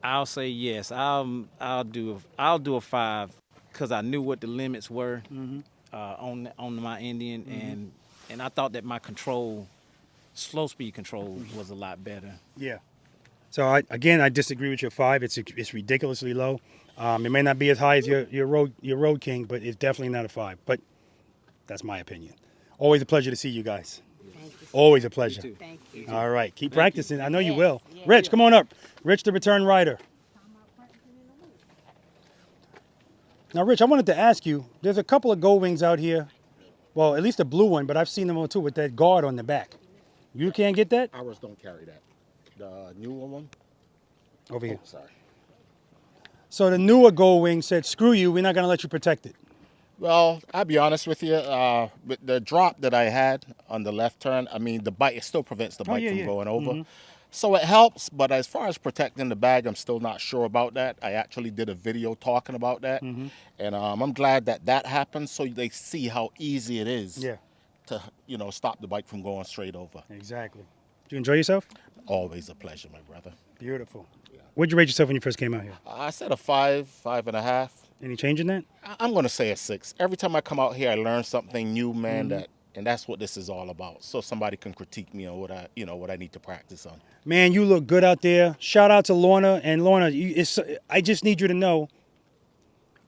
I'll say yes. I'll do a 5 because I knew what the limits were on my Indian, and I thought that my slow speed control was a lot better. Yeah. So I disagree with your 5. It's ridiculously low. It may not be as high as your road king, but it's definitely not a 5. But that's my opinion. Always a pleasure to see you guys. Always a pleasure. Thank you. All right, keep practicing. I know you will. Rich, come on up. Rich, the return rider. Now, Rich, I wanted to ask you. There's a couple of gold wings out here. Well, at least a blue one, but I've seen them all too with that guard on the back. You can't get that? Ours don't carry that. The newer one? Over here. Oh, sorry. So the newer gold wing said, screw you, we're not going to let you protect it. Well, I'll be honest with you. With the drop that I had on the left turn, I mean, the bike, it still prevents the bike from going over. So it helps, but as far as protecting the bag, I'm still not sure about that. I actually did a video talking about that. And I'm glad that happened so they see how easy it is to, stop the bike from going straight over. Exactly. Did you enjoy yourself? Always a pleasure, my brother. Beautiful. What'd you rate yourself when you first came out here? I said a 5, 5.5. Any change in that? I'm going to say a 6. Every time I come out here, I learn something new, man, and that's what this is all about. So somebody can critique me on what I need to practice on. Man, you look good out there. Shout out to Lorna. And Lorna, I just need you to know,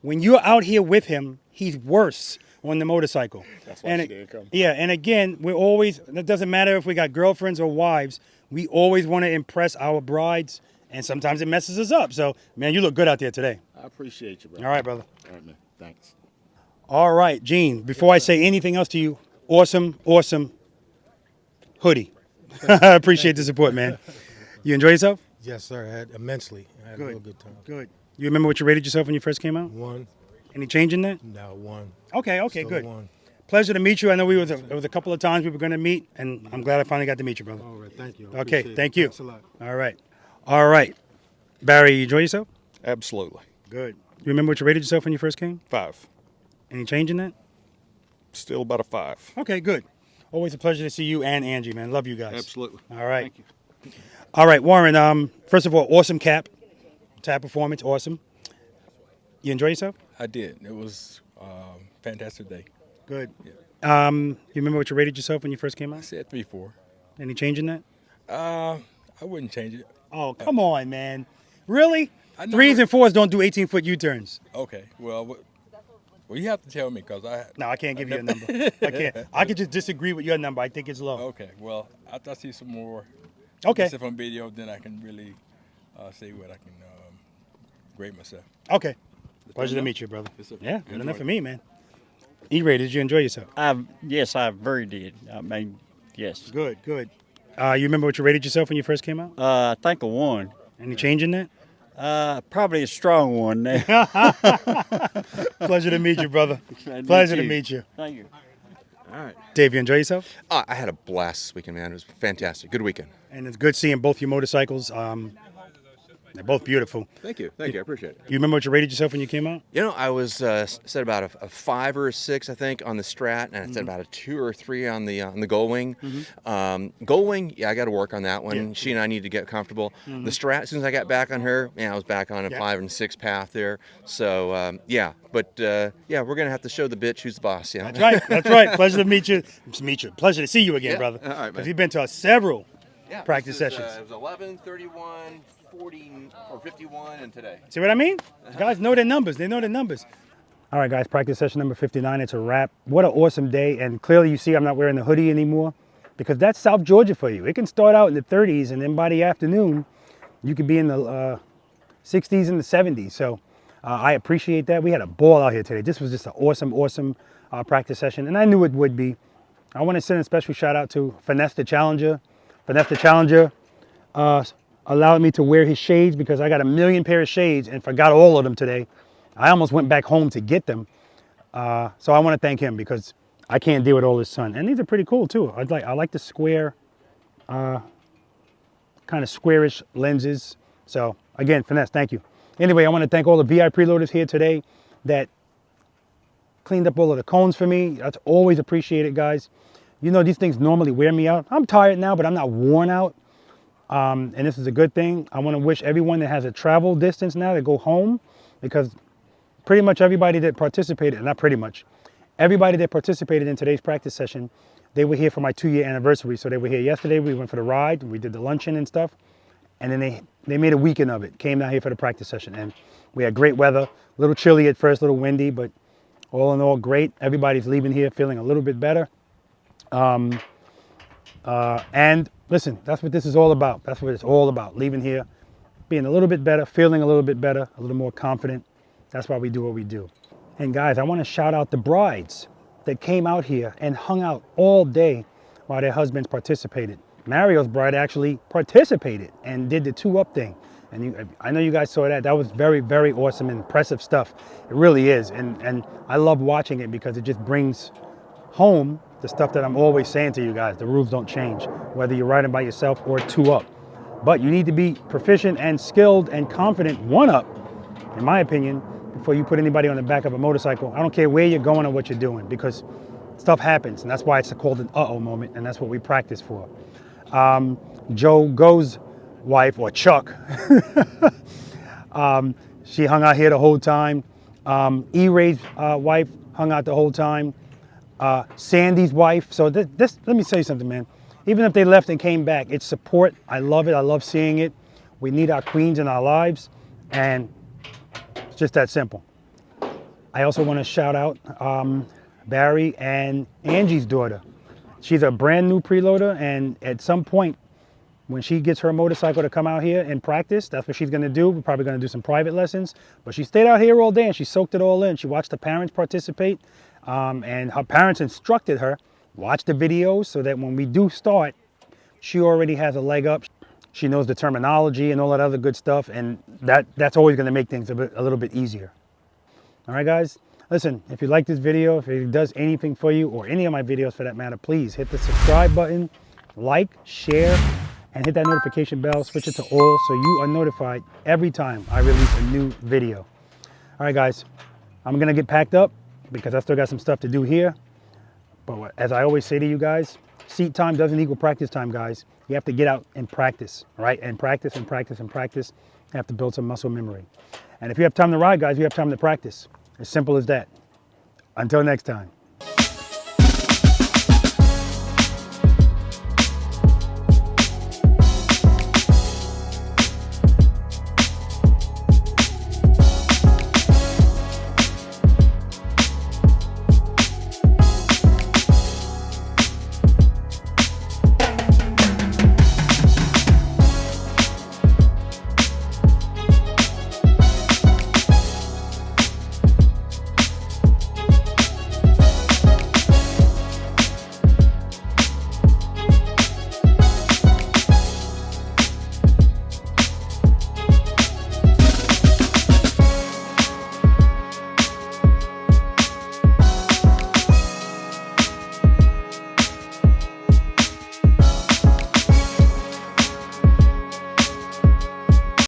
when you're out here with him, he's worse on the motorcycle. That's why she didn't come. Yeah, and again, it doesn't matter if we got girlfriends or wives, we always want to impress our brides, and sometimes it messes us up. So, man, you look good out there today. I appreciate you, brother. All right, brother. All right, man. Thanks. All right, Gene, before I say anything else to you, awesome hoodie. I appreciate the support, man. You enjoy yourself? Yes, sir. I had immensely. I had a real good time. Good. You remember what you rated yourself when you first came out? 1. Any change in that? No, 1. Okay, Still good. 1. Pleasure to meet you. I know it was a couple of times we were going to meet, and I'm glad I finally got to meet you, brother. All right, thank you. Okay, thank you. Thanks a lot. All right. Barry, you enjoy yourself? Absolutely. Good. You remember what you rated yourself when you first came? 5. Any change in that? Still about a 5. Okay, good. Always a pleasure to see you and Angie, man. Love you guys. Absolutely. All right. Thank you. All right, Warren, first of all, awesome tap performance, awesome. You enjoy yourself? I did. It was a fantastic day. Good. Yeah. You remember what you rated yourself when you first came out? I said 3-4. Any change in that? I wouldn't change it. Oh, come on, man. Really? Threes and fours don't do 18-foot U-turns. Okay, well, you have to tell me because No, I can't give you a number. I can't. I could just disagree with your number. I think it's low. Okay, well, after I see some more Okay. stuff on video, then I can really see what I can grade myself. Okay. Pleasure to meet you, brother. Yeah, good enough for me, man. E-Ray, did you enjoy yourself? Yes, I very did. I mean, yes. Good, good. You remember what you rated yourself when you first came out? I think a 1. Any change in that? Probably a strong one now. Pleasure to meet you, brother. Pleasure to meet you. Thank you. All right. Dave, you enjoy yourself? I had a blast this weekend, man. It was fantastic. Good weekend. And it's good seeing both your motorcycles. They're both beautiful. Thank you. Thank you. I appreciate it. You remember what you rated yourself when you came out? You know, I was said about a 5 or a 6, I think, on the Strat, and I said about a 2 or 3 on the Gull Wing. Gull Wing, yeah, I got to work on that one. Yeah. She and I need to get comfortable. The Strat, as soon as I got back on her, man, I was back on a 5 and 6 path there. So yeah, but yeah, we're gonna have to show the bitch who's the boss. Yeah, That's right. That's right. Pleasure to meet you. Pleasure to see you again, brother. All right, man. Because you've been to several practice this is, sessions. It was 11, 31, 40, or 51, and today. See what I mean? Guys know their numbers. They know their numbers. All right, guys, practice session number 59. It's a wrap. What an awesome day. And clearly you see I'm not wearing the hoodie anymore because that's South Georgia for you. It can start out in the 30s, and then by the afternoon, you could be in the 60s and the 70s. So I appreciate that. We had a ball out here today. This was just an awesome, awesome practice session, and I knew it would be. I want to send a special shout out to Finesse the Challenger. Finesse the Challenger allowed me to wear his shades because I got a million pair of shades and forgot all of them today. I almost went back home to get them. So I want to thank him because I can't deal with all this sun. And these are pretty cool too. I like the square, kind of squarish lenses. So again, Finesse, thank you. Anyway, I want to thank all the V.I.Preloaders here today that cleaned up all of the cones for me. That's always appreciated, guys. You know, these things normally wear me out. I'm tired now, but I'm not worn out. And this is a good thing. I want to wish everyone that has a travel distance now to go home because pretty much everybody that participated, not pretty much, everybody that participated in today's practice session, they were here for my 2-year anniversary. So they were here yesterday. We went for the ride. We did the luncheon and stuff. And then they made a weekend of it. Came down here for the practice session. And we had great weather. A little chilly at first, a little windy, but all in all, great. Everybody's leaving here feeling a little bit better. And listen, that's what this is all about. That's what it's all about. Leaving here, being a little bit better, feeling a little bit better, a little more confident. That's why we do what we do. And guys, I want to shout out the brides that came out here and hung out all day while their husbands participated. Mario's bride actually participated and did the 2-up thing. And I know you guys saw that. That was very, very awesome and impressive stuff. It really is. And I love watching it because it just brings home the stuff that I'm always saying to you guys. The rules don't change, whether you're riding by yourself or 2-up. But you need to be proficient and skilled and confident 1-up, in my opinion, before you put anybody on the back of a motorcycle. I don't care where you're going or what you're doing because stuff happens. And that's why it's called an uh-oh moment. And that's what we practice for. Joe Go's wife, or Chuck, she hung out here the whole time. E-Ray's wife hung out the whole time. Sandy's wife. So this, let me say something, man. Even if they left and came back, it's support. I love it. I love seeing it. We need our queens in our lives, and it's just that simple. I also want to shout out Barry and Angie's daughter. She's a brand new preloader, and at some point, when she gets her motorcycle to come out here and practice, that's what she's going to do. We're probably going to do some private lessons. But she stayed out here all day and she soaked it all in. She watched the parents participate, and her parents instructed her, watch the videos so that when we do start, she already has a leg up. She knows the terminology and all that other good stuff, and that's always going to make things a little bit easier. All right, guys? Listen, if you like this video, if it does anything for you, or any of my videos for that matter, please hit the subscribe button, like, share, and hit that notification bell, switch it to all so you are notified every time I release a new video. All right, guys, I'm gonna get packed up because I still got some stuff to do here. But as I always say to you guys, seat time doesn't equal practice time, guys. You have to get out and practice, right? And practice and practice and practice. You have to build some muscle memory. And if you have time to ride, guys, you have time to practice. As simple as that. Until next time.